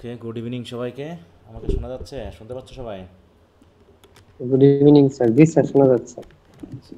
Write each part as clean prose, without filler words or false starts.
ওকে, good evening সবাইকে। আমাকে শোনা যাচ্ছে? শুনতে পাচ্ছ সবাই? Good evening sir. জি স্যার, শোনা যাচ্ছে। আচ্ছা।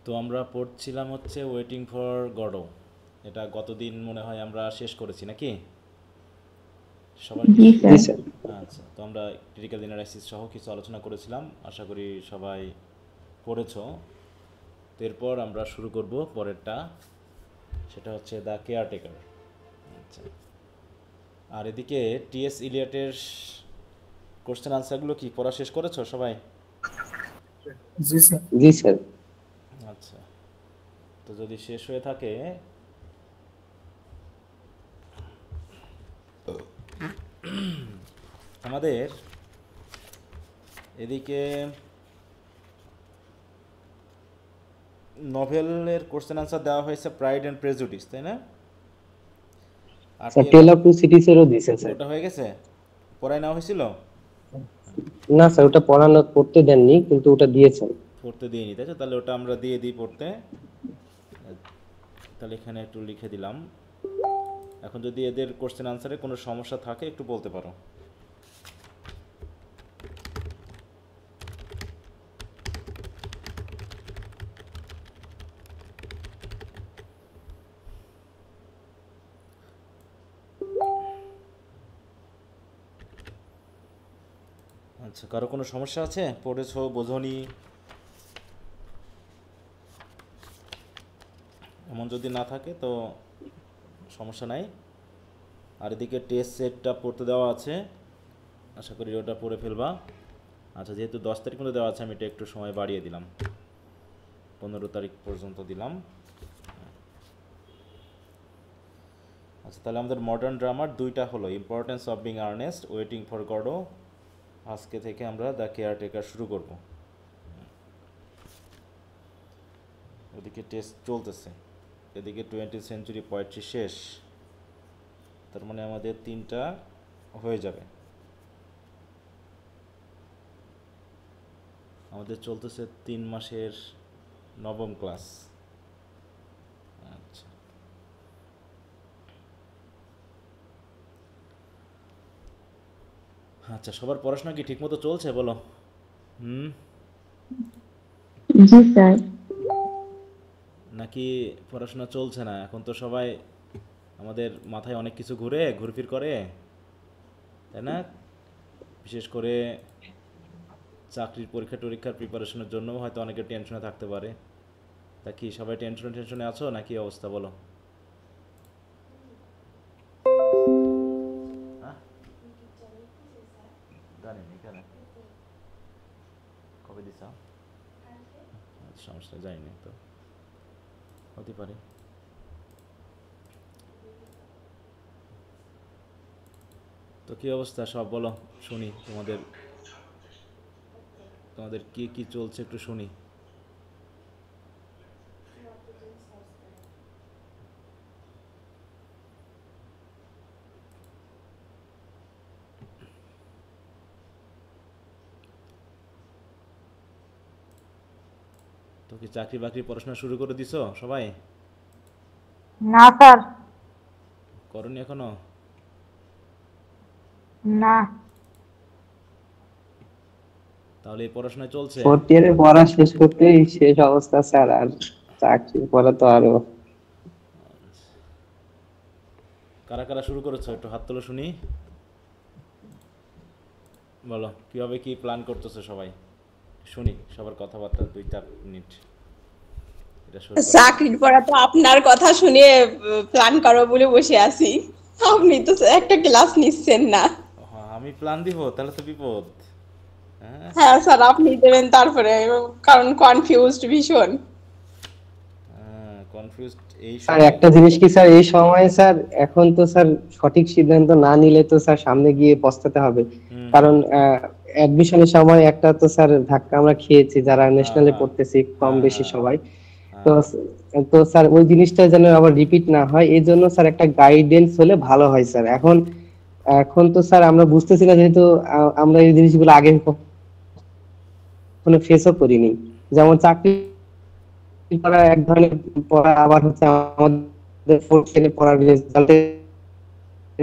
তো আমরা পড়ছিলাম হচ্ছে ওয়েটিং ফর গডো। এটা গতদিন মনে হয় আমরা শেষ করেছি নাকি সবার কি? জি জি স্যার। স্যার। আচ্ছা, তো আমরা ক্রিটিক্যাল অ্যানালাইসিস সহ কিছু আলোচনা করেছিলাম, আশা করি সবাই পড়েছো। তো এরপর আমরা শুরু করব পরেরটা, সেটা হচ্ছে দ্য কেয়ারটেকার। আচ্ছা, আর এদিকে টিএস ইলিয়টের কোশ্চেন আনসারগুলো কি পড়া শেষ করেছো সবাই? জি স্যার। জি স্যার। আচ্ছা, তো যদি শেষ হয়ে থাকে আমাদের এদিকে নভেলের কোশ্চেন আনসার দেওয়া হয়েছে প্রাইড অ্যান্ড প্রেজুডিস, তাই না? স্যার, আরটিএল টেল অফ টু সিটিসেরও দিয়েছেন স্যার। ওটা হয়ে গেছে, পড়ায় নেওয়া হয়েছিল? না স্যার, ওটা পড়তে দেননি, কিন্তু ওটা দিয়েছেন। পড়তে দিয়ে নিতে, তাহলে ওটা আমরা দিয়ে দিই পড়তে। তাহলে এখানে একটু লিখে দিলাম। এখন যদি এদের কোশ্চেন আনসারে কোনো সমস্যা থাকে একটু বলতে পারো। আচ্ছা, কারো কোনো সমস্যা আছে? পড়েছো, বোঝনি, এমন যদি না থাকে তো সমস্যা নাই। আর এদিকে টেস্ট সেটটা পড়তে দেওয়া আছে, আশা করি ওটা পড়ে ফেলবা। আচ্ছা, যেহেতু 10 তারিখ মধ্যে দেওয়া আছে, আমি এটা একটু সময় বাড়িয়ে দিলাম, 15 তারিখ পর্যন্ত দিলাম। আচ্ছা, তাহলে আমাদের মডার্ন ড্রামার দুইটা হলো, importance of being earnest, waiting for Godot. আজকে থেকে আমরা দ্য কেয়ারটেকার শুরু করব। ওদিকে টেস্ট চলতেছে, এদিকে 20th সেঞ্চুরি পোয়েট্রি শেষ, তার মানে আমাদের 3টা হয়ে যাবে। আমাদের চলতেছে 3 মাসের নবম ক্লাস। আচ্ছা, আচ্ছা, সবার পড়াশোনা কি ঠিকমতো চলছে বলো? হুম, জি স্যার। নাকি পড়াশোনা চলছে না? এখন তো সবাই, আমাদের মাথায় অনেক কিছু ঘুরফির করে, তাই না? বিশেষ করে চাকরির পরীক্ষা টরীক্ষার প্রিপারেশনের জন্য হয়তো অনেকে টেনশনে থাকতে পারে। তা কি সবাই টেনশনে আছো নাকি অবস্থা বলো? হ্যাঁ, জানি না কেন, কবে দিছা? সমস্যা, জানি না তো, হতে পারে। তো কি অবস্থা সব বলো, শুনি তোমাদের। তোমাদের কি কি চলছে একটু শুনি। তো কি চাকরি বাকরি পড়াশোনা শুরু করে দিছো সবাই? না স্যার। করনি এখনো? না। তাহলে এই পড়াশোনায় চলছে? ফোর্থ ইয়ারে পড়া শেষ করতেই শেষ অবস্থা স্যার, আর চাকরি পড়া তো আরো। কারা কারা শুরু করেছো একটু হাত তোলো শুনি। বলো কীভাবে কি প্ল্যান করতেছো সবাই, শুনি সবার কথাবার্তা 2-4 মিনিট। এটা শুরু করো। চাকরির পড়া তো আপনার কথা শুনে প্ল্যান করো বলে বসে আছি। আপনি তো একটা ক্লাস নিচ্ছেন না। হ্যাঁ, আমি প্ল্যান দিব তাহলে তো বিপদ। হ্যাঁ, হ্যাঁ স্যার, আপনি দেবেন তারপরে, কারণ কনফিউজড ভীষণ। কনফিউজড এই স্যার সময়। একটা জিনিস কি স্যার, এই সময়ে স্যার এখন তো স্যার সঠিক সিদ্ধান্ত না নিলে তো স্যার সামনে গিয়ে পস্তাতে হবে। হুম কারণ অ্যাডমিশনের সময় একটা তো স্যার ধাক্কা আমরা খেয়েছি যারা হ্যাঁ ন্যাশনালে হ্যাঁ পড়তেছি কম হ্যাঁ বেশি হ্যাঁ সবাই। তো হ্যাঁ তো স্যার ওই জিনিসটা যেন আবার রিপিট না হয় এই জন্য স্যার একটা গাইডেন্স হলে ভালো হয় স্যার। এখন এখন তো স্যার আমরা বুঝতেছি না, যেহেতু আমরা এই জিনিসগুলো আগে কখনো ফেসও করিনি। যেমন চাকরি পড়া এক ধরনের পড়া, আবার হচ্ছে আমাদের ফোর্থ ইয়ারে পড়ার রেজাল্টের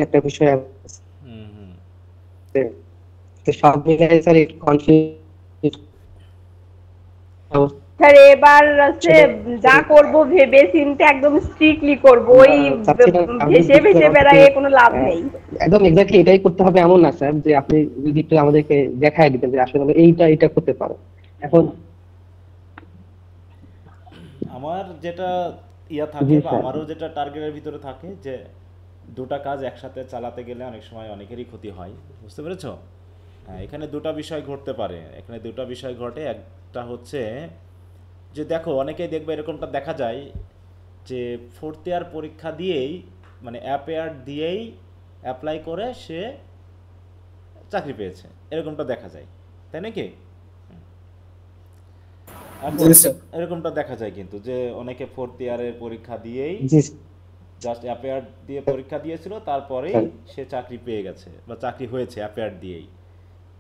একটা বিষয় আছে। হুম হুম। তো সব মিলাই স্যার একটু কনফিউজ। স্যার এবার হচ্ছে যা করব ভেবে চিন্তে একদম স্ট্রিক্টলি করব, ওই চাচ্ছিলাম আপনি ভেসে একটু ভেসে আমাকে বেড়ায় কোনো লাভ আহ, নেই। একদম এক্স্যাক্টলি এটাই করতে হবে এমন না স্যার, যে আপনি যদি একটু আমাদেরকে দেখায় দিতেন যে আসলে আমরা এইটা এটা করতে পারো। এখন আমার যেটা ইয়া জি থাকে বা স্যার। আমারও যেটা টার্গেটের ভিতরে থাকে যে দুটা কাজ একসাথে চালাতে গেলে অনেক সময় অনেকেরই ক্ষতি হয়, বুঝতে পেরেছো? হ্যাঁ, এখানে দুটা বিষয় ঘটতে পারে, এখানে দুটা বিষয় ঘটে। একটা হচ্ছে যে দেখো অনেকেই দেখবে এরকমটা দেখা যায় যে ফোর্থ ইয়ার পরীক্ষা দিয়েই মানে অ্যাপেয়ার দিয়েই অ্যাপ্লাই করে সে চাকরি পেয়েছে, এরকমটা দেখা যায়, তাই নাকি? এখন জি স্যার। এরকমটা দেখা যায় কিন্তু যে অনেকে ফোর্থ ইয়ারের পরীক্ষা দিয়েই জি জাস্ট অ্যাপেয়ার দিয়ে পরীক্ষা দিয়েছিল, তারপরেই স্যার। সে চাকরি পেয়ে গেছে বা চাকরি হয়েছে অ্যাপেয়ার দিয়েই।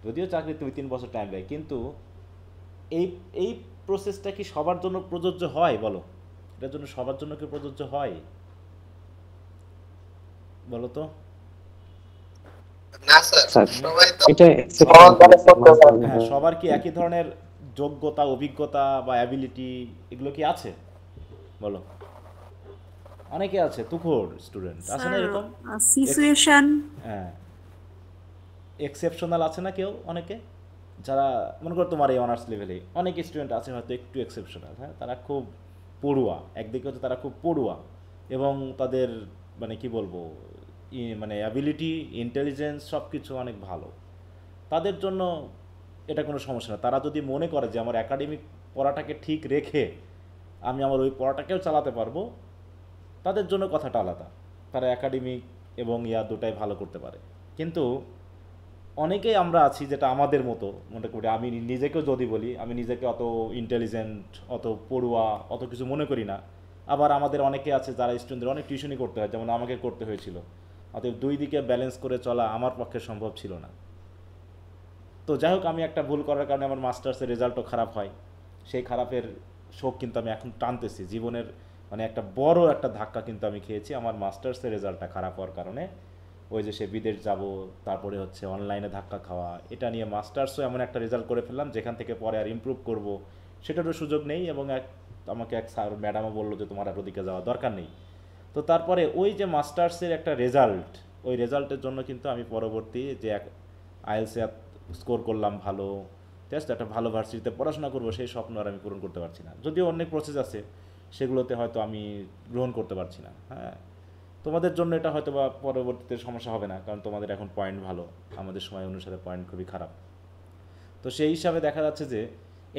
যদিও চাকরি 2-3 বছর টাইম লাগে, কিন্তু এই এই প্রসেসটা কি সবার জন্য প্রযোজ্য হয় বলো? এটার জন্য সবার জন্য কি প্রযোজ্য হয় বলো তো? না স্যার, স্যার সবাই তো এটা সবার মানতে হবে। হ্যাঁ, সবার কি একই ধরনের যোগ্যতা, অভিজ্ঞতা বা অ্যাবিলিটি এগুলো কি আছে বলো? অনেকে আছে তুখোড় স্টুডেন্ট আছে না স্যার এরকম? সিচুয়েশন হ্যাঁ, এক্সেপশনাল আছে না কেউ, অনেকে যারা মনে করো তোমার এই অনার্স লেভেলে অনেক স্টুডেন্ট আছে হয়তো একটু এক্সেপশনাল, হ্যাঁ, তারা খুব পড়ুয়া, একদিকে হচ্ছে তারা খুব পড়ুয়া এবং তাদের মানে কি বলবো মানে অ্যাবিলিটি, ইন্টেলিজেন্স সব কিছু অনেক ভালো, তাদের জন্য এটা কোনো সমস্যা না। তারা যদি মনে করে যে আমার একাডেমিক পড়াটাকে ঠিক রেখে আমি আমার ওই পড়াটাকেও চালাতে পারবো, তাদের জন্য কথাটা আলাদা, তারা একাডেমিক এবং ইয়া দুটাই ভালো করতে পারে। কিন্তু অনেকেই আমরা আছি যেটা আমাদের মতো, মনে করি, আমি নিজেকেও যদি বলি আমি নিজেকে অত ইন্টেলিজেন্ট, অত পড়ুয়া, অত কিছু মনে করি না। আবার আমাদের অনেকে আছে যারা স্টুডেন্টদের অনেক টিউশনই করতে হয়, যেমন আমাকে করতে হয়েছিল। অতএব দুই দিকে ব্যালেন্স করে চলা আমার পক্ষে সম্ভব ছিল না। তো যাই হোক, আমি একটা ভুল করার কারণে আমার মাস্টার্সের রেজাল্টও খারাপ হয়। সেই খারাপের শোক কিন্তু আমি এখন টানতেছি, জীবনের মানে একটা বড় একটা ধাক্কা কিন্তু আমি খেয়েছি আমার মাস্টার্সের রেজাল্টটা খারাপ হওয়ার কারণে। ওই যে সে বিদেশ যাব, তারপরে হচ্ছে অনলাইনে ধাক্কা খাওয়া, এটা নিয়ে মাস্টার্সও এমন একটা রেজাল্ট করে ফেললাম যেখান থেকে পরে আর ইমপ্রুভ করব সেটারও সুযোগ নেই। এবং আমাকে এক স্যার ম্যাডামও বললো যে তোমার আর ওদিকে যাওয়া দরকার নেই। তো তারপরে ওই যে মাস্টার্সের একটা রেজাল্ট, ওই রেজাল্টের জন্য কিন্তু আমি পরবর্তী যে আইএলসে স্কোর করলাম ভালো, জাস্ট একটা ভালো ভার্সিটিতে পড়াশোনা করবো সেই স্বপ্ন আর আমি পূরণ করতে পারছি না। যদিও অনেক প্রসেস আছে, সেগুলোতে হয়তো আমি গ্রহণ করতে পারছি না। হ্যাঁ, তোমাদের জন্য এটা হয়তো বা পরবর্তীতে সমস্যা হবে না, কারণ তোমাদের এখন পয়েন্ট ভালো, আমাদের সময় অনুসারে পয়েন্ট খুবই খারাপ। তো সেই হিসাবে দেখা যাচ্ছে যে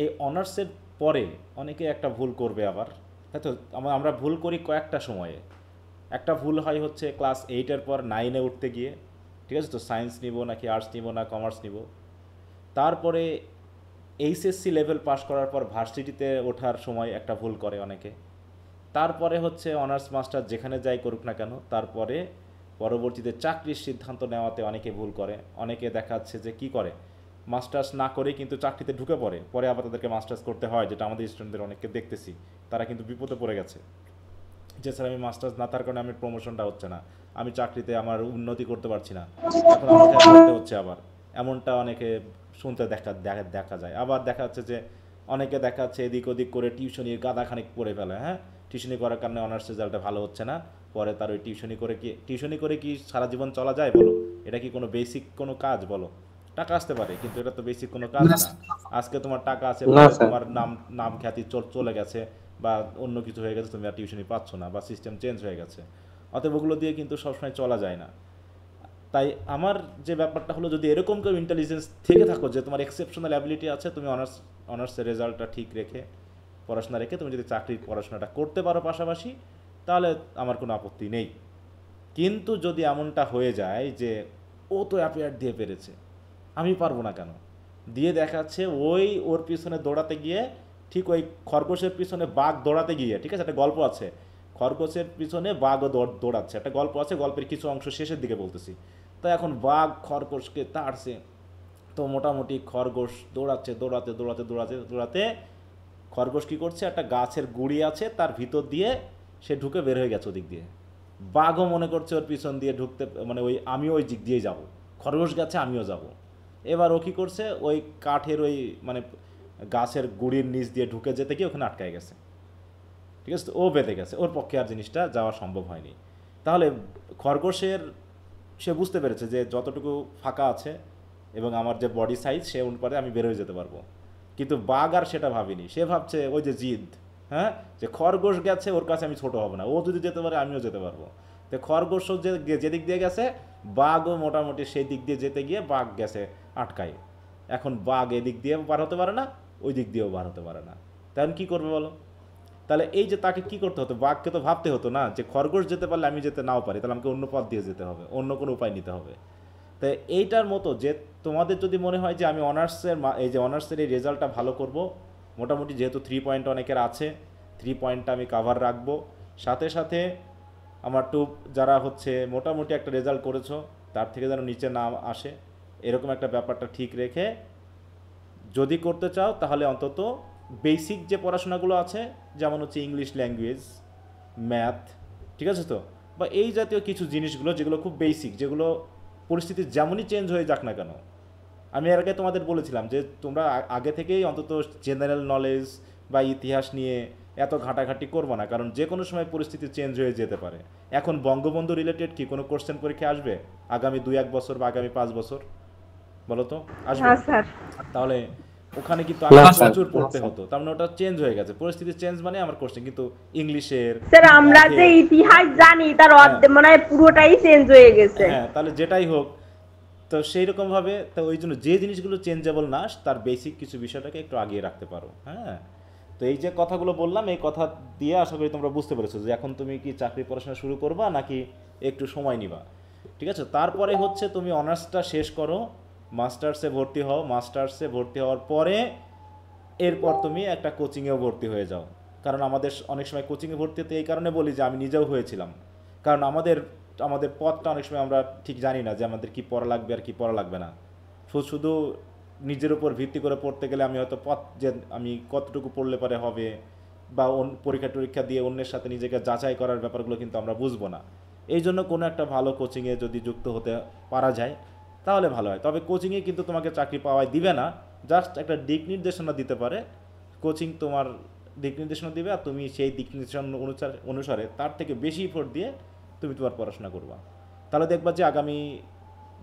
এই অনার্সের পরে অনেকে একটা ভুল করবে আবার, তাই তো? আমরা ভুল করি কয়েকটা সময়ে। একটা ভুল হয় হচ্ছে ক্লাস 8-এর পর 9-এ উঠতে গিয়ে, ঠিক আছে, তো সায়েন্স নিব নাকি আর্টস নিব না কমার্স নিব। তারপরে এইচএসসি লেভেল পাস করার পর ভার্সিটিতে ওঠার সময় একটা ভুল করে অনেকে। তারপরে হচ্ছে অনার্স মাস্টার যেখানে যাই করুক না কেন, তারপরে পরবর্তীতে চাকরির সিদ্ধান্ত নেওয়াতে অনেকে ভুল করে। অনেকে দেখা যাচ্ছে যে কি করে, মাস্টার্স না করে কিন্তু চাকরিতে ঢুকে পড়ে, পরে আবার তাদেরকে মাস্টার্স করতে হয়, যেটা আমাদের স্টুডেন্টদের অনেককে দেখতেছি। তারা কিন্তু বিপদে পড়ে গেছে যে স্যার আমি মাস্টার্স না থাকার কারণে আমার প্রমোশনটা হচ্ছে না, আমি চাকরিতে আমার উন্নতি করতে পারছি না, এখন আমাকে করতে হচ্ছে আবার। এমনটা অনেকে শুনতে দেখা যায়। আবার দেখা যাচ্ছে যে অনেকে দেখা যাচ্ছে এদিক ওদিক করে টিউশনির গাদাখানিক পড়ে ফেলে। হ্যাঁ, টিউশনি করার কারণে অনার্স রেজাল্টটা ভালো হচ্ছে না, পরে তার ওই টিউশনি করে কি সারা জীবন চলা যায় বলো? এটা কি কোনো বেসিক কোনো কাজ বলো? টাকা আসতে পারে, কিন্তু এটা তো বেসিক কোনো কাজ না না। আজকে তোমার টাকা আছে, না পরে স্যার। তোমার নাম খ্যাতি চলে গেছে বা অন্য কিছু হয়ে গেছে, তুমি আর টিউশনি পাচ্ছ না বা সিস্টেম চেঞ্জ হয়ে গেছে। অতএব ওগুলো দিয়ে কিন্তু সবসময় চলা যায় না। তাই আমার যে ব্যাপারটা হলো, যদি এরকম কেউ ইন্টেলিজেন্স থেকে থাকো যে তোমার এক্সেপশনাল অ্যাবিলিটি আছে, তুমি অনার্সের রেজাল্টটা ঠিক রেখে পড়াশোনা রেখে তুমি যদি চাকরির পড়াশোনাটা করতে পারো পাশাপাশি, তাহলে আমার কোনো আপত্তি নেই। কিন্তু যদি এমনটা হয়ে যায় যে ও তো অ্যাপিয়ার দিয়ে পেরেছে, আমি পারবো না কেন, দিয়ে দেখাচ্ছে ওর পিছনে দৌড়াতে গিয়ে, ঠিক ওই খরগোশের পিছনে বাঘ দৌড়াতে গিয়ে, ঠিক আছে, একটা গল্প আছে, খরগোশের পিছনে বাঘও দৌড়াচ্ছে, একটা গল্প আছে, গল্পের কিছু অংশ শেষের দিকে বলতেছি। তো এখন বাঘ খরগোশকে তাড়ছে, তো মোটামুটি খরগোশ দৌড়াচ্ছে, দৌড়াতে দৌড়াতে দৌড়াতে দৌড়াতে খরগোশ কী করছে, একটা গাছের গুঁড়ি আছে তার ভিতর দিয়ে সে ঢুকে বের হয়ে গেছে ওদিক দিয়ে। বাঘও মনে করছে ওর পিছন দিয়ে ঢুকতে, মানে আমিও ওই দিক দিয়েই যাবো, খরগোশ গেছে আমিও যাব। এবার ও কী করছে, ওই কাঠের ওই মানে গাছের গুঁড়ির নিচ দিয়ে ঢুকে যেতে গিয়ে ওখানে আটকায় গেছে, ঠিক আছে, তো ও বেঁধে গেছে, ওর পক্ষে আর জিনিসটা যাওয়া সম্ভব হয়নি। তাহলে খরগোশের সে বুঝতে পেরেছে যে যতটুকু ফাঁকা আছে এবং আমার যে বডি সাইজ সে অনুপাতে আমি বের হয়ে যেতে পারবো। কিন্তু বাঘ আর সেটা ভাবিনি, সে ভাবছে ওই যে জিদ, হ্যাঁ, যে খরগোশ গেছে ওর কাছে আমি ছোট হব না, ও যদি যেতে পারে আমিও যেতে পারবো। তো খরগোশও যেদিক দিয়ে গেছে, বাঘও মোটামুটি সেই দিক দিয়ে যেতে গিয়ে বাঘ গেছে আটকায়। এখন বাঘ এদিক দিয়েও পার হতে পারে না, ওই দিক দিয়েও পার হতে পারে না, তখন কী করবে বলো? তাহলে এই যে তাকে কি করতে হতো, বাঘকে তো ভাবতে হতো না যে খরগোশ যেতে পারলে আমি যেতে নাও পারি, তাহলে আমাকে অন্য পথ দিয়ে যেতে হবে, অন্য কোনো উপায় নিতে হবে। তাই এইটার মতো যে তোমাদের যদি মনে হয় যে আমি এই যে অনার্সের এই রেজাল্টটা ভালো করব, মোটামুটি যেহেতু 3 পয়েন্ট অনেকের আছে, 3 পয়েন্টটা আমি কাভার রাখবো, সাথে সাথে আমার যারা হচ্ছে মোটামুটি একটা রেজাল্ট করেছো তার থেকে যেন নিচে না আসে, এরকম একটা ব্যাপারটা ঠিক রেখে যদি করতে চাও তাহলে অন্তত বেসিক যে পড়াশোনাগুলো আছে, যেমন হচ্ছে ইংলিশ ল্যাঙ্গুয়েজ, ম্যাথ, ঠিক আছে তো, বা এই জাতীয় কিছু জিনিসগুলো যেগুলো খুব বেসিক, যেগুলো পরিস্থিতি যেমনই চেঞ্জ হয়ে যাক না কেন, আমি এর আগে তোমাদের বলেছিলাম যে তোমরা আগে থেকেই অন্তত জেনারেল নলেজ বা ইতিহাস নিয়ে এত ঘাটাঘাটি করবো না, কারণ যে কোনো সময় পরিস্থিতি চেঞ্জ হয়ে যেতে পারে। এখন বঙ্গবন্ধু রিলেটেড কি কোনো কোশ্চেন পরীক্ষা আসবে আগামী 2-1 বছর বা আগামী 5 বছর, বলো তো আসবে? তাহলে ওখানে কিন্তু আগে প্রচুর পড়তে হতো, তার মানে ওটা চেঞ্জ হয়ে গেছে, পরিস্থিতি চেঞ্জ মানে আমার কোশ্চেন কিন্তু ইংলিশের, স্যার আমরা যে ইতিহাস জানি তার মানে পুরোটাই চেঞ্জ হয়ে গেছে। হ্যাঁ, তাহলে যেটাই হোক, তো সেই রকমভাবে তো ওই জন্য যে জিনিসগুলো চেঞ্জেবল না তার বেসিক কিছু বিষয়টাকে একটু আগিয়ে রাখতে পারো। হ্যাঁ, তো এই যে কথাগুলো বললাম, এই কথা দিয়ে আশা করি তোমরা বুঝতে পেরেছো যে এখন তুমি কি চাকরি পড়াশোনা শুরু করবা নাকি একটু সময় নিবা, ঠিক আছে? তারপরে হচ্ছে তুমি অনার্সটা শেষ করো, মাস্টার্সে ভর্তি হও, মাস্টার্সে ভর্তি হওয়ার পরে এরপর তুমি একটা কোচিংয়েও ভর্তি হয়ে যাও। কারণ আমাদের অনেক সময় কোচিংয়ে ভর্তি হতে এই কারণে বলি যে আমি নিজেও হয়েছিলাম, কারণ আমাদের পথটা অনেক সময় আমরা ঠিক জানি না যে আমাদের কি পড়া লাগবে আর কি পড়া লাগবে না। শুধু নিজের উপর ভিত্তি করে পড়তে গেলে আমি হয়তো যে আমি কতটুকু পড়লে পরে হবে, বা পরীক্ষা দিয়ে অন্যের সাথে নিজেকে যাচাই করার ব্যাপারগুলো কিন্তু আমরা বুঝবো না। এই জন্য কোনো একটা ভালো কোচিংয়ে যদি যুক্ত হতে পারা যায় তাহলে ভালো হয়। তবে কোচিংয়ে কিন্তু তোমাকে চাকরি পাওয়াই দিবে না, জাস্ট একটা দিক নির্দেশনা দিতে পারে, কোচিং তোমার দিক নির্দেশনা দিবে, আর তুমি সেই দিক নির্দেশনা অনুসারে তার থেকে বেশি এফোর্ট দিয়ে তুমি তোমার পড়াশোনা করবা। তাহলে দেখবা যে আগামী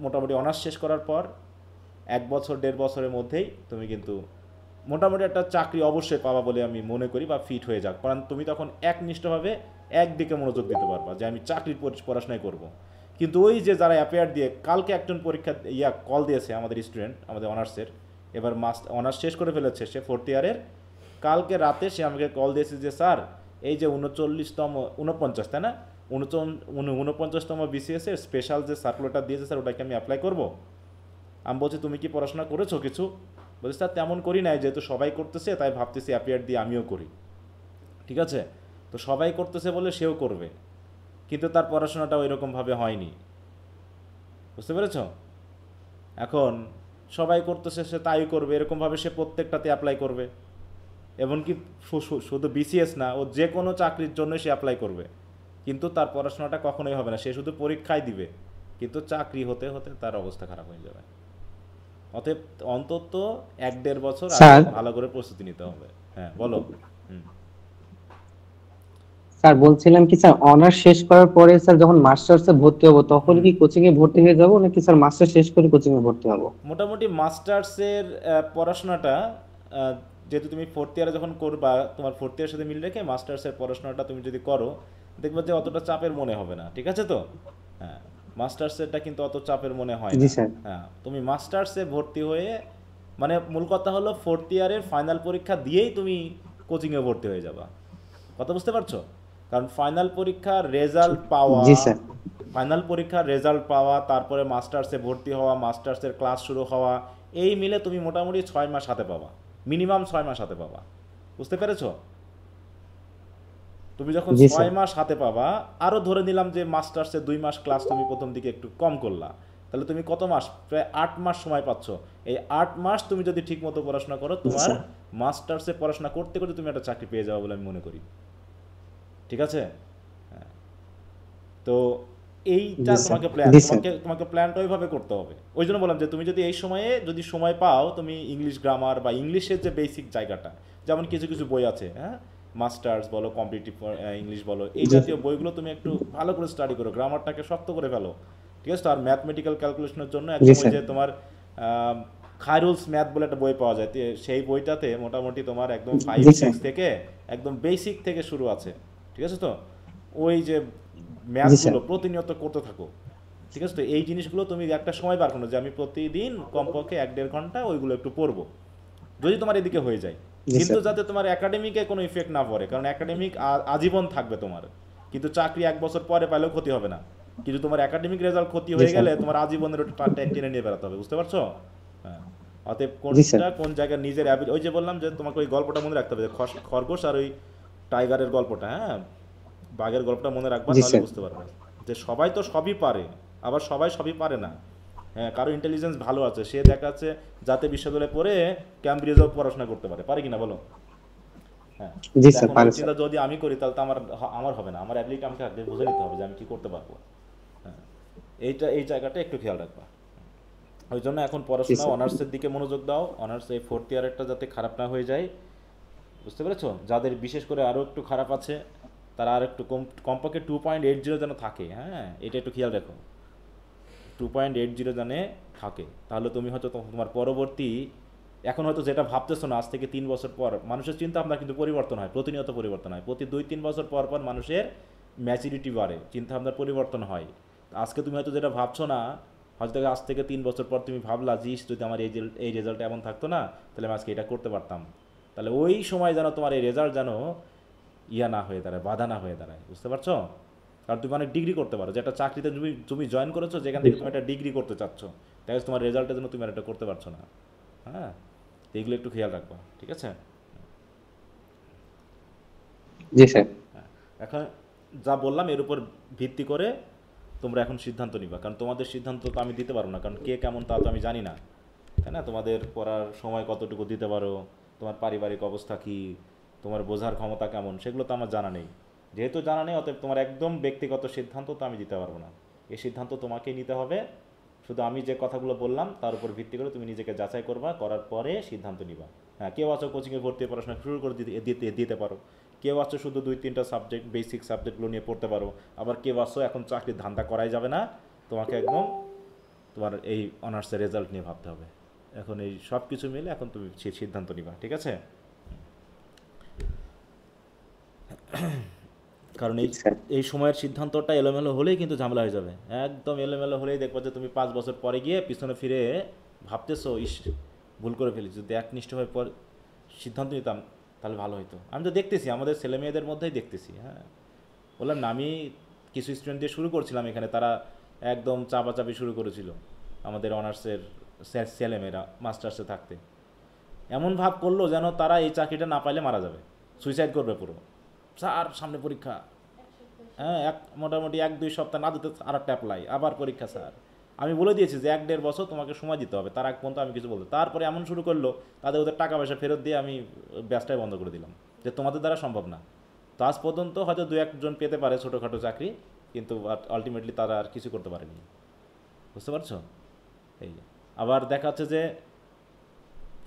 মোটামুটি অনার্স শেষ করার পর 1 বছর 1.5 বছরের মধ্যেই তুমি কিন্তু মোটামুটি একটা চাকরি অবশ্যই পাবা বলে আমি মনে করি, বা ফিট হয়ে যাক, কারণ তুমি তখন একনিষ্ঠভাবে একদিকে মনোযোগ দিতে পারবা যে আমি চাকরির পড়াশোনায় করব। কিন্তু ওই যে যারা অ্যাপিয়ার দিয়ে, কালকে একজন পরীক্ষা কল দিয়েছে আমাদের স্টুডেন্ট, আমাদের অনার্সের, এবার অনার্স শেষ করে ফেলেছে সে 4th ইয়ারের, কালকে রাতে সে আমাকে কল দিয়েছে যে স্যার এই যে 49 তাই না, 49তম বিসিএসের স্পেশাল যে সার্কুলারটা দিয়েছে স্যার ওটাকে আমি অ্যাপ্লাই করব। আমি বলছি তুমি কি পড়াশোনা করেছো কিছু? বলছি স্যার তেমন করি নাই, যেহেতু সবাই করতেছে তাই ভাবতেছি অ্যাপিয়ার দিয়ে আমিও করি। ঠিক আছে, তো সবাই করতেছে বলে সেও করবে, কিন্তু তার পড়াশোনাটা ওই রকমভাবে হয়নি, বুঝতে পেরেছ? এখন সবাই করতেছে সে তাই করবে, এরকমভাবে সে প্রত্যেকটাতে অ্যাপ্লাই করবে, এমনকি শুধু বিসিএস না, ও যে কোনো চাকরির জন্য সে অ্যাপ্লাই করবে, কিন্তু তার পড়াশোনাটা কখনোই হবে না, সে শুধু পরীক্ষায় দিবে, কিন্তু চাকরি হতে হতে তার অবস্থা খারাপ হয়ে যাবে। অতএব অন্তত 1-1.5 বছর ভালো করে প্রস্তুতি নিতে হবে। হ্যাঁ বলো। স্যার বলছিলাম কি স্যার অনার্স শেষ করার পরে স্যার যখন মাস্টার্সে ভর্তি হব তখন কি কোচিং এ ভর্তি হয়ে যাব নাকি স্যার মাস্টার শেষ করে কোচিং এ ভর্তি হব? মোটামুটি মাস্টার্সের পড়াশোনাটা যেহেতু তুমি 4th ইয়ারে যখন করবা, তোমার 4th ইয়ারের সাথে মিল রেখে মাস্টার্সের পড়াশোনাটা তুমি যদি করো দেখবে যে অতটা চাপের মনে হবে না, ঠিক আছে তো? হ্যাঁ, মাস্টার্সেরটা কিন্তু অত চাপের মনে হয় না। হ্যাঁ, তুমি মাস্টার্সে ভর্তি হয়ে, মানে মূল কথা হলো 4th ইয়ারের ফাইনাল পরীক্ষা দিয়েই তুমি কোচিংয়ে ভর্তি হয়ে যাবা। কথা বুঝতে পারছো? কারণ ফাইনাল পরীক্ষার রেজাল্ট পাওয়া, জি স্যার। ফাইনাল পরীক্ষার রেজাল্ট পাওয়া, তারপরে মাস্টার্সে ভর্তি হওয়া, মাস্টার্সের ক্লাস শুরু হওয়া, এই মিলে তুমি মোটামুটি 6 মাস হাতে পাবা, মিনিমাম 6 মাস হাতে পাবা। বুঝতে পেরেছো? তুমি যখন জি 6 স্যার। মাস হাতে পাবা, আরও ধরে নিলাম যে মাস্টার্সে 2 মাস ক্লাস তুমি প্রথম দিকে একটু কম করলা, তাহলে তুমি কত মাস? প্রায় 8 মাস সময় পাচ্ছ। এই 8 মাস তুমি যদি ঠিকমতো পড়াশোনা করো, তোমার স্যার। মাস্টার্সে পড়াশোনা করতে করতে তুমি একটা চাকরি পেয়ে যাবে বলে আমি মনে করি। ঠিক আছে? হ্যাঁ। তো এইটা জি স্যার। তোমাকে প্ল্যান, জি স্যার। তোমাকে প্ল্যানটা ওইভাবে করতে হবে। ওই জন্য বললাম যে তুমি যদি এই সময়ে যদি সময় পাও, তুমি ইংলিশ গ্রামার বা ইংলিশের যে বেসিক জায়গাটা, যেমন কিছু কিছু বই আছে, হ্যাঁ, মাস্টার্স বলো, কম্পিটিটিভ ইংলিশ বলো, এই জি জাতীয় বইগুলো তুমি একটু ভালো করে স্টাডি করো, গ্রামারটাকে শক্ত করে ফেলো। ঠিক আছে? তো আর ম্যাথমেটিক্যাল ক্যালকুলেশনের জন্য জি একদম ওই স্যার। যে তোমার খায়রুলস ম্যাথ বলে একটা বই পাওয়া যায়, সেই বইটাতে মোটামুটি তোমার একদম 5 জি স্যার। 6 থেকে একদম বেসিক থেকে শুরু আছে। ঠিক আছে? তো ওই যে জি স্যার। ম্যাথগুলো প্রতিনিয়ত করতে থাকো। ঠিক আছে? তো এই জিনিসগুলো তুমি একটা সময় বার করো যে আমি প্রতিদিন কমপক্ষে 1-1.5 ঘন্টা ওইগুলো একটু পড়বো, যদি তোমার এদিকে হয়ে যায়। জি কিন্তু স্যার। যাতে তোমার একাডেমিকে কোনো ইফেক্ট না পড়ে, কারণ একাডেমিক আজীবন থাকবে তোমার, কিন্তু চাকরি 1 বছর পরে পাইলেও ক্ষতি হবে না। কিন্তু তোমার একাডেমিক রেজাল্ট ক্ষতি জি হয়ে স্যার। গেলে তোমার আজীবনের ওটা টেনে নিয়ে বেড়াতে হবে। বুঝতে পারছো? হ্যাঁ। অতএব জি স্যার। কোনটা কোন জায়গায় নিজের ওই যে বললাম যে তোমাকে ওই গল্পটা মনে রাখতে হবে যে খরগোশ আর ওই টাইগারের গল্পটা, হ্যাঁ, বাঘের গল্পটা মনে রাখবা, জি তাহলে স্যার। বুঝতে পারবে যে সবাই তো সবই পারে, আবার সবাই সবই পারে না। হ্যাঁ, কারো ইন্টেলিজেন্স ভালো আছে, সে দেখাচ্ছে যাতে বিশ্ববিদ্যালয়ে পড়ে ক্যামব্রিজেও পড়াশোনা করতে পারে, পারে কিনা বলো? হ্যাঁ। জি তো স্যার, এখন পারে ওই স্যার। চিন্তা যদি আমি করি, তাহলে তো আমার হবে না, আমার অ্যাবিলিটি আমাকে আগে বুঝে নিতে হবে যে আমি কি করতে পারবো। হ্যাঁ, এই জায়গাটা একটু খেয়াল রাখবা। ওই জন্য এখন জি পড়াশোনা স্যার। অনার্সের দিকে মনোযোগ দাও, অনার্স এই 4th ইয়ারেরটা যাতে খারাপ না হয়ে যায়। বুঝতে পেরেছো? যাদের বিশেষ করে আরও একটু খারাপ আছে, তারা আর একটু কমপক্ষে 2.80 যেন থাকে। হ্যাঁ, এটা একটু খেয়াল রাখো, 2.80 জানে থাকে, তাহলে তুমি হয়তো তোমার পরবর্তী, এখন হয়তো যেটা ভাবতেছো না, আজ থেকে 3 বছর পর মানুষের চিন্তা ভাবনা কিন্তু পরিবর্তন হয়, প্রতিনিয়ত পরিবর্তন হয়, প্রতি 2-3 বছর পর পর মানুষের ম্যাচুরিটি বাড়ে, চিন্তা ভাবনার পরিবর্তন হয়। আজকে তুমি হয়তো যেটা ভাবছো না, হয়তো আজ থেকে 3 বছর পর তুমি ভাবলা যে যদি আমার এই রেজাল্ট এমন থাকতো না, তাহলে আমি আজকে এটা করতে পারতাম। তাহলে ওই সময় যেন তোমার এই রেজাল্ট যেন ইয়া না হয়ে দাঁড়ায়, বাধা না হয়ে দাঁড়ায়। বুঝতে পারছো? কারণ তুমি অনেক ডিগ্রি করতে পারো, যে একটা চাকরিতে তুমি জয়েন করেছো, যেখান থেকে তুমি একটা ডিগ্রি করতে চাচ্ছ, তাই তোমার রেজাল্টের জন্য তুমি আর এটা করতে পারছো না। হ্যাঁ, তো এগুলো একটু খেয়াল রাখবা। ঠিক আছে? জি স্যার। হ্যাঁ, এখন যা বললাম এর উপর ভিত্তি করে তোমরা এখন সিদ্ধান্ত নিবা, কারণ তোমাদের সিদ্ধান্ত তো আমি দিতে পারবো না, কারণ কে কেমন তা তো আমি জানি না, তাই না? তোমাদের পড়ার সময় কতটুকু দিতে পারো, তোমার পারিবারিক অবস্থা কী, তোমার বোঝার ক্ষমতা কেমন, সেগুলো তো আমার জানা নেই। যেহেতু জানা নেই, অতএব তোমার একদম ব্যক্তিগত সিদ্ধান্ত তো আমি দিতে পারবো না। এই সিদ্ধান্ত তোমাকেই নিতে হবে। শুধু আমি যে কথাগুলো বললাম তার উপর ভিত্তি করে তুমি নিজেকে যাচাই করবা, করার পরে সিদ্ধান্ত নিবা। হ্যাঁ, কেউ আছো কোচিংয়ে ভর্তি হয়ে পড়াশোনা শুরু করে দিতে পারো, কেউ আছো শুধু 2-3টা সাবজেক্ট, বেসিক সাবজেক্টগুলো নিয়ে পড়তে পারো, আবার কেউ আছো এখন চাকরির ধান্দা করাই যাবে না, তোমাকে একদম তোমার এই অনার্সের রেজাল্ট নিয়ে ভাবতে হবে। এখন এই সব কিছু মিলে এখন তুমি সিদ্ধান্ত নিবা। ঠিক আছে? কারণ এই স্যার। এই সময়ের সিদ্ধান্তটা এলোমেলো হলেই কিন্তু ঝামেলা হয়ে যাবে, একদম এলোমেলো হলেই দেখবো যে তুমি 5 বছর পরে গিয়ে পিছনে ফিরে ভাবতেছো, ইস ভুল করে ফেলেছি, যদি একনিষ্ঠভাবে পর সিদ্ধান্ত নিতাম তাহলে ভালো হতো। আমি তো দেখতেছি আমাদের ছেলে মেয়েদের মধ্যেই দেখতেছি। হ্যাঁ, বললাম না, আমি কিছু স্টুডেন্ট দিয়ে শুরু করছিলাম এখানে, তারা একদম চাপাচাপি শুরু করেছিল আমাদের অনার্সের ছেলেমেয়েরা মাস্টার্সে থাকতে, এমন ভাব করলো যেন তারা এই চাকরিটা না পাইলে মারা যাবে, সুইসাইড করবে পুরো। স্যার সামনে পরীক্ষা, হ্যাঁ, মোটামুটি 1-2 সপ্তাহ না দিতে আর একটা অ্যাপ্লাই, আবার পরীক্ষা। স্যার আমি বলে দিয়েছি যে 1-1.5 বছর তোমাকে সময় দিতে হবে, তার আগ পর্যন্ত আমি কিছু বলতে। তারপরে এমন শুরু করলো, ওদের টাকা পয়সা ফেরত দিয়ে আমি ব্যাচটাই বন্ধ করে দিলাম, যে তোমাদের দ্বারা সম্ভব না। তো আজ পর্যন্ত হয়তো 2-1 জন পেতে পারে ছোটোখাটো চাকরি, কিন্তু আলটিমেটলি তারা আর কিছু করতে পারেনি। বুঝতে পারছো? এই আবার দেখা যাচ্ছে যে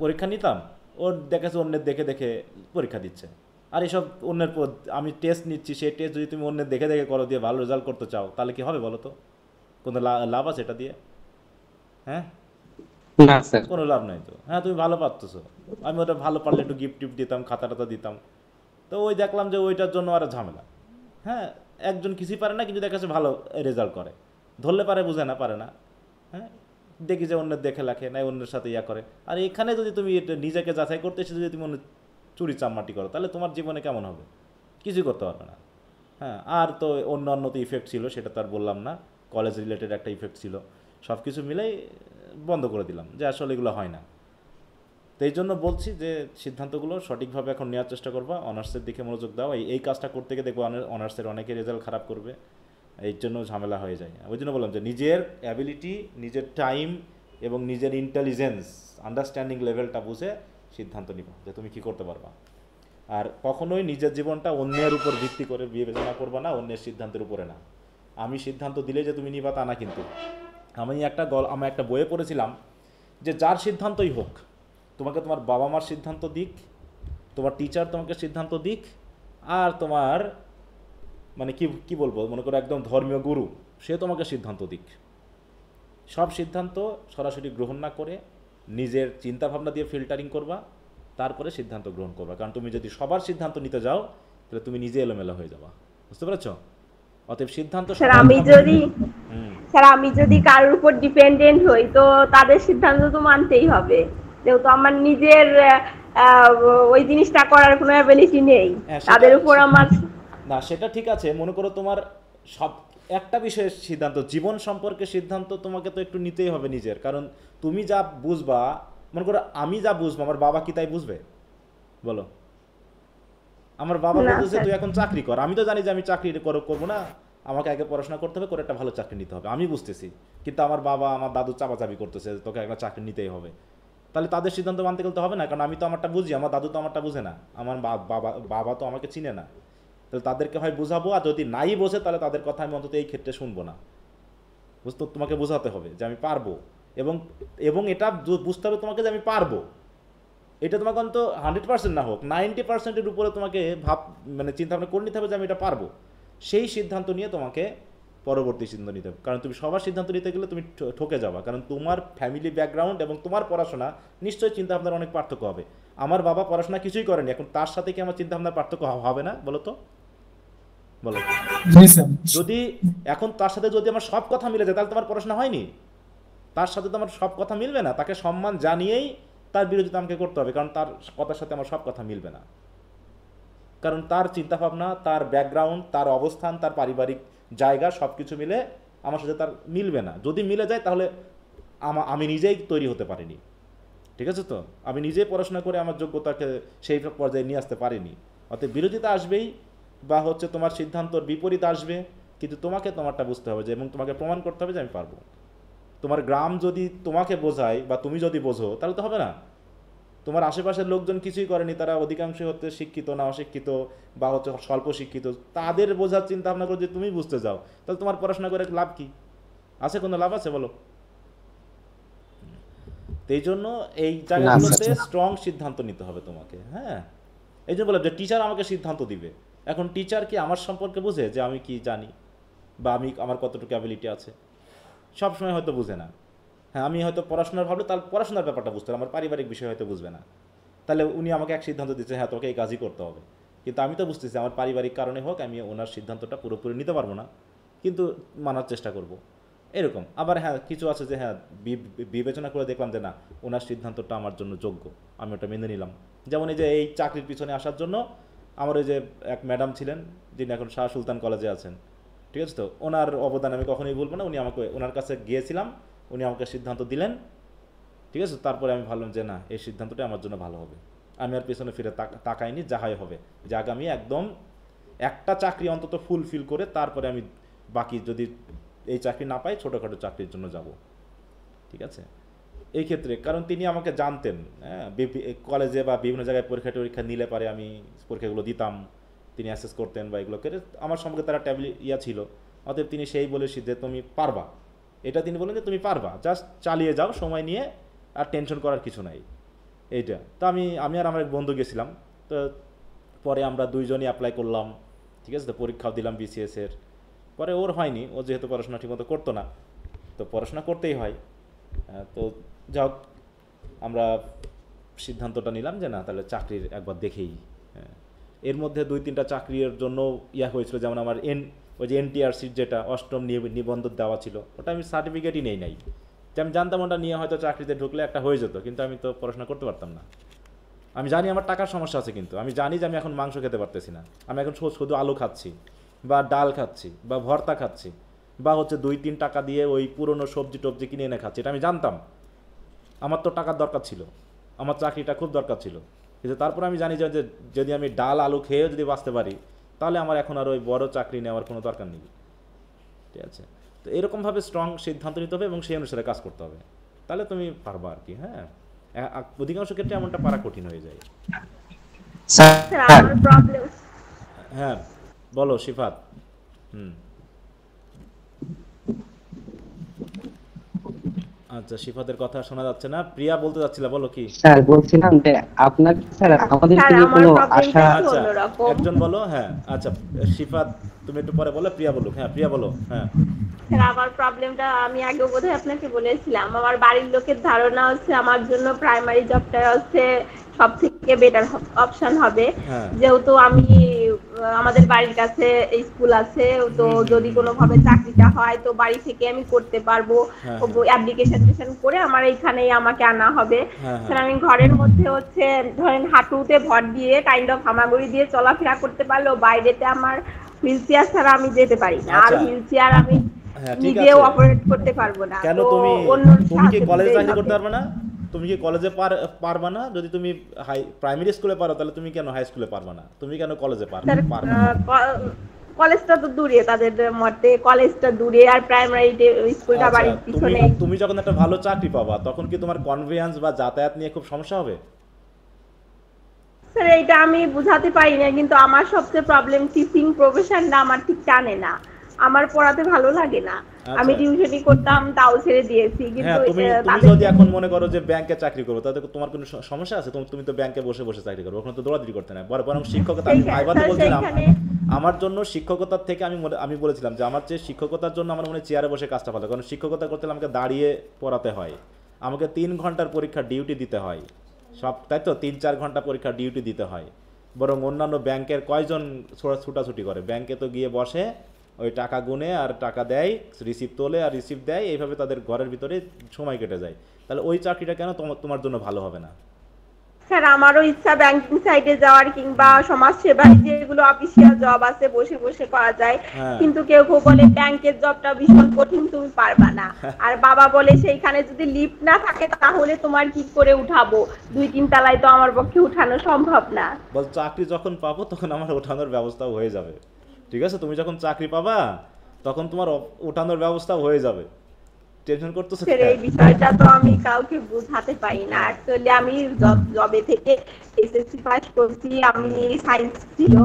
পরীক্ষা নিতাম, ওর দেখাচ্ছে অন্যের দেখে দেখে পরীক্ষা দিচ্ছে, আর এসব অন্যের আমি টেস্ট নিচ্ছি, সেই টেস্ট যদি তুমি অন্যের দেখে দেখে করো, দিয়ে ভালো রেজাল্ট করতে চাও, তাহলে কি হবে বলো তো? কোনো লাভ আছে এটা দিয়ে? হ্যাঁ, না স্যার। কোনো লাভ নাই তো। হ্যাঁ, তুমি ভালো পারতেছো, আমি ওটা ভালো পারলে একটু গিফট টিফট দিতাম, খাতা টাতা দিতাম, তো ওই দেখলাম যে ওইটার জন্য আর ঝামেলা। হ্যাঁ, একজন কিছুই পারে না, কিন্তু দেখা যাচ্ছে ভালো রেজাল্ট করে, ধরলে পারে, বুঝে না, পারে না। হ্যাঁ, দেখি যে অন্যের দেখে লেখে নাই, অন্যের সাথে ইয়া করে। আর এখানে যদি তুমি এটা নিজেকে যাচাই করতে এসে যদি তুমি অন্য চুরি চামমাটি করো, তাহলে তোমার জীবনে কেমন হবে? কিছুই করতে পারবে না। হ্যাঁ, আর তো অন্যান্য তো ইফেক্ট ছিল, সেটা তো আর বললাম না, কলেজ রিলেটেড একটা ইফেক্ট ছিল, সব কিছু মিলেই বন্ধ করে দিলাম যে আসলে এগুলো হয় না। তো এই জন্য বলছি যে সিদ্ধান্তগুলো সঠিকভাবে এখন নেওয়ার চেষ্টা করবা, অনার্সের দিকে মনোযোগ দাও। এই কাজটা করতে গিয়ে দেখবো অনার্সের অনেকে রেজাল্ট খারাপ করবে, এই জন্য ঝামেলা হয়ে যায়। ওই জন্য বললাম যে নিজের অ্যাবিলিটি, নিজের টাইম এবং নিজের ইন্টেলিজেন্স আন্ডারস্ট্যান্ডিং লেভেলটা বুঝে সিদ্ধান্ত নিবা যে তুমি কী করতে পারবা। আর কখনোই নিজের জীবনটা অন্যের উপর ভিত্তি করে বিবেচনা করবা না, অন্যের সিদ্ধান্তের উপরে না। আমি সিদ্ধান্ত দিলে যে তুমি নিবা তা না, কিন্তু আমি একটা বইয়ে পড়েছিলাম যে যার সিদ্ধান্তই হোক, তোমাকে তোমার বাবা মার সিদ্ধান্ত দিক, তোমার টিচার তোমাকে সিদ্ধান্ত দিক, আর তোমার মানে কি বলবো, মনে করো একদম ধর্মীয় গুরু, সে তোমাকে সিদ্ধান্ত দিক, সব সিদ্ধান্ত সরাসরি গ্রহণ না করে নিজের চিন্তাভাবনা দিয়ে ফিল্টারিং করবা, তারপরে সিদ্ধান্ত গ্রহণ করবা। কারণ তুমি যদি সবার সিদ্ধান্ত নিতে যাও তাহলে তুমি নিজে এলোমেলো হয়ে যাবা, বুঝতে পেরেছ? অতএব সিদ্ধান্ত স্যার আমি যদি কারোর উপর ডিপেন্ডেন্ট হই তো তাদের সিদ্ধান্ত তো মানতেই হবে, যেহেতু আমার নিজের ওই জিনিসটা করার কোনো অ্যাবিলিটি নেই, তাদের উপর আমার না। সেটা ঠিক আছে, মনে করো তোমার সব একটা বিষয়ের সিদ্ধান্ত, জীবন সম্পর্কে সিদ্ধান্ত তোমাকে তো একটু নিতেই হবে নিজের, কারণ তুমি যা বুঝবা, মনে করো আমি যা বুঝবো আমার বাবা কি তাই বুঝবে? বলো, আমার বাবা বলতেছে তুই এখন চাকরি কর, আমি তো জানি যে আমি চাকরি করবো না, আমাকে আগে পড়াশোনা করতে হবে, করে একটা ভালো চাকরি নিতে হবে, আমি বুঝতেছি, কিন্তু আমার বাবা আমার দাদু চাপাচাপি করতেছে তোকে একটা চাকরি নিতেই হবে, তাহলে তাদের সিদ্ধান্ত মানতে গেলে তো হবে না, কারণ আমি তো আমারটা বুঝি, আমার দাদু তো আমারটা বুঝে না, আমার বাবা তো আমাকে চিনে না, তাহলে তাদেরকে হয় বোঝাবো, আর যদি নাই বোঝে তাহলে তাদের কথা আমি অন্তত এই ক্ষেত্রে শুনবো না। বুঝতো, তোমাকে বোঝাতে হবে যে আমি পারবো, এবং এটা বুঝতে হবে তোমাকে যে আমি পারবো। এটা তোমাকে অন্তত 100% না হোক, 90%-এর উপরে তোমাকে মানে চিন্তাভাবনা করে নিতে হবে যে আমি এটা পারবো, সেই সিদ্ধান্ত নিয়ে তোমাকে পরবর্তী সিদ্ধান্ত নিতে হবে। কারণ তুমি সবার সিদ্ধান্ত নিতে গেলে তুমি ঠকে যাবা, কারণ তোমার ফ্যামিলি ব্যাকগ্রাউন্ড এবং তোমার পড়াশোনা নিশ্চয়ই চিন্তাভাবনার অনেক পার্থক্য হবে। আমার বাবা পড়াশোনা কিছুই করেনি, এখন তার সাথে কি আমার চিন্তাভাবনার পার্থক্য হবে না? বলো তো, বলো। যদি এখন তার সাথে যদি আমার সব কথা মিলে যায় তাহলে তোমার পড়াশোনা হয়নি, তার সাথে তো আমার সব কথা মিলবে না, তাকে সম্মান জানিয়েই তার বিরোধিতা আমাকে করতে হবে, কারণ তার কথার সাথে আমার সব কথা মিলবে না, কারণ তার চিন্তাভাবনা, তার ব্যাকগ্রাউন্ড, তার অবস্থান, তার পারিবারিক জায়গা সব কিছু মিলে আমার সাথে তার মিলবে না। যদি মিলে যায় তাহলে আমি নিজেই তৈরি হতে পারিনি, ঠিক আছে? তো আমি নিজেই পড়াশোনা করে আমার যোগ্যতাকে সেই পর্যায়ে নিয়ে আসতে পারিনি। অতএব বিরোধিতা আসবেই, বা তোমার সিদ্ধান্তর বিপরীত আসবে, কিন্তু তোমাকে তোমারটা বুঝতে হবে যে, এবং তোমাকে প্রমাণ করতে হবে যে আমি পারবো। তোমার গ্রাম যদি তোমাকে বোঝায় বা তুমি যদি বোঝো তাহলে তো হবে না। তোমার আশেপাশের লোকজন কিছুই করেনি, তারা অধিকাংশই হচ্ছে শিক্ষিত না অশিক্ষিত বা স্বল্প শিক্ষিত, তাদের বোঝার চিন্তা ভাবনা করে যদি তুমি বুঝতে যাও তাহলে তোমার পড়াশোনা করে লাভ কি আছে? কোনো লাভ আছে বলো? এই জন্য এই জায়গাগুলোতে স্ট্রং সিদ্ধান্ত নিতে হবে তোমাকে। হ্যাঁ, এই জন্য বললাম যে টিচার আমাকে সিদ্ধান্ত দিবে, এখন টিচার কি আমার সম্পর্কে বুঝে যে আমি কি জানি বা আমার কতটুকু অ্যাবিলিটি আছে? সবসময় হয়তো বুঝে না। হ্যাঁ, আমি হয়তো পড়াশোনার ভাবলে তার পড়াশোনার ব্যাপারটা বুঝতে হবে, আমার পারিবারিক বিষয় হয়তো বুঝবে না, তাহলে উনি আমাকে এক সিদ্ধান্ত দিচ্ছে, হ্যাঁ তোকে এই কাজই করতে হবে, কিন্তু আমি তো বুঝতেছি আমার পারিবারিক কারণে হোক আমি ওনার সিদ্ধান্তটা পুরোপুরি নিতে পারবো না, কিন্তু মানার চেষ্টা করব, এরকম। আবার হ্যাঁ কিছু আছে যে হ্যাঁ বিবেচনা করে দেখলাম যে না, ওনার সিদ্ধান্তটা আমার জন্য যোগ্য, আমি ওটা মেনে নিলাম। যেমন এই যে এই চাকরির পিছনে আসার জন্য আমার ওই যে এক ম্যাডাম ছিলেন, যিনি এখন শাহ সুলতান কলেজে আছেন, ঠিক আছে? তো ওনার অবদান আমি কখনোই বলবো না, উনি আমাকে, ওনার কাছে গিয়েছিলাম, উনি আমাকে সিদ্ধান্ত দিলেন, ঠিক আছে? তারপরে আমি ভাবলাম যে না, এই সিদ্ধান্তটা আমার জন্য ভালো হবে, আমি আর পেছনে ফিরে তাকাইনি, যাহাই হবে যে আগামী একদম একটা চাকরি অন্তত ফুলফিল করে তারপরে আমি বাকি যদি এই চাকরি না পাই ছোটোখাটো চাকরির জন্য যাব, ঠিক আছে? এই ক্ষেত্রে কারণ তিনি আমাকে জানতেন, হ্যাঁ, কলেজে বা বিভিন্ন জায়গায় পরীক্ষা নিলে পারে আমি পরীক্ষাগুলো দিতাম, তিনি অ্যাসেস করতেন বা এগুলো করে আমার সম্পর্কে তারা ছিল, অতএব তিনি সেই বলেছি যে তুমি পারবা, এটা তিনি বলেন যে তুমি পারবা, জাস্ট চালিয়ে যাও সময় নিয়ে, আর টেনশন করার কিছু নাই, এইটা। তো আমি আর আমার এক বন্ধু গেছিলাম, তো পরে আমরা দুইজনই অ্যাপ্লাই করলাম, ঠিক আছে? তো পরীক্ষাও দিলাম BCS-এর, পরে ওর হয়নি, ও যেহেতু পড়াশোনা ঠিকমতো করতো না, তো পড়াশোনা করতেই হয়, তো যাই হোক আমরা সিদ্ধান্তটা নিলাম যে না তাহলে চাকরির একবার দেখেই। এর মধ্যে 2-3টা চাকরির জন্য হয়েছিল, যেমন আমার ওই যে NTRC-র যেটা 8ম নিবন্ধ দেওয়া ছিল, ওটা আমি সার্টিফিকেটই নেই যে আমি জানতাম ওটা নিয়ে হয়তো চাকরিতে ঢুকলে একটা হয়ে যেত, কিন্তু আমি তো পড়াশোনা করতে পারতাম না, আমি জানি আমার টাকার সমস্যা আছে, কিন্তু আমি জানি যে আমি এখন মাংস খেতে পারতেছি না, আমি এখন শুধু আলু খাচ্ছি বা ডাল খাচ্ছি বা ভর্তা খাচ্ছি বা হচ্ছে 2-3 টাকা দিয়ে ওই পুরনো সবজি টবজি কিনে এনে খাচ্ছি, এটা আমি জানতাম। আমার তো টাকার দরকার ছিল, আমার চাকরিটা খুব দরকার ছিল, কিন্তু তারপর আমি জানি যে যদি আমি ডাল আলু খেয়েও যদি বাঁচতে পারি তাহলে আমার এখন আর ওই বড় চাকরি নেওয়ার কোনো দরকার নেই। ঠিক আছে, তো এরকমভাবে স্ট্রং সিদ্ধান্ত নিতে হবে এবং সেই অনুসারে কাজ করতে হবে, তাহলে তুমি পারবা আর কি। হ্যাঁ, অধিকাংশ ক্ষেত্রে এমনটা পারা কঠিন হয়ে যায়। স্যার আমার প্রবলেম, হ্যাঁ বলো শিফাত। আচ্ছা, শিফাতের কথা শোনা যাচ্ছে না, প্রিয়া বলতে যাচ্ছিল, বলো কি? স্যার বলছিলাম যে আপনার স্যার আমাদের স্যার কি আমার কোনো প্রবলেমটা আশা? একটু আচ্ছা অন্যরকম। একজন বলো। হ্যাঁ আচ্ছা শিফাত তুমি একটু পরে বলো, প্রিয়া বলো। হ্যাঁ প্রিয়া বলো। হ্যাঁ স্যার আমার প্রবলেমটা আমি আগেও বোধহয় আপনাকে বলেছিলাম, আমার বাড়ির লোকের ধারণা হচ্ছে আমার জন্য প্রাইমারি জবটা হচ্ছে সব থেকে বেটার অপশন হবে, হ্যাঁ। যেহেতু আমি আমাদের বাড়ির কাছে স্কুল আছে, তো যদি কোনোভাবে চাকরিটা হয় তো বাড়ি থেকে আমি করতে পারবো, হ্যাঁ, অ্যাপ্লিকেশন করে আমার এইখানেই আমাকে আনা হবে। হ্যাঁ, স্যার আমি ঘরের মধ্যে হচ্ছে ধরেন হাঁটুতে ভর দিয়ে কাইন্ড অফ হামাগুড়ি দিয়ে চলাফেরা করতে পারলেও বাইরেতে আমার হুইল চেয়ার ছাড়া আমি যেতে পারি না, আর আচ্ছা। হুইল চেয়ার আমি হ্যাঁ ঠিক নিজেও আছে, অপারেট করতে পারবো না। কেন তো তুমি অন্য তুমি কি সাহায্য কলেজে নিতেই চাকরি হবে। করতে পারবে না? তুমি কি কলেজে পারবা না? যদি তুমি প্রাইমারি স্কুলে পারো তাহলে তুমি কেন হাই স্কুলে পারবা না? তুমি কেন কলেজে স্যার পারবা না? কলেজটা তো দূরে, তাদের মতে কলেজটা দূরে আর প্রাইমারি স্কুলটা আচ্ছা, বাড়ির তুমি পিছনে। তুমি যখন একটা ভালো চাকরি পাবা তখন কি তোমার কনভেন্স বা যাতায়াত নিয়ে খুব সমস্যা হবে? স্যার এইটা আমি বুঝাতে পারি না, কিন্তু আমার সবচেয়ে প্রবলেম টিচিং প্রফেশনটা আমার ঠিক টানে না, আমার পড়াতে ভালো লাগে না। আমি টিউশনি করতাম তাও ছেড়ে দিয়েছি, হ্যাঁ, কিন্তু তুমি তাদের যদি এখন মনে করো যে ব্যাংকে চাকরি করবো তাতে তোমার কোনো সমস্যা আছে? তুমি তো ব্যাংকে বসে বসে চাকরি করবে, ওখানে তো দৌড়াদৌড়ি করতে না। বরং শিক্ষকতা, আমি ভাইবাতে বলছিলাম আমার জন্য শিক্ষকতার থেকে আমি বলেছিলাম যে আমার যে শিক্ষকতার জন্য আমার মনে চেয়ারে বসে কাজটা ভালো, কারণ শিক্ষকতা করতে হলে আমাকে দাঁড়িয়ে পড়াতে হয়, আমাকে 3 ঘন্টার পরীক্ষার ডিউটি দিতে হয় সব, তাই তো 3-4 ঘন্টা পরীক্ষার ডিউটি দিতে হয়। বরং অন্যান্য ব্যাংকের কয়জন ছুটাছুটি করে, ব্যাংকে তো গিয়ে বসে ওই টাকা গুনে আর টাকা দেয়, রিসিপ্ট তোলে আর রিসিপ্ট দেয়, এইভাবে তাদের ঘরের ভিতরে সময় কেটে যায়। তাহলে ওই চাকরিটা কেন তোমার জন্য ভালো হবে না? স্যার আমারও ইচ্ছা ব্যাংকিং সাইডে যাওয়ার, কিংবা সমাজ সেবায় যেগুলো অফিসিয়াল জব আছে বসে বসে করা যায়, কিন্তু কেউ কেউ বলে ব্যাংকের জবটা ভীষণ কঠিন, তুমি পারবা না। আর বাবা বলে সেইখানে যদি লিফট না থাকে তাহলে তোমার কি করে উঠাবো, 2-3 তলায় তো আমার পক্ষে উঠানো সম্ভব না। বল চাকরি যখন পাবো তখন আমার ওঠানোর ব্যবস্থাও হয়ে যাবে। ঠিক আছে, তুমি যখন চাকরি পাবা তখন তোমার ওঠানোর ব্যবস্থা হয়ে যাবে, টেনশন করতেছো? স্যার এই বিষয়টা তো আমি কাউকে বোঝাতে পারি না। অ্যাকচুয়ালি আমি জবে থেকে এসএসসি পাস করছি, আমি সায়েন্স ছিল,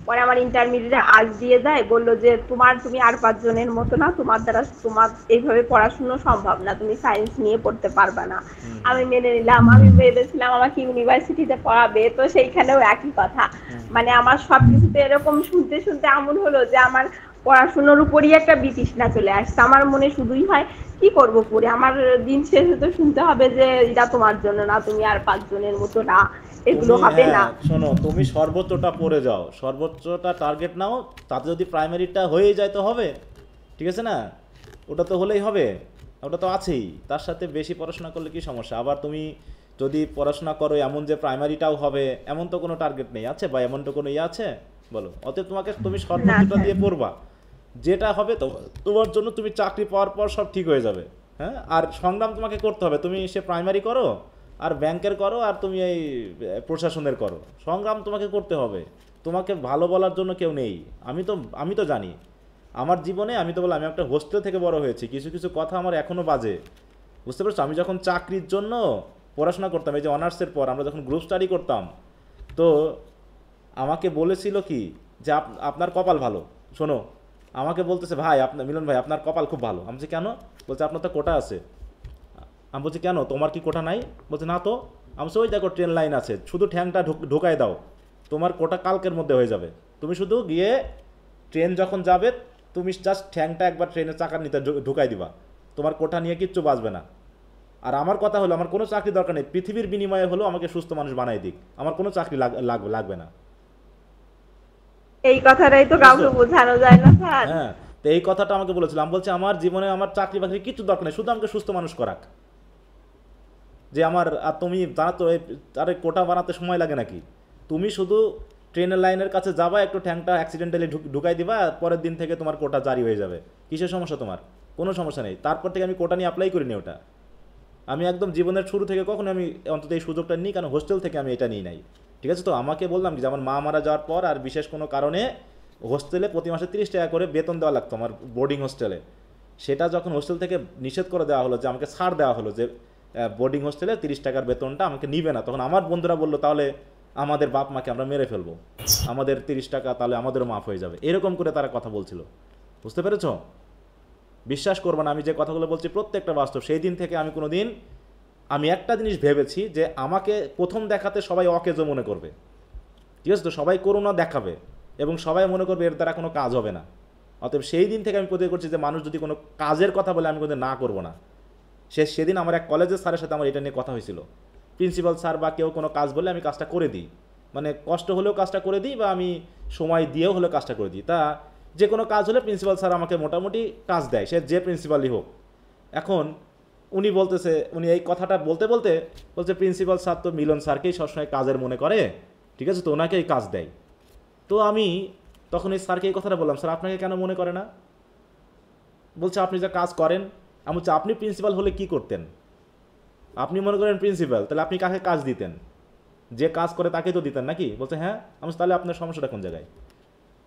পরে আমার ইন্টারমিডিয়েট আর্টস দিয়ে যায়, বললো যে তুমি আর 5 জনের মতো না, তোমার দ্বারা তোমার এইভাবে পড়াশোনা সম্ভব না, তুমি সায়েন্স নিয়ে পড়তে পারবা না। আমি মেনে নিলাম, আমি ভেবেছিলাম আমাকে ইউনিভার্সিটিতে পড়াবে, তো সেইখানেও একই কথা। মানে আমার সবকিছুতে এরকম শুনতে শুনতে এমন হলো যে আমার পড়াশোনার উপরই একটা বিতৃষ্ণা চলে আসছে। আমার মনে শুধুই হয় কি করব পড়ে, আমার দিন শেষে তো শুনতে হবে যে এটা তোমার জন্য না, তুমি আর 5 জনের মতো না, এগুলো হবে না। শোনো, তুমি সর্বোচ্চটা পড়ে যাও, সর্বোচ্চটা টার্গেট নাও, তাতে যদি প্রাইমারিটা হয়ে যায় তো হবে, ঠিক আছে না? ওটা তো হলেই হবে, ওটা তো আছেই, তার সাথে বেশি পড়াশোনা করলে কি সমস্যা? আবার তুমি যদি পড়াশোনা করো এমন যে প্রাইমারিটাও হবে, এমন তো কোনো টার্গেট নেই আছে, বা এমন তো কোনো আছে বলো? অতএব তুমি সর্বোচ্চটা দিয়ে পড়বা, যেটা হবে তোমার জন্য, তুমি চাকরি পাওয়ার পর সব ঠিক হয়ে যাবে। হ্যাঁ, আর সংগ্রাম তোমাকে করতে হবে, তুমি সে প্রাইমারি করো আর ব্যাংকের করো আর তুমি এই প্রশাসনের করো, সংগ্রাম তোমাকে করতে হবে। তোমাকে ভালো বলার জন্য কেউ নেই। আমি তো জানি আমার জীবনে, আমি তো বললাম আমি একটা হোস্টেল থেকে বড় হয়েছি, কিছু কিছু কথা আমার এখনও বাজে, বুঝতে পারছো? আমি যখন চাকরির জন্য পড়াশোনা করতাম, এই যে অনার্সের পর আমরা যখন গ্রুপ স্টাডি করতাম, তো আমাকে বলেছিল কি যে আপনার কপাল ভালো। শোনো, আমাকে বলতেছে ভাই মিলন ভাই আপনার কপাল খুব ভালো। আমি বলছি কেন? বলছে আপনার তো কোটা আছে। আমি বলছি কেন, তোমার কি কোটা নাই? বলছে না তো। আমি বলছি ওই দেখো ট্রেন লাইন আছে, শুধু ঠ্যাংটা ঢুকাই দাও, তোমার কোটা কালকের মধ্যে হয়ে যাবে। তুমি শুধু গিয়ে ট্রেন যখন যাবে তুমি জাস্ট ঠ্যাংটা একবার ট্রেনের চাকার নিতে ঢুকাই দিবা, তোমার কোটা নিয়ে কিচ্ছু বাঁচবে না। আর আমার কথা হলো আমার কোনো চাকরি দরকার নেই, পৃথিবীর বিনিময়ে হলো আমাকে সুস্থ মানুষ বানাই দিক, আমার কোনো চাকরি লাগবে না। এই কথাটাই তো কাউকে বোঝানো যায় না স্যার। হ্যাঁ, তো এই কথাটা আমাকে বলেছিল। আমি বলছি আমার জীবনে আমার চাকরি বাকরি কিছু দরকার নেই, শুধু আমাকে সুস্থ মানুষ করাক। যে আমার আর তুমি জানা তো আরে কোটা বানাতে সময় লাগে নাকি? তুমি শুধু ট্রেনের লাইনের কাছে যাবা, একটু ট্যাঙ্কটা অ্যাক্সিডেন্টালি ঢুকাই দিবা, পরের দিন থেকে তোমার কোটা জারি হয়ে যাবে। কিসের সমস্যা তোমার? কোনো সমস্যা নেই। তারপর থেকে আমি কোটা নিয়ে অ্যাপ্লাই করিনি ওটা। আমি একদম জীবনের শুরু থেকে কখনো আমি অন্তত এই সুযোগটা নিই, কারণ হোস্টেল থেকে আমি এটা নিই নাই। ঠিক আছে? তো আমাকে বললাম যে আমার মা মারা যাওয়ার পর আর বিশেষ কোনো কারণে হোস্টেলে প্রতি মাসে 30 টাকা করে বেতন দেওয়া লাগতো আমার বোর্ডিং হোস্টেলে। সেটা যখন হোস্টেল থেকে নিষেধ করে দেওয়া হলো, যে আমাকে ছাড় দেওয়া হলো যে বোর্ডিং হোস্টেলে 30 টাকার বেতনটা আমাকে নিবে না, তখন আমার বন্ধুরা বললো তাহলে আমাদের বাপ মাকে আমরা মেরে ফেলবো, আমাদের 30 টাকা তাহলে আমাদেরও মাফ হয়ে যাবে, এরকম করে তারা কথা বলছিল। বুঝতে পেরেছ? বিশ্বাস করবো না, আমি যে কথাগুলো বলছি প্রত্যেকটা বাস্তব। সেই দিন থেকে আমি কোনো দিন আমি একটা জিনিস ভেবেছি যে আমাকে প্রথম দেখাতে সবাই অকেজো মনে করবে। ঠিক আছে? তো সবাই করুণা দেখাবে এবং সবাই মনে করবে এর দ্বারা কোনো কাজ হবে না। অতএব সেই দিন থেকে আমি প্রতিজ্ঞা করছি যে মানুষ যদি কোনো কাজের কথা বলে আমি কোনোদিন না করবো না। সেদিন আমার এক কলেজের স্যারের সাথে আমার এটা নিয়ে কথা হয়েছিল। প্রিন্সিপাল স্যার বা কেউ কোনো কাজ বললে আমি কাজটা করে দিই, মানে কষ্ট হলেও কাজটা করে দিই বা আমি সময় দিয়েও হলেও কাজটা করে দিই। তা যে কোনো কাজ হলে প্রিন্সিপাল স্যার আমাকে মোটামুটি কাজ দেয়, সে যে প্রিন্সিপালই হোক। এখন উনি বলতেছে, উনি এই কথাটা বলতে বলতে বলছে প্রিন্সিপাল স্যার তো মিলন স্যারকেই সবসময় কাজের মনে করে, ঠিক আছে, তো ওনাকেই কাজ দেয়। তো আমি তখন এই স্যারকে এই কথাটা বললাম, স্যার আপনাকে কেন মনে করে না? বলছে আপনি যা কাজ করেন। আমি বলছি আপনি প্রিন্সিপাল হলে কি করতেন? আপনি মনে করেন প্রিন্সিপাল, তাহলে আপনি কাকে কাজ দিতেন? যে কাজ করে তাকে তো দিতেন নাকি? বলছে হ্যাঁ। আমি তাহলে আপনার সমস্যাটা কোন জায়গায়?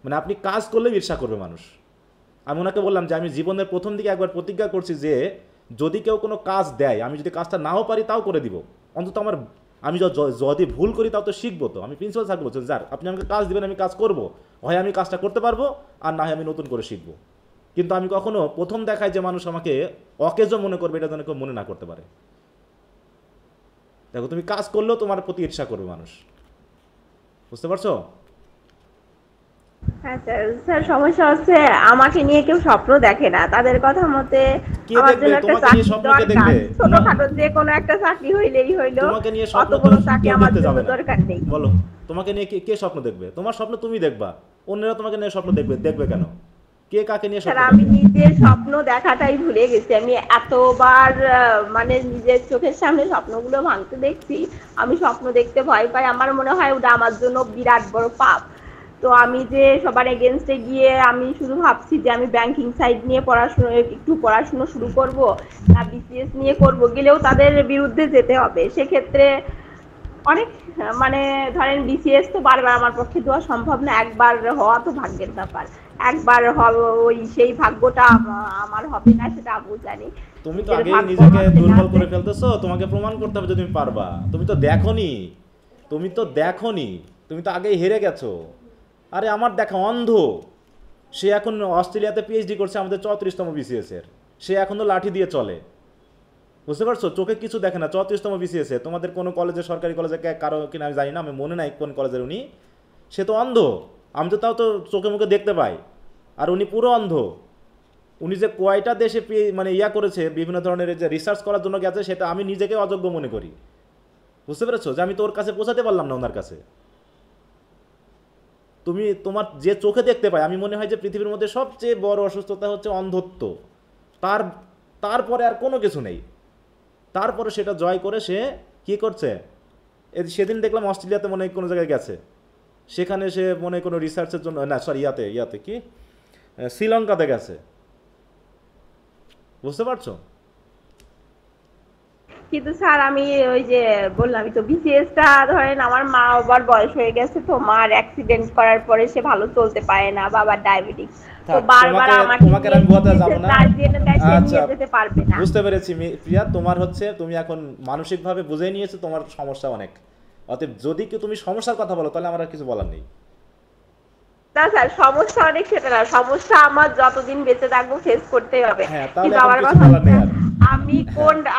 মানে আপনি কাজ করলে ঈর্ষা করবে মানুষ। আমি ওনাকে বললাম যে আমি জীবনের প্রথম দিকে একবার প্রতিজ্ঞা করছি যে যদি কেউ কোনো কাজ দেয়, আমি যদি কাজটা নাও পারি তাও করে দিব, অন্তত আমার আমি যদি ভুল করি তাও তো শিখবো। তো আমি প্রিন্সিপাল স্যারকে বলছি স্যার আপনি আমাকে কাজ দিবেন, আমি কাজ করব, হয় আমি কাজটা করতে পারবো আর না হয় আমি নতুন করে শিখবো। কিন্তু আমি কখনো প্রথম দেখায় যে মানুষ আমাকে অকেজো মনে করবে এটা যেন কেউ মনে না করতে পারে। দেখো তুমি কাজ করলেও তোমার প্রতি ঈর্ষা করবে মানুষ। বুঝতে পারছো? হ্যাঁ স্যার, স্যার সমস্যা হচ্ছে আমাকে নিয়ে কেউ স্বপ্ন দেখে না। তাদের কথা মতে কে আমার দেখবে? জন্য একটা তোমাকে নিয়ে চাকরি স্বপ্ন কে দরকার, দেখবে? ছোটখাটো যে কোনো একটা চাকরি হইলেই হইলো, তোমাকে নিয়ে অত স্বপ্ন বড় চাকরি কেউ আমার দেখতে জন্য যাবে না। দরকার নেই। বলো তোমাকে নিয়ে কে স্বপ্ন দেখবে? তোমার স্বপ্ন তুমি দেখবা, অন্যরা তোমাকে নিয়ে স্বপ্ন দেখবে কেন? কে কাকে নিয়ে স্যার স্বপ্ন আমি দেখবে? নিজের স্বপ্ন দেখাটাই ভুলে গেছি। আমি এতবার মানে নিজের চোখের সামনে স্বপ্নগুলো ভাঙতে দেখছি, আমি স্বপ্ন দেখতে ভয় পাই। আমার মনে হয় ওটা আমার জন্য বিরাট বড় পাপ। তো আমি যে সবার এগেনস্টে গিয়ে আমি শুধু ভাবছি যে আমি ব্যাংকিং সাইড নিয়ে পড়াশোনা শুরু করব না বিসিএস নিয়ে করব, গেলেও তাদের বিরুদ্ধে যেতে হবে। সেক্ষেত্রে অনেক মানে ধরেন বিসিএস তো বারবার আমার পক্ষে দেওয়া সম্ভব না, একবার হওয়া তো ভাগ্যের ব্যাপার। একবার ওই সেই ভাগ্যটা আমার হবে না সেটা আমিও জানি। তুমি তো আগেই নিজেকে দুর্বল করে ফেলতেছো, তোমাকে প্রমাণ করতে হবে যে তুমি পারবা। তুমি তো দেখোনি, তুমি তো আগেই হেরে গেছো। আরে আমার দেখা অন্ধ, সে এখন অস্ট্রেলিয়াতে পিএইচডি করছে আমাদের 34তম বিসিএস এর, সে এখনো লাঠি দিয়ে চলে। বুঝতে পারছো? চোখে কিছু দেখে না। 34তম বিসিএস এ তোমাদের কোনো কলেজে, সরকারি কলেজে কারো কিনা আমি জানি না, আমি মনে নাই কোন কলেজের উনি, সে তো অন্ধ। আমি তো তাও তো চোখে মুখে দেখতে পাই, আর উনি পুরো অন্ধ। উনি যে কয়টা দেশে মানে করেছে, বিভিন্ন ধরনের যে রিসার্চ করার জন্য গেছে, সেটা আমি নিজেকে অযোগ্য মনে করি। বুঝতে পেরেছো যে আমি তো ওর কাছে পৌঁছাতে পারলাম না, ওনার কাছে। তুমি তোমার যে চোখে দেখতে পাই, আমি মনে হয় যে পৃথিবীর মধ্যে সবচেয়ে বড় অসুস্থতা হচ্ছে অন্ধত্ব। তারপরে আর কোনো কিছু নেই। তারপরে সেটা জয় করে সে কি করছে, সেদিন দেখলাম অস্ট্রেলিয়াতে মনে হয় কোনো জায়গায় গেছে, সেখানে সে মনে হয় কোনো রিসার্চের জন্য, না সরি ইয়াতে কি শ্রীলঙ্কাতে গেছে। বুঝতে পারছো? কিন্তু স্যার আমি ওই যে বললাম তো বিসিএসটা ধরেন আমার মা বাবার বয়স হয়ে গেছে, তো মার অ্যাক্সিডেন্ট করার পরে সে ভালো চলতে পারে না, বাবার ডায়াবেটিস, তো বারবার আমাকে আমি বোঝাতে যাব না। আচ্ছা যেতে পারবে না। বুঝতে পেরেছি প্রিয়া, তোমার হচ্ছে তুমি এখন মানসিকভাবে বুঝে নিয়েছো তোমার সমস্যা অনেক। অতএব যদি কি তুমি সমস্যার কথা বলো তাহলে আমার আর কিছু বলার নেই। না স্যার সমস্যা অনেক, সেটা না, সমস্যা আমার যতদিন বেঁচে থাকবো ফেস করতেই হবে। হ্যাঁ তাহলে এখন কিছু বলার নেই আর।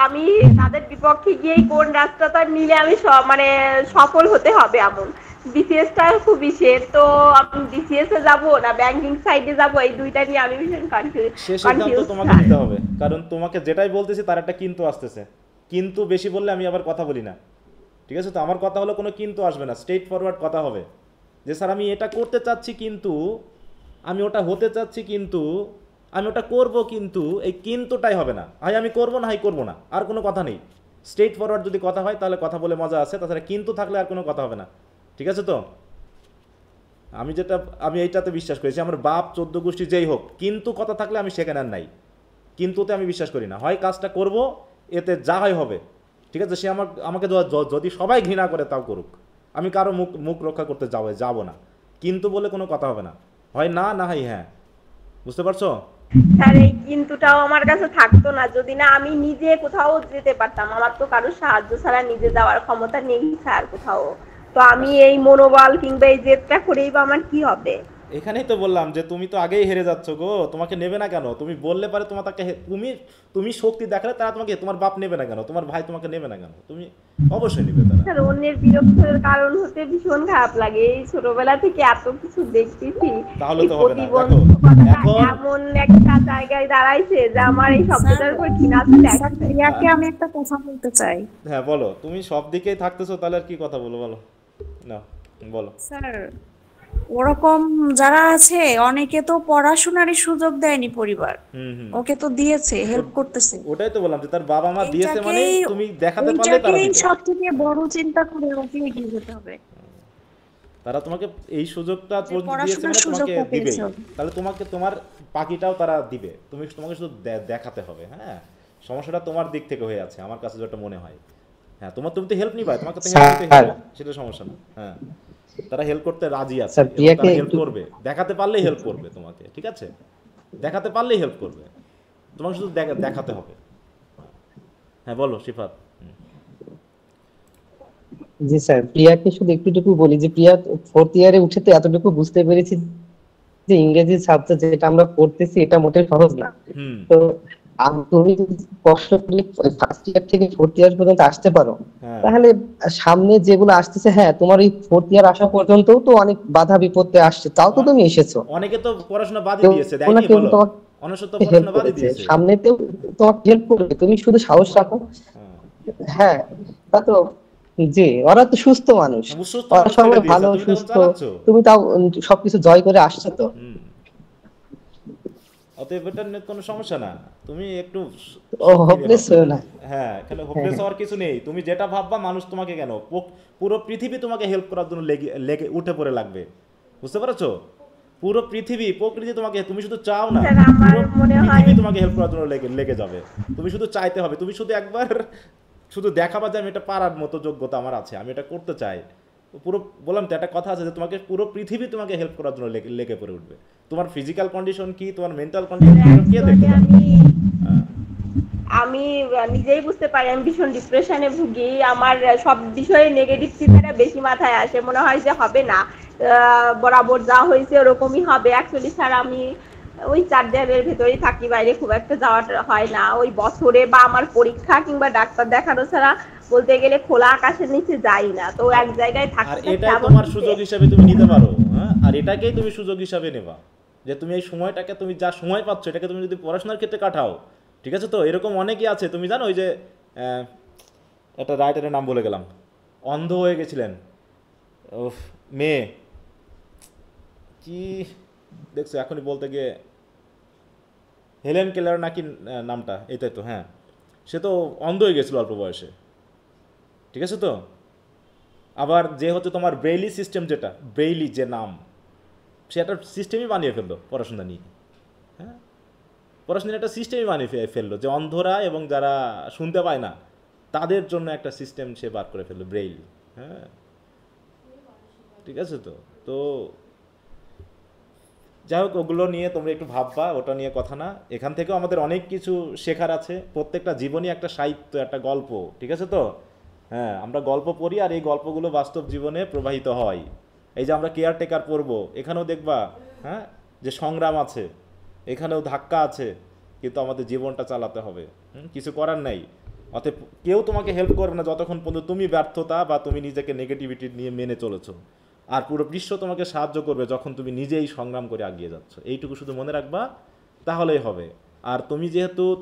আমি তাদের বিপক্ষে গিয়ে কোন রাস্তাটা নিলে আমি মানে সফল হতে হবে এমন বিসিএসটা খুব বিশেষ। তো আমি বিসিএস এ যাব না ব্যাংকিং সাইডে যাব, এই দুইটা নিয়ে আমি ভীষণ কনফিউজ। সে সিদ্ধান্ত তোমাকে নিতে হবে, কারণ তোমাকে যেটাই বলতেছি তার একটা কিন্তু আসতেছে। কিন্তু বেশি বললে আমি আবার কথা বলি না, ঠিক আছে? তো আমার কথা হলো কোনো কিন্তু আসবে না, স্ট্রেট ফরওয়ার্ড কথা হবে যে স্যার আমি এটা করতে চাচ্ছি, কিন্তু আমি ওটা হতে চাচ্ছি, কিন্তু আমি ওটা করব, কিন্তু এই কিন্তুটাই হবে না। হয় আমি করবো না, হয় করবো না, আর কোনো কথা নেই। স্ট্রেট ফরওয়ার্ড যদি কথা হয় তাহলে কথা বলে মজা আছে, তাছাড়া কিন্তু থাকলে আর কোনো কথা হবে না। ঠিক আছে তো? আমি এইটাতে বিশ্বাস করেছি, আমার বাপ 14 গোষ্ঠী যেই হোক, কিন্তু কথা থাকলে আমি সেখানে আর নাই। কিন্তুতে আমি বিশ্বাস করি না, হয় কাজটা করব, এতে যা হয় হবে। ঠিক আছে, সে আমাকে যদি সবাই ঘৃণা করে তাও করুক, আমি কারো মুখ রক্ষা করতে যাব না। কিন্তু বলে কোনো কথা হবে না, হয় না, না হয় হ্যাঁ। বুঝতে পারছো? স্যার এই কিন্তুটাও আমার কাছে থাকতো না যদি না আমি নিজে কোথাও যেতে পারতাম। আমার তো কারোর সাহায্য ছাড়া নিজে যাওয়ার ক্ষমতা নেই স্যার কোথাও। তো আমি এই মনোবল কিংবা এই জেদটা করেই বা আমার কি হবে? এখানেই তো বললাম যে তুমি তো আগেই হেরে যাচ্ছ গো, তোমাকে নেবে না কেন? তুমি বললে পারে তুমি শক্তি দেখালে তারা তোমাকে, তোমার বাপ নেবে না কেন? তোমার ভাই তোমাকে নেবে না কেন? তুমি অবশ্যই নেবে তারা। স্যার অন্যের বিরক্তের কারণ হতে ভীষণ খারাপ লাগে। এই ছোটবেলা থেকে এত কিছু দেখতেছি, তাহলে এই তো হবে না। দেখো প্রতিবন্ধকতাটা এখন এমন একটা জায়গায় দাঁড়াইছে যে আমার এই শব্দটার উপর ঘৃণা চলে স্যার আসছে। প্রিয়াকে আমি একটা কথা বলতে চাই। হ্যাঁ বলো, তুমি সব দিকেই থাকতেছো, তাহলে আর কি কথা বলো না বলো। স্যার ওরকম যারা আছে অনেকে তো পড়াশোনারই সুযোগ দেয়নি পরিবার, ওকে তো দিয়েছে, হেল্প করতেছে। ওটাই তো বললাম যে তার বাবা মা দিয়েছে, মানে এইটাকেই তুমি দেখাতে পারলে তারা এইটাকেই দিবে। সব থেকে বড় চিন্তা করে ওকে এগিয়ে যেতে হবে। তারা তোমাকে এই সুযোগটা যে দিয়েছে, পড়াশোনার মানে তোমাকে সুযোগটা দিবেই। পেয়েছে ও। তাহলে তোমার বাকিটাও তারা দিবে, তোমাকে শুধু দেখাতে হবে। হ্যাঁ, সমস্যাটা তোমার দিক থেকে হয়ে আছে আমার কাছে যেটা মনে হয়। হ্যাঁ, তুমি তো হেল্প নিবা, তোমাকে তো হেল্প নিতে হবে, সেটা সমস্যা না। হ্যাঁ, তারা হেল্প করতে রাজি আছে, স্যার এবং প্রিয়াকে তারা হেল্প করবে, দেখাতে পারলেই হেল্প করবে তোমাকে। ঠিক আছে, দেখাতে পারলেই হেল্প করবে, তোমাকে শুধু দেখাতে হবে। হ্যাঁ বলো শিফাত। জি স্যার, প্রিয়াকে শুধু একটুটুকু বলি যে প্রিয়া 4th ইয়ারে উঠে তো এতটুকু বুঝতে পেরেছি যে ইংরেজি সাবজেক্ট যেটা আমরা পড়তেছি এটা মোটেই সহজ না। তো তুমি যদি কষ্ট করে 1st ইয়ার থেকে 4th ইয়ার পর্যন্ত আসতে পারো, তাহলে সামনে যেগুলো আসতেছে, হ্যাঁ তোমার এই 4th ইয়ার আসা পর্যন্তও তো অনেক বাধা বিপত্তি আসছে, তাও তো তুমি এসেছো। অনেকে তো পড়াশোনা বাদই দিয়েছে, দেয়নি বলো? অনেকে তো পড়াশোনা বাদই দিয়েছে, সামনেতেও তোমাকে হেল্প করবে, তুমি শুধু সাহস রাখো। হ্যাঁ, তা তো জি, ওরা তো সুস্থ মানুষ, ওরা সবাই ভালো সুস্থ, তুমি তাও সবকিছু জয় করে আসছো তো। অতএব এটা নিয়ে কোনো সমস্যা না, তুমি একটু হোপলেস হও না। হ্যাঁ, এখানে হোপলেস হওয়ার কিছু নেই। তুমি যেটা ভাববা, মানুষ তোমাকে কেন, পুরো পৃথিবী তোমাকে হেল্প করার জন্য লেগে উঠে পড়ে লাগবে। বুঝতে পারছো? পুরো পৃথিবী, প্রকৃতি তোমাকে, তুমি শুধু চাও না, পৃথিবী তোমাকে হেল্প করার জন্য লেগে যাবে। তুমি শুধু চাইতে হবে, তুমি শুধু একবার শুধু দেখাবা যে আমি এটা পারার মতো যোগ্যতা আমার আছে, আমি এটা করতে চাই। পুরো বললাম তো, একটা কথা আছে যে তোমাকে পুরো পৃথিবী তোমাকে হেল্প করার জন্য লেগে পড়ে উঠবে। তোমার ফিজিক্যাল কন্ডিশন কি, তোমার মেন্টাল কন্ডিশন কি, কে দেখতে পাবে? আমি নিজেই বুঝতে পারি আমি ভীষণ ডিপ্রেশনে ভুগি। আমার সব বিষয়ে নেগেটিভ চিন্তাটা বেশি মাথায় আসে, মনে হয় যে হবে না, বরাবর যা হয়েছে ওরকমই হবে। অ্যাকচুয়ালি স্যার আমি ওই 4 দেয়ালের ভেতরেই থাকি, বাইরে খুব একটা যাওয়া হয় না। ওই বছরে বা আমার পরীক্ষা কিংবা ডাক্তার দেখানো ছাড়া বলতে গেলে খোলা আকাশের নিচে যাই না, তো এক জায়গায় থাকি। আর এটাই তোমার সুযোগ হিসেবে তুমি নিতে পারো। হ্যাঁ, আর এটাকেই তুমি সুযোগ হিসেবে নেবা, যে তুমি এই সময়টাকে, তুমি যা সময় পাচ্ছ এটাকে তুমি যদি পড়াশোনার ক্ষেত্রে কাটাও। ঠিক আছে তো? এরকম অনেকেই আছে, তুমি জানো ওই যে একটা রাইটারের নাম বলে গেলাম, অন্ধ হয়ে গেছিলেন, মেয়ে কি দেখছো এখনই বলতে গিয়ে, হেলেন কেলার নাকি নামটা, এটাই তো। হ্যাঁ, সে তো অন্ধ হয়ে গেছিল অল্প বয়সে। ঠিক আছে তো? আবার যে হচ্ছে তোমার ব্রেইলি সিস্টেম, যেটা ব্রেইলি যে নাম, সে একটা সিস্টেমই বানিয়ে ফেললো পড়াশোনা নিয়ে। হ্যাঁ, পড়াশোনার একটা সিস্টেমই বানিয়ে ফেললো, যে অন্ধরা এবং যারা শুনতে পায় না তাদের জন্য একটা সিস্টেম সে বার করে ফেললো, ব্রেইলি। হ্যাঁ, ঠিক আছে তো? তো যাই হোক, ওগুলো নিয়ে তোমরা একটু ভাববা, ওটা নিয়ে কথা না। এখান থেকেও আমাদের অনেক কিছু শেখার আছে। প্রত্যেকটা জীবনই একটা সাহিত্য, একটা গল্প। ঠিক আছে তো? হ্যাঁ, আমরা গল্প পড়ি আর এই গল্পগুলো বাস্তব জীবনে প্রবাহিত হয়। এই যে আমরা কেয়ারটেকার পড়বো, এখানেও দেখবা হ্যাঁ যে সংগ্রাম আছে, এখানেও ধাক্কা আছে, কিন্তু আমাদের জীবনটা চালাতে হবে। কিছু করার নাই। অতএব কেউ তোমাকে হেল্প করবে না যতক্ষণ পর্যন্ত তুমি ব্যর্থতা বা তুমি নিজেকে নেগেটিভিটি নিয়ে মেনে চলেছো। আর পুরো বিশ্ব তোমাকে সাহায্য করবে যখন তুমি নিজেই সংগ্রাম করে এগিয়ে যাচ্ছ। এইটুকু শুধু মনে রাখবা, তাহলেই হবে। আর তুমি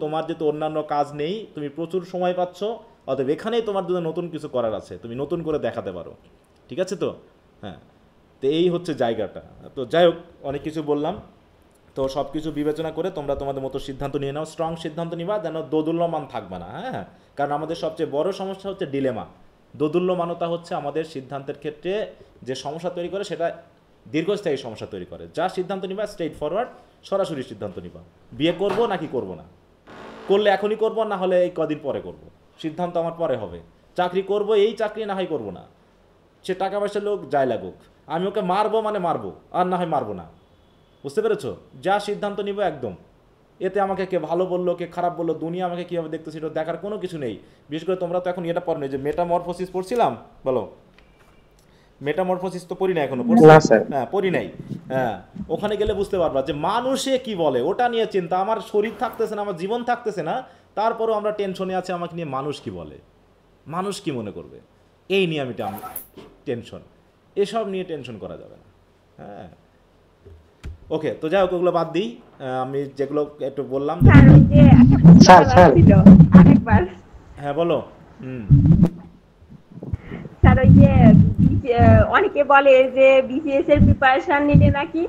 তোমার যেহেতু অন্যান্য কাজ নেই, তুমি প্রচুর সময় পাচ্ছ, অতএব এখানেই তোমার জন্য নতুন কিছু করার আছে, তুমি নতুন করে দেখাতে পারো। ঠিক আছে তো? হ্যাঁ, তো এই হচ্ছে জায়গাটা। তো যাই হোক, অনেক কিছু বললাম। তো সব কিছু বিবেচনা করে তোমরা তোমাদের মতো সিদ্ধান্ত নিয়ে নাও, স্ট্রং সিদ্ধান্ত নিবা, যেন দোদুল্যমান থাকবে না। হ্যাঁ, কারণ আমাদের সবচেয়ে বড় সমস্যা হচ্ছে ডিলেমা। দোদুল্যমানতা হচ্ছে আমাদের সিদ্ধান্তের ক্ষেত্রে যে সমস্যা তৈরি করে, সেটা দীর্ঘস্থায়ী সমস্যা তৈরি করে। যা সিদ্ধান্ত নিবা স্ট্রেইট ফরওয়ার্ড, সরাসরি সিদ্ধান্ত নিবা। বিয়ে করব নাকি করব না, করলে এখনই করব, না হলে এই কদিন পরে করব, সিদ্ধান্ত আমার পরে হবে। চাকরি করব, এই চাকরি না হয় করব না, সে টাকা পয়সার লোক যাই লাগুক, আমি ওকে মারবো মানে মারবো, আর না হয় মারবো না। বুঝতে পেরেছো? যা সিদ্ধান্ত নিব একদম, এতে আমাকে কে ভালো বললো কে খারাপ বললো, দুনিয়া আমাকে কীভাবে দেখতেছে এটা দেখার কোনো কিছু নেই। বিশেষ করে তোমরা তো এখন এটা পড়ো, যে মেটামরফোসিস পড়ছিলাম, বলো মেটামরফোসিস তো পড়ি না এখনো, হ্যাঁ পড়ি নাই। হ্যাঁ, ওখানে গেলে বুঝতে পারবা যে মানুষে কি বলে ওটা নিয়ে চিন্তা। আমার শরীর থাকতেছে না, আমার জীবন থাকতেছে না, তারপরেও আমরা টেনশনে আছি আমাকে নিয়ে মানুষ কি বলে, মানুষ কি মনে করবে, এই নিয়ে আমি টেনশন। এসব নিয়ে টেনশন করা যাবে না। হ্যাঁ, ওকে, তো যাই হোক ওগুলো বাদ দিই। আমি যেগুলো একটু বললাম। আরেকবার হ্যাঁ বলো। স্যার, ওই যে অনেকে বলে যে বিসিএস এর প্রিপারেশন নিলে নাকি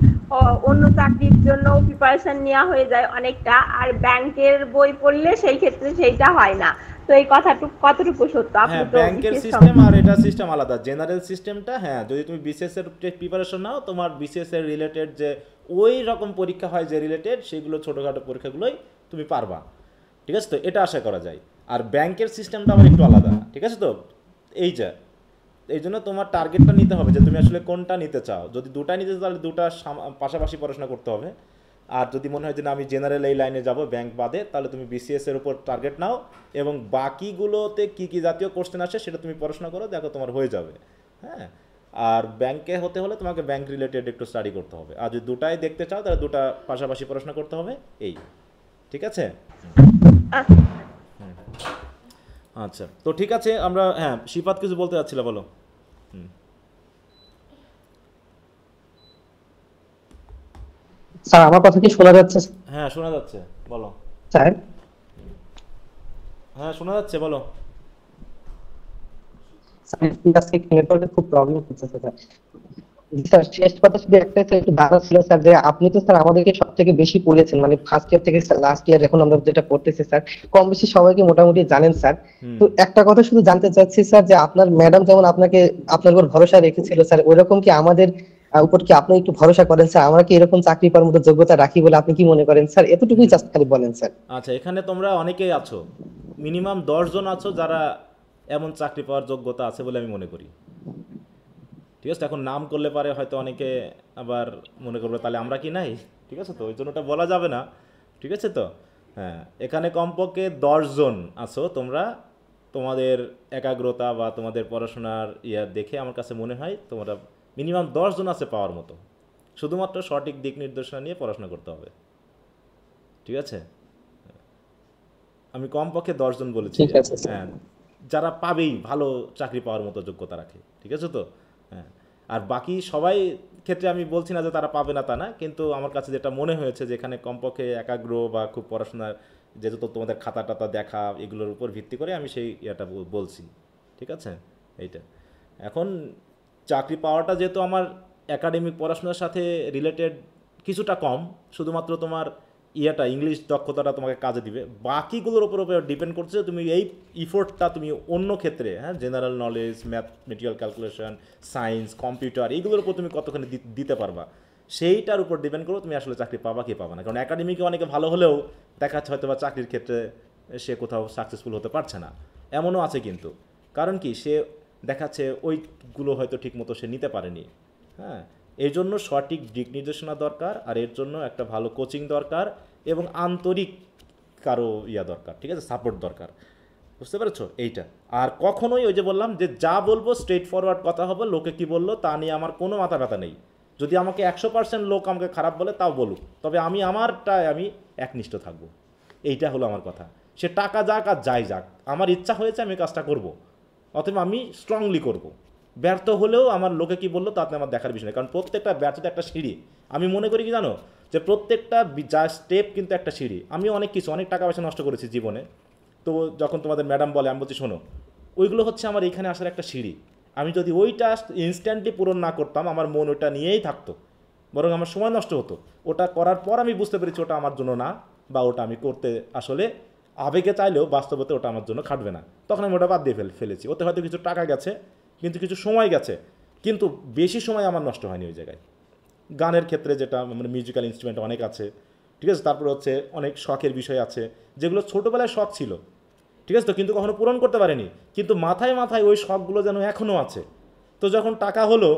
অন্য চাকরির জন্য প্রিপারেশন নেওয়া হয়ে যায় অনেকটা, আর ব্যাংকের বই পড়লে সেই ক্ষেত্রে সেইটা হয় না। তো এই কথাটুকু কতটুকু সত্য? হ্যাঁ, ব্যাংকের সিস্টেম আর এটা সিস্টেম আলাদা। জেনারেল সিস্টেমটা, হ্যাঁ, যদি তুমি বিসিএস এর প্রিপারেশন নাও, তোমার বিসিএস এর রিলেটেড যে ওই রকম পরীক্ষা হয় যে রিলেটেড, সেগুলো ছোটোখাটো পরীক্ষাগুলোই তুমি পারবা। ঠিক আছে, তো এটা আশা করা যায়। আর ব্যাংকের সিস্টেমটা আবার একটু আলাদা। ঠিক আছে, তো এই জন্য তোমার টার্গেটটা নিতে হবে যে তুমি আসলে কোনটা নিতে চাও। যদি দুটা নিতে চাও তাহলে দুটা পাশাপাশি পড়াশোনা করতে হবে। আর যদি মনে হয় যে না আমি জেনারেল এই লাইনে যাব ব্যাংক বাদে, তাহলে তুমি বিসিএস এর উপর টার্গেট নাও, এবং বাকিগুলোতে কী কী জাতীয় কোশ্চেন আসে সেটা তুমি পড়াশোনা করো, দেখো তোমার হয়ে যাবে। হ্যাঁ, আর ব্যাংকে হতে হলে তোমাকে ব্যাংক রিলেটেড একটু স্টাডি করতে হবে। আর যদি দুটাই দেখতে চাও তাহলে দুটা পাশাপাশি পড়াশোনা করতে হবে। এই ঠিক আছে? আচ্ছা, তো ঠিক আছে, আমরা হ্যাঁ শিফাত কিছু বলতে যাচ্ছিল, বলো। স্যার আমার কথা কি শোনা যাচ্ছে? হ্যাঁ শোনা যাচ্ছে, বলো। স্যার হ্যাঁ শোনা যাচ্ছে, বলো। আজকে নেটওয়ার্কে খুব প্রবলেম হচ্ছে স্যার। স্যার শেষ কথা শুধু একটাই একটু ধারণা ছিল স্যার, যে আপনি তো স্যার আমাদেরকে সব থেকে বেশি পড়িয়েছেন, মানে ফার্স্ট ইয়ার থেকে লাস্ট ইয়ার এখন আমরা যেটা পড়তেছি স্যার, কম বেশি সবাইকে মোটামুটি জানেন স্যার। তো একটা কথা শুধু জানতে চাচ্ছি স্যার, যে আপনার ম্যাডাম যেমন আপনাকে আপনার উপর ভরসা রেখেছিল স্যার, ওইরকম কি আমাদের উপর কি আপনি একটু ভরসা করেন স্যার? আমরা কি এরকম চাকরি পাওয়ার মতো যোগ্যতা রাখি বলে আপনি কি মনে করেন স্যার? এতটুকুই জাস্ট খালি বলেন স্যার। আচ্ছা, এখানে তোমরা অনেকেই আছো, মিনিমাম 10 জন আছো যারা এমন চাকরি পাওয়ার যোগ্যতা আছে বলে আমি মনে করি। ঠিক আছে, এখন নাম করলে পারে হয়তো অনেকে আবার মনে করবে তাহলে আমরা কি নাই। ঠিক আছে, তো ওই জন্য ওটা বলা যাবে না। ঠিক আছে, তো হ্যাঁ, এখানে কমপক্ষে 10 জন আছো তোমরা, তোমাদের একাগ্রতা বা তোমাদের পড়াশোনার দেখে আমার কাছে মনে হয় তোমরা মিনিমাম 10 জন আছে পাওয়ার মতো। শুধুমাত্র সঠিক দিক নির্দেশনা নিয়ে পড়াশোনা করতে হবে। ঠিক আছে, আমি কমপক্ষে 10 জন বলেছি, হ্যাঁ, যারা পাবেই, ভালো চাকরি পাওয়ার মতো যোগ্যতা রাখে। ঠিক আছে, তো হ্যাঁ, আর বাকি সবাই ক্ষেত্রে আমি বলছি না যে তারা পাবে না, তা না, কিন্তু আমার কাছে যেটা মনে হয়েছে যে এখানে কমপক্ষে একাগ্র বা খুব পড়াশোনার যেহেতু তোমাদের খাতা টাতা দেখা এগুলোর উপর ভিত্তি করে আমি সেই ইয়েটা বলছি। ঠিক আছে, এইটা এখন চাকরি পাওয়াটা যেহেতু আমার একাডেমিক পড়াশোনার সাথে রিলেটেড কিছুটা কম, শুধুমাত্র তোমার ইংলিশ দক্ষতাটা তোমাকে কাজে দিবে, বাকিগুলোর উপর ডিপেন্ড করছে তুমি এই ইফোর্টটা তুমি অন্য ক্ষেত্রে, হ্যাঁ, general knowledge, mathematical calculation, science, computer, এইগুলোর উপর তুমি কতখানি দিতে পারবা, সেইটার উপর ডিপেন্ড করো তুমি আসলে চাকরি পাবা কি পাবা না। কারণ একাডেমিকে অনেকে ভালো হলেও দেখা যাচ্ছে হয়তো বা চাকরির ক্ষেত্রে সে কোথাও সাকসেসফুল হতে পারছে না, এমনও আছে। কিন্তু কারণ কি, সে দেখাচ্ছে ওইগুলো হয়তো ঠিকমতো সে নিতে পারেনি। হ্যাঁ, এর জন্য সঠিক দিক নির্দেশনা দরকার, আর এর জন্য একটা ভালো কোচিং দরকার, এবং আন্তরিক কারো দরকার। ঠিক আছে, সাপোর্ট দরকার। বুঝতে পেরেছো এইটা? আর কখনোই ওই যে বললাম যে যা বলবো স্ট্রেট ফরওয়ার্ড কথা হবে, লোকে কি বললো তা নিয়ে আমার কোনো মাথা ব্যথা নেই। যদি আমাকে 100% লোক আমাকে খারাপ বলে তাও বলুক, তবে আমি আমারটায় আমি একনিষ্ঠ থাকবো। এইটা হলো আমার কথা। সে টাকা যাক আর যাই যাক, আমার ইচ্ছা হয়েছে আমি কাজটা করব, অথবা আমি স্ট্রংলি করব। ব্যর্থ হলেও আমার লোকে কি বললো তাতে আমার দেখার বিষয় নেই, কারণ প্রত্যেকটা ব্যর্থতা একটা সিঁড়ি। আমি মনে করি কি জানো, যে প্রত্যেকটা যা স্টেপ কিন্তু একটা সিঁড়ি। আমি অনেক টাকা পয়সা নষ্ট করেছি জীবনে, তো যখন তোমাদের ম্যাডাম বলে আমি বলছি শোনো, ওইগুলো হচ্ছে আমার এইখানে আসার একটা সিঁড়ি। আমি যদি ওইটা ইনস্ট্যান্টলি পূরণ না করতাম, আমার মন ওইটা নিয়েই থাকতো, বরং আমার সময় নষ্ট হতো। ওটা করার পর আমি বুঝতে পেরেছি ওটা আমার জন্য না, বা ওটা আমি করতে আসলে আবেগে চাইলেও বাস্তবতে ওটা আমার জন্য খাটবে না, তখন আমি ওটা বাদ দিয়ে ফেলেছি। ওতে হয়তো কিছু টাকা গেছে, কিন্তু কিছু সময় গেছে, কিন্তু বেশি সময় আমার নষ্ট হয়নি ওই জায়গায়। গানের ক্ষেত্রে যেটা মানে মিউজিক্যাল ইনস্ট্রুমেন্ট অনেক আছে, ঠিক আছে, তারপরে হচ্ছে অনেক শখের বিষয় আছে যেগুলো ছোটোবেলায় শখ ছিল, ঠিক আছে তো, কিন্তু কখনো পূরণ করতে পারিনি, কিন্তু মাথায় মাথায় ওই শখগুলো যেন এখনও আছে। তো যখন টাকা হলো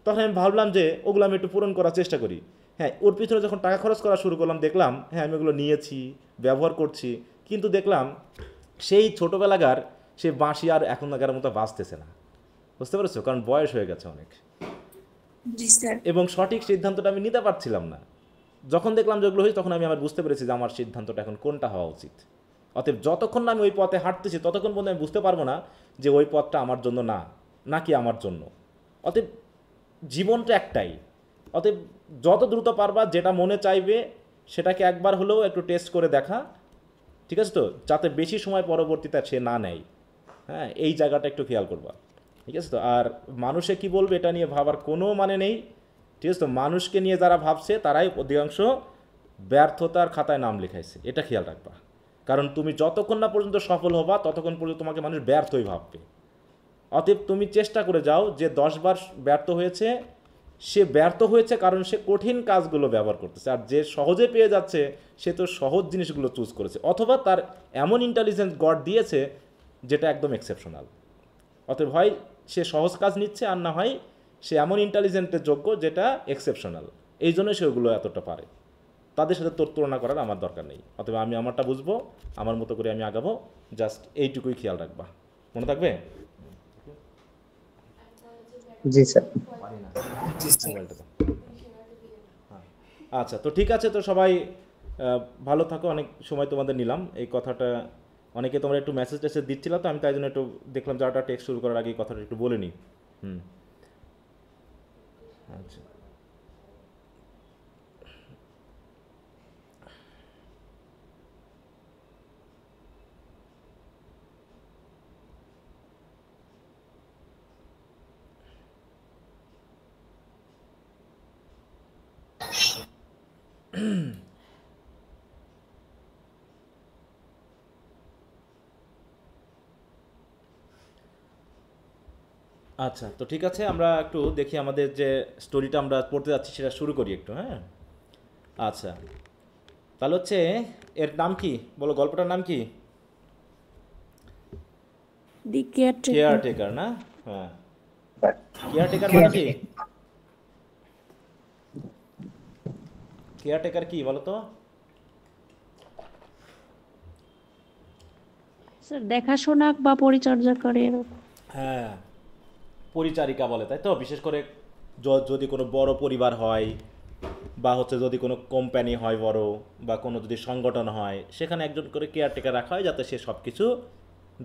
তখন আমি ভাবলাম যে ওগুলো আমি একটু পূরণ করার চেষ্টা করি। হ্যাঁ, ওর পিছনে যখন টাকা খরচ করা শুরু করলাম দেখলাম হ্যাঁ আমি ওগুলো নিয়েছি, ব্যবহার করছি, কিন্তু দেখলাম সেই ছোটোবেলাকার সে বাঁশি আর এখনকার মতো বাজতেছে না। বুঝতে পেরেছো? কারণ বয়স হয়ে গেছে অনেক, জি স্যার। এবং সঠিক সিদ্ধান্তটা আমি নিতে পারছিলাম না। যখন দেখলাম যেগুলো হয়েছে তখন আমি আবার বুঝতে পেরেছি যে আমার সিদ্ধান্তটা এখন কোনটা হওয়া উচিত। অতএব যতক্ষণ না আমি ওই পথে হাঁটতেছি ততক্ষণ পর্যন্ত আমি বুঝতে পারবো না যে ওই পথটা আমার জন্য না, নাকি আমার জন্য। অতএব জীবনটা একটাই, অতএব যত দ্রুত পারবা যেটা মনে চাইবে সেটাকে একবার হলেও একটু টেস্ট করে দেখা, ঠিক আছে তো, যাতে বেশি সময় পরবর্তীতে সে না নেয়। হ্যাঁ, এই জায়গাটা একটু খেয়াল করবা, ঠিক আছে তো। আর মানুষে কি বলবে এটা নিয়ে ভাবার কোনো মানে নেই, ঠিক আছে তো। মানুষকে নিয়ে যারা ভাবছে তারাই অধিকাংশ ব্যর্থতার খাতায় নাম লেখাইছে, এটা খেয়াল রাখবা। কারণ তুমি যতক্ষণ না পর্যন্ত সফল হবা ততক্ষণ পর্যন্ত তোমাকে মানুষ ব্যর্থই ভাববে। অতএব তুমি চেষ্টা করে যাও যে 10 বার ব্যর্থ হয়েছে, সে ব্যর্থ হয়েছে কারণ সে কঠিন কাজগুলো ব্যবহার করতেছে, আর যে সহজে পেয়ে যাচ্ছে সে তো সহজ জিনিসগুলো চুজ করেছে, অথবা তার এমন ইন্টেলিজেন্স গড দিয়েছে যেটা একদম এক্সেপশনাল। অতএব হয় সে সহজ কাজ নিচ্ছে, আর না হয় সে এমন ইন্টেলিজেন্টের যোগ্য যেটা এক্সেপশনাল, এই জন্য সে ওগুলো এতটা পারে। তাদের সাথে তোর তুলনা করার আমার দরকার নেই। অতএব আমি আমারটা বুঝবো, আমার মতো করে আমি আগাবো, জাস্ট এইটুকুই খেয়াল রাখবা, মনে থাকবে? জি স্যার। মোবাইলটা দাও। হ্যাঁ, আচ্ছা, তো ঠিক আছে, তো সবাই ভালো থাকো। অনেক সময় তোমাদের নিলাম এই কথাটা, অনেকে তোমরা একটু মেসেজ টেসেজ দিচ্ছিল, তো আমি তাই জন্য একটু দেখলাম যারা টেক্সট শুরু করার আগে এই কথাটা একটু বলে নিই। আচ্ছা, আচ্ছা, তো ঠিক আছে, আমরা একটু দেখি আমাদের যে স্টোরিটা আমরা পড়তে যাচ্ছি সেটা শুরু করি একটু। হ্যাঁ, আচ্ছা, তাহলে হচ্ছে এর নাম কি বলো, গল্পটার নাম কি? দি কেয়ারটেকার। কেয়ারটেকার না? হ্যাঁ, কেয়ারটেকার মানে কি? কেয়ারটেকার কি বলো তো? স্যার দেখাশোনা বা পরিচর্যা করে। হ্যাঁ, পরিচারিকা বলে, তাই তো। বিশেষ করে যদি কোনো বড় পরিবার হয়, বা হচ্ছে যদি কোনো কোম্পানি হয় বড়, বা কোনো যদি সংগঠন হয়, সেখানে একজন করে কেয়ারটেকার রাখা হয় যাতে সে সব কিছু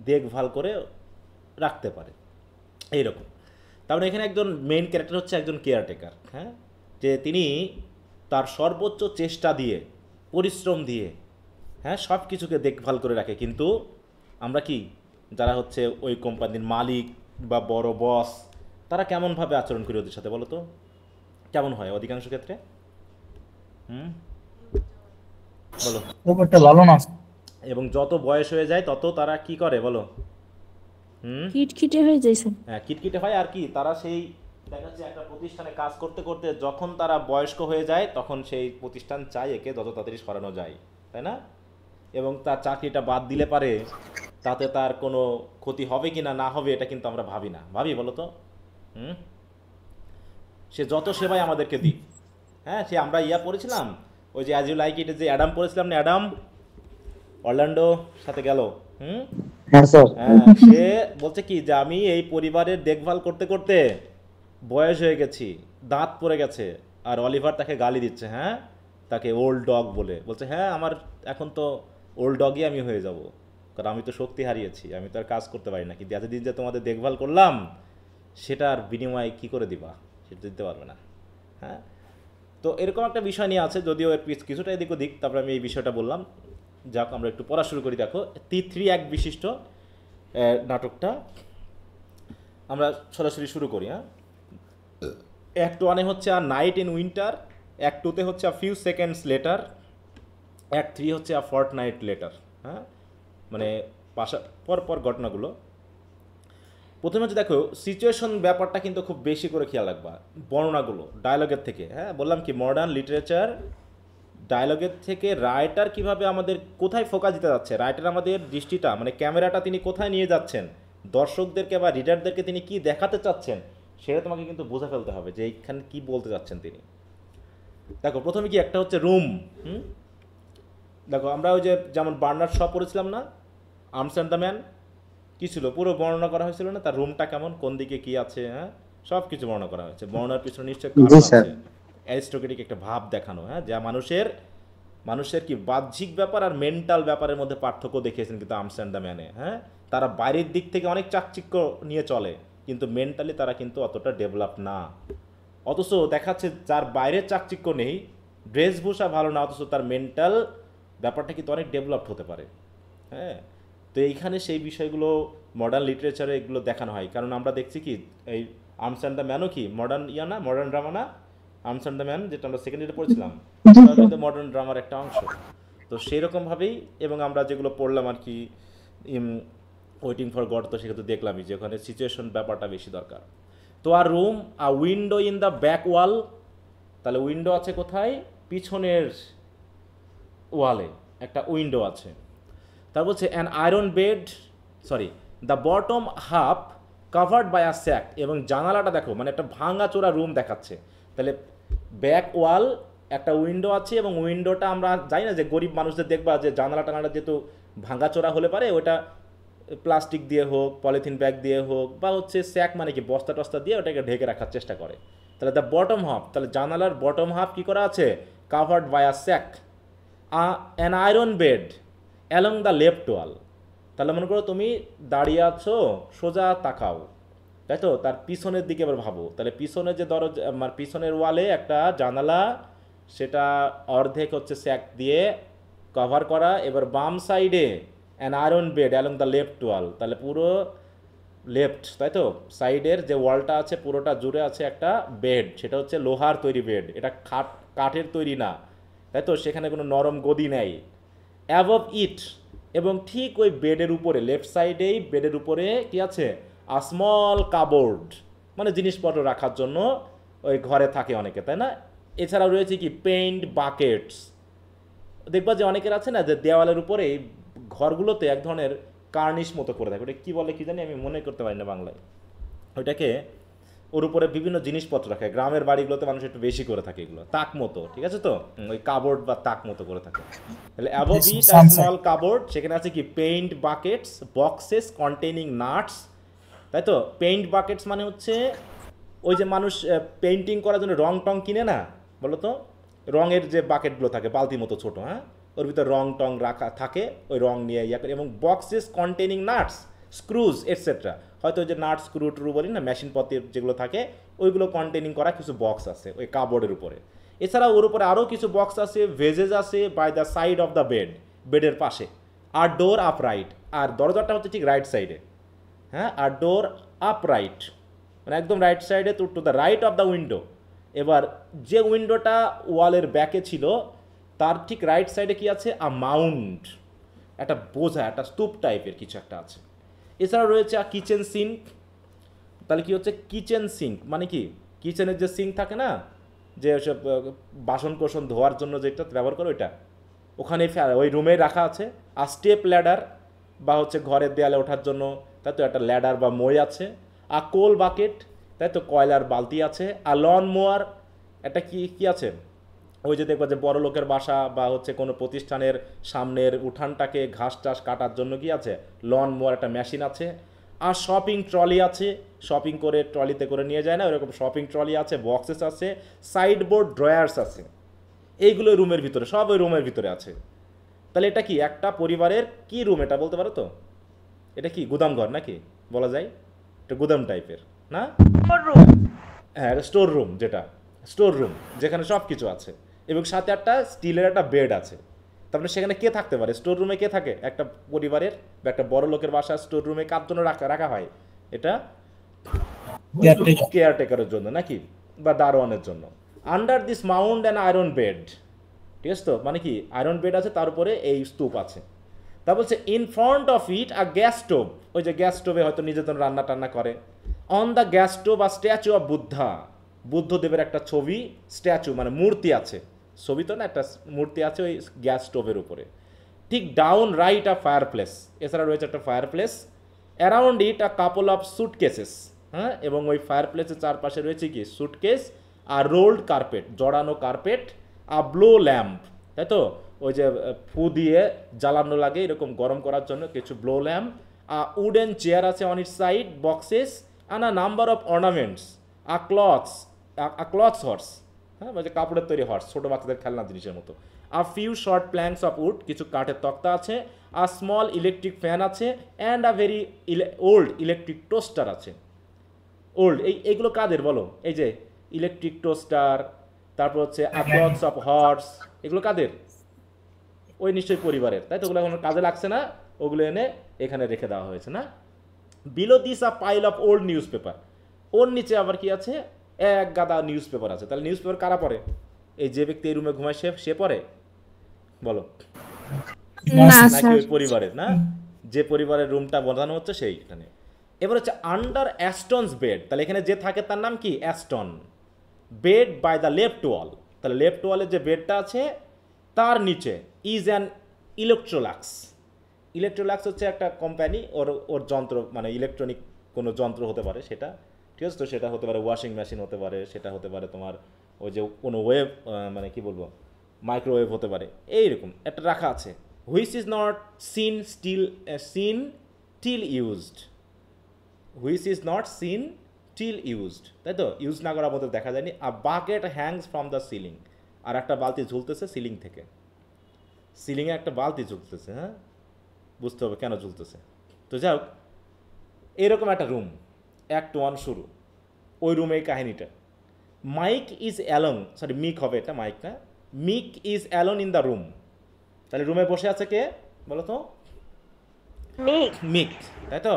দেখভাল করে রাখতে পারে, এইরকম। তারপরে এখানে একজন মেইন ক্যারেক্টার হচ্ছে একজন কেয়ারটেকার। হ্যাঁ, যে তিনি তার সর্বোচ্চ চেষ্টা দিয়ে, পরিশ্রম দিয়ে, হ্যাঁ, সব কিছুকে দেখভাল করে রাখে। কিন্তু আমরা কি, যারা হচ্ছে ওই কোম্পানির মালিক বা বড় বস, তারা কেমনভাবে আচরণ করে ওদের সাথে বলো তো? কেমন হয় অধিকাংশ ক্ষেত্রে? বলো। ব্যাপারটা লালনা। এবং যত বয়স হয়ে যায় তত তারা কি করে বলো? খিটখিটে হয়ে যাইছে। হ্যাঁ, কিটকিটে হয়। আর কি, তারা সেই দেখা যাচ্ছে একটা প্রতিষ্ঠানে কাজ করতে করতে যখন তারা বয়স্ক হয়ে যায় তখন সেই প্রতিষ্ঠান চায় একে যত তাড়াতাড়ি সরানো যায়, তাই না? এবং তার চাকরিটা বাদ দিলে পারে তাতে তার কোনো ক্ষতি হবে কি না না হবে এটা কিন্তু আমরা ভাবি না, ভাবি বলো তো? সে যত সেবাই আমাদেরকে দিই, হ্যাঁ, সে আমরা পড়েছিলাম ওই যে অ্যাজ ইউ লাইক ইট, যে অ্যাডাম পড়েছিলাম না, অ্যাডাম অরল্যান্ডো সাথে গেল। হ্যাঁ স্যার। হ্যাঁ, সে বলছে কি যে আমি এই পরিবারের দেখভাল করতে করতে বয়স হয়ে গেছি, দাঁত পড়ে গেছে, আর অলিভার তাকে গালি দিচ্ছে, হ্যাঁ, তাকে ওল্ড ডগ বলে, বলছে হ্যাঁ আমার এখন তো ওল্ড ডগই আমি হয়ে যাব, কারণ আমি তো শক্তি হারিয়েছি, আমি তো আর কাজ করতে পারি না। কিন্তু এতদিন যে তোমাদের দেখভাল করলাম সেটার বিনিময়ে কী করে দিবা, সেটা দিতে পারবে না। হ্যাঁ, তো এরকম একটা বিষয় নিয়ে আছে, যদিও এর কিছুটা এদিক ওদিক, তারপরে আমি এই বিষয়টা বললাম। যাক, আমরা একটু পড়া শুরু করি। দেখো, 3 অ্যাক্ট বিশিষ্ট নাটকটা আমরা সরাসরি শুরু করি। হ্যাঁ, অ্যাক্ট 1 হচ্ছে আর নাইট ইন উইন্টার, অ্যাক্ট 2-তে হচ্ছে a few seconds letter, act 3 হচ্ছে আ ফর্টনাইট লেটার। হ্যাঁ, মানে পর ঘটনাগুলো। প্রথমে হচ্ছে দেখো সিচুয়েশন ব্যাপারটা কিন্তু খুব বেশি করে খেয়াল রাখবা, বর্ণনাগুলো ডায়লগের থেকে। হ্যাঁ, বললাম কি মডার্ন লিটারেচার ডায়লগের থেকে রাইটার কিভাবে আমাদের কোথায় ফোকাস দিতে যাচ্ছে, রাইটার আমাদের দৃষ্টিটা মানে ক্যামেরাটা তিনি কোথায় নিয়ে যাচ্ছেন, দর্শকদেরকে বা রিডারদেরকে তিনি কি দেখাতে চাচ্ছেন, সেটা তোমাকে কিন্তু বুঝে ফেলতে হবে যে এইখানে কি বলতে চাচ্ছেন তিনি। দেখো প্রথমে কি একটা হচ্ছে রুম। দেখো আমরা ওই যে যেমন বার্নার্ড শ পড়েছিলাম না, আর্মস অ্যান্ড দ্য ম্যান, কী ছিল পুরো বর্ণনা করা হয়েছিল না, তার রুমটা কেমন, কোন দিকে কি আছে, হ্যাঁ সব কিছু বর্ণনা করা হয়েছে। বর্ণনার পিছনে নিশ্চয়ই কারণ আছে, অ্যারিস্টোক্রেটিক একটা ভাব দেখানো, হ্যাঁ, যা মানুষের কি বাহ্যিক ব্যাপার আর মেন্টাল ব্যাপারের মধ্যে পার্থক্য দেখিয়েছেন কিন্তু আর্মস অ্যান্ড দ্য ম্যানে। হ্যাঁ, তারা বাইরের দিক থেকে অনেক চাকচিক্য নিয়ে চলে কিন্তু মেন্টালি তারা কিন্তু অতটা ডেভেলপ না। অথচ দেখাচ্ছে যার বাইরের চাকচিক্য নেই, ড্রেসভূষা ভালো না, অথচ তার মেন্টাল ব্যাপারটা কিন্তু অনেক ডেভেলপড হতে পারে। হ্যাঁ, তো এইখানে সেই বিষয়গুলো মডার্ন লিটারেচারে এগুলো দেখানো হয়। কারণ আমরা দেখছি কি এই আর্মস অ্যান্ড দ্য ম্যানও কি মডার্ন না, মডার্ন ড্রামা না, আর্মস অ্যান্ড দ্য ম্যান যেটা আমরা সেকেন্ড ইয়ারে পড়েছিলাম, কিন্তু মডার্ন ড্রামার একটা অংশ। তো সেই রকমভাবেই এবং আমরা যেগুলো পড়লাম আর কি ওয়েটিং ফর গড, তো সেক্ষেত্রে দেখলামই যে ওখানে সিচুয়েশন ব্যাপারটা বেশি দরকার। তো আর room a window in the back wall, তাহলে উইন্ডো আছে কোথায়, পিছনের ওয়ালে একটা উইন্ডো আছে। তার বলছে an iron bed, sorry the bottom half covered by a sack, এবং জানালাটা দেখো মানে একটা ভাঙাচোরা রুম দেখাচ্ছে। তাহলে ব্যাক ওয়াল একটা উইন্ডো আছে এবং উইন্ডোটা আমরা জানি না যে গরিব মানুষদের দেখবা যে জানালা টানাটা যেহেতু ভাঙাচোরা হলে পারে ওটা প্লাস্টিক দিয়ে হোক, পলিথিন ব্যাগ দিয়ে হোক, বা হচ্ছে স্যাক মানে কি বস্তা টস্তা দিয়ে ওটাকে ঢেকে রাখার চেষ্টা করে। তাহলে দ্য বটম হাফ, তাহলে জানালার বটম হাফ কী করা আছে, covered by a sack. An iron bed along the left wall, তাহলে মনে করো তুমি দাঁড়িয়ে আছো, সোজা তাকাও, তাই তো, তার পিছনের দিকে এবার ভাবো, তাহলে পিছনের যে আমার পিছনের ওয়ালে একটা জানালা, সেটা অর্ধেক হচ্ছে স্যাক দিয়ে কভার করা। এবার বাম সাইডে an iron bed along the left wall, তাহলে পুরো লেফট, তাই তো, সাইডের যে ওয়ালটা আছে পুরোটা জুড়ে আছে একটা বেড, সেটা হচ্ছে লোহার তৈরি বেড, এটা কাঠের তৈরি না, তাই তো, সেখানে কোনো নরম গদি নেই। অ্যাবভ ইট, এবং ঠিক ওই বেডের উপরে লেফট সাইডেই বেডের উপরে কি আছে, আ স্মল কাবোর্ড, মানে জিনিসপত্র রাখার জন্য ওই ঘরে থাকে অনেকে, তাই না। এছাড়াও রয়েছে কি পেইন্ট বাকেটস, দেখবা যে অনেকের আছে না যে দেওয়ালের উপরে ঘরগুলোতে এক ধরনের কার্নিশ মতো করে থাকে, ওটা কী বলে কি জানি, আমি মনে করতে পারি না বাংলায়। ওইটাকে ওর উপরে বিভিন্ন জিনিসপত্র রাখে, গ্রামের বাড়িগুলোতে মানুষ একটু বেশি করে থাকে এগুলো, তাক মতো, ঠিক আছে তো, ওই কাবোর্ড বা তাক মতো করে থাকে। তাহলে অ্যাবভ ইট আ স্মল কাবোর্ড, সেখানে আছে কি paint buckets, boxes containing nuts, তাই তো। পেইন্ট বাকেটস মানে হচ্ছে ওই যে মানুষ পেইন্টিং করার জন্য রং টং কিনে না, বলো তো, রঙের যে বাকেটগুলো থাকে বালতি মতো ছোটো, হ্যাঁ, ওর ভিতরে রং টং রাখা থাকে, ওই রং নিয়ে ইয়া করে। এবং বক্সেস কন্টেইনিং নাটস, স্ক্রুজ এটসেট্রা, হয়তো ওই যে নাট স্ক্রু ট্রু বলি না, মেশিনপত্র যেগুলো থাকে ওইগুলো কন্টেইনিং করা কিছু বক্স আছে ওই কাবোর্ডের উপরে। এছাড়া ওর উপরে আরও কিছু বক্স আছে, ভেজেস আছে by the side of the bed, বেডের পাশে। আর ডোর আপ রাইট, আর দরজাটা হচ্ছে ঠিক রাইট সাইডে, হ্যাঁ, আর ডোর আপ রাইট মানে একদম রাইট সাইডে, to the right of the window. এবার যে উইন্ডোটা ওয়ালের ব্যাকে ছিল তার ঠিক রাইট সাইডে কি আছে, আ মাউন্ট, একটা বোঝা, একটা স্তূপ টাইপের কিছু একটা আছে। এছাড়া রয়েছে আ কিচেন সিঙ্ক, তাহলে কি হচ্ছে কিচেন সিঙ্ক মানে কি, কিচেনের যে সিঙ্ক থাকে না, যে ওসব বাসন কোসন ধোয়ার জন্য যেটা ব্যবহার করে ওইটা, ওখানে ওই রুমে রাখা আছে। আর স্টেপ ল্যাডার, বা হচ্ছে ঘরের দেয়ালে ওঠার জন্য, তাই তো, একটা ল্যাডার বা মই আছে। আর কোল বাকেট, তাই তো, কয়লার বালতি আছে। আর লন মোয়ার, একটা কি আছে, ওই যে দেখবা যে বড় লোকের বাসা বা হচ্ছে কোনো প্রতিষ্ঠানের সামনের উঠানটাকে ঘাস টাস কাটার জন্য কি আছে, লন মোয়ার একটা মেশিন আছে। আর শপিং ট্রলি আছে, শপিং করে ট্রলিতে করে নিয়ে যায় না, ওরকম শপিং ট্রলি আছে, বক্সেস আছে, সাইডবোর্ড ড্রয়ার্স আছে, এইগুলো রুমের ভিতরে, সব ওই রুমের ভিতরে আছে। তাহলে এটা কি একটা পরিবারের কি রুম, এটা বলতে পারো তো, এটা কি গুদাম ঘর নাকি বলা যায়, এটা গুদাম টাইপের না, হ্যাঁ, স্টোর রুম, যেটা স্টোর রুম যেখানে সব কিছু আছে, এবং সাথে একটা স্টিলের একটা বেড আছে। তারপরে সেখানে কে থাকতে পারে, স্টোর রুমে কে থাকে, একটা পরিবারের বা একটা বড় লোকের বাসা স্টোর রুমে কার জন্য রাখা হয়, এটা কেয়ারটেকারের জন্য নাকি, বা দারোয়ানের জন্য। Under this mound and iron bed, ঠিক আছে তো, মানে কি আয়রন বেড আছে তার উপরে এই স্তূপ আছে। তা বলছে in front of it a gas stove, ওই যে গ্যাস স্টোভে হয়তো নিজেদের রান্না টান্না করে। অন দ্য গ্যাস স্টোভ আর স্ট্যাচু অফ বুদ্ধা, বুদ্ধদেবের একটা ছবি স্ট্যাচু মানে মূর্তি আছে, ছবি তো না, একটা মূর্তি আছে ওই গ্যাস স্টোভের উপরে। ঠিক down right a fireplace, এছাড়া রয়েছে একটা fireplace. Around it a couple of suitcases, হ্যাঁ, এবং ওই ফায়ার প্লেসের চারপাশে রয়েছে কি সুটকেস আর রোল্ড কার্পেট, জড়ানো কার্পেট, আর ব্লো ল্যাম্প, তাই তো, ওই যে ফু দিয়ে জ্বালানো লাগে এরকম গরম করার জন্য কিছু ব্লো ল্যাম্প, উডেন চেয়ার আছে on it side, boxes and a number of ornaments, a clothes horse, হ্যাঁ, মানে কাপড়ের তৈরি হর্স, ছোটো বাচ্চাদের খেলনা জিনিসের মতো। A few short planks of wood, কিছু কাঠের তক্তা আছে। আ স্মল ইলেকট্রিক ফ্যান আছে and a very old electric toaster আছে। ওল্ড এইগুলো কাদের বলো? এই যে ইলেকট্রিক টোস্টার, তারপর হচ্ছে আ ক্লথস অফ হর্স, এগুলো কাদের? ওই নিশ্চয়ই পরিবারের, তাই তো, ওগুলো এখন কাজে লাগছে না, ওগুলো এনে এখানে রেখে দেওয়া হয়েছে না। Below this a pile of old newspaper, ওর নিচে আবার কি আছে? এক গাদা নিউজ পেপার আছে। তাহলে নিউজ পেপার কারা পড়ে? এই যে ব্যক্তি এই রুমে ঘুমায় সে পড়ে, বলো? নাকি ওই পরিবারের? না, যে পরিবারের রুমটা বানানো হচ্ছে সেই এখানে। এবার হচ্ছে আন্ডার অ্যাস্টনস বেড, তাহলে এখানে যে থাকে তার নাম কি? Aston. Bed by the left wall, তাহলে লেফট ওয়ালের যে বেডটা আছে তার নিচে ইজ অ্যান ইলেকট্রোলাক্স। ইলেকট্রোলাক্স হচ্ছে একটা কোম্পানি, ওর যন্ত্র মানে ইলেকট্রনিক কোনো যন্ত্র হতে পারে সেটা, ঠিক আছে তো, সেটা হতে পারে ওয়াশিং মেশিন হতে পারে, সেটা হতে পারে তোমার ওই যে কোনো ওয়েভ মানে কি বলবো মাইক্রোওয়েভ হতে পারে, এইরকম একটা রাখা আছে। Which is not seen till used, which is not seen till used, তাই তো, ইউজ না করার মতো দেখা যায়নি। A bucket hangs from the ceiling, আর একটা বালতি ঝুলতেছে সিলিং থেকে, সিলিংয়ে একটা বালতি ঝুলতেছে, হ্যাঁ, বুঝতে হবে কেন ঝুলতেছে। তো যাই হোক, এরকম একটা রুম, অ্যাক্ট 1 শুরু, ওই রুমে এই কাহিনীটা। Mike is alone, sorry Mick হবে এটা, মাইক না, Mick is alone in the room, তাহলে রুমে বসে আছে কে বলো তো? মিক, তাই তো,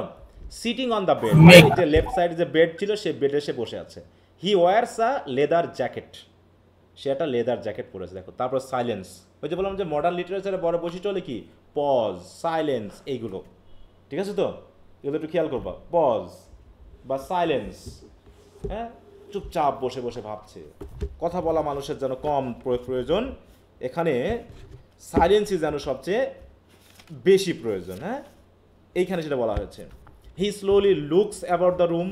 সিটিং অন দ্য বেড, যে লেফট সাইডে যে বেড ছিল সে বেডে সে বসে আছে। হি ওয়ার্স আ লেদার জ্যাকেট, সে একটা লেদার জ্যাকেট পরেছে, দেখো। তারপর সাইলেন্স, ওই যে বললাম যে মডার্ন লিটারেচারের বড় বৈশিষ্ট্য হলে কি? পজ, সাইলেন্স, এইগুলো, ঠিক আছে তো, এগুলো একটু খেয়াল করবা। পজ বা সাইলেন্স, হ্যাঁ, চুপচাপ বসে বসে ভাবছে, কথা বলা মানুষের যেন কম প্রয়োজন, এখানে সাইলেন্সই যেন সবচেয়ে বেশি প্রয়োজন, হ্যাঁ, এইখানে সেটা বলা হয়েছে। He slowly looks about the room,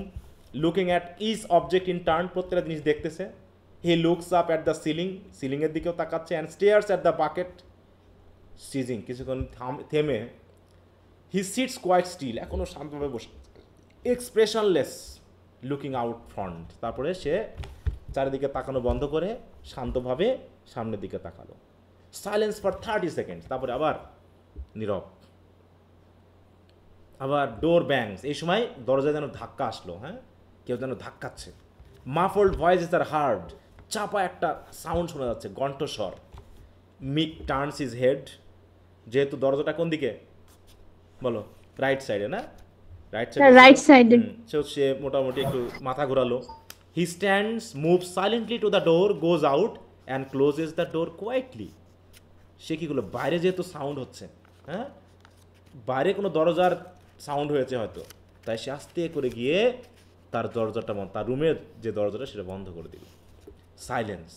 looking at each object in turn, প্রত্যেকটা জিনিস দেখতেছে। He looks up at the ceiling, সিলিংয়ের দিকেও তাকাচ্ছে, and stares at the bucket, ceasing, কিছুক্ষণ থেমে। হি সিটস কোয়াইট স্টিল, এখনও শান্তভাবে বসে, এক্সপ্রেশনলেস, লুকিং আউট ফ্রন্ট, তারপরে সে চারিদিকে তাকানো বন্ধ করে শান্তভাবে সামনের দিকে তাকালো। সাইলেন্স ফর 30 সেকেন্ড, তারপরে আবার নীরব। আবার ডোর ব্যাংস, এই সময় দরজায় যেন ধাক্কা আসলো, হ্যাঁ, কেউ যেন ধাক্কাচ্ছে। মাফল্ড ভয়েসেস আর হার্ড, চাপা একটা সাউন্ড শোনা যাচ্ছে, কণ্ঠস্বর। মিক টার্নস হিজ হেড, যেহেতু দরজাটা কোন দিকে বলো? রাইট সাইডে না, রাইট সাইডে, সে মোটামুটি একটু মাথা ঘোরালো। He stands, moves silently to the door, goes out and closes the door quietly. সে কি করলো? বাইরে যেহেতু সাউন্ড হচ্ছে, হ্যাঁ, বাইরে কোনো দরজার সাউন্ড হয়েছে হয়তো, তাই সে আস্তে করে গিয়ে তার দরজাটা, তার রুমের যে দরজাটা সেটা বন্ধ করে দিল। সাইলেন্স।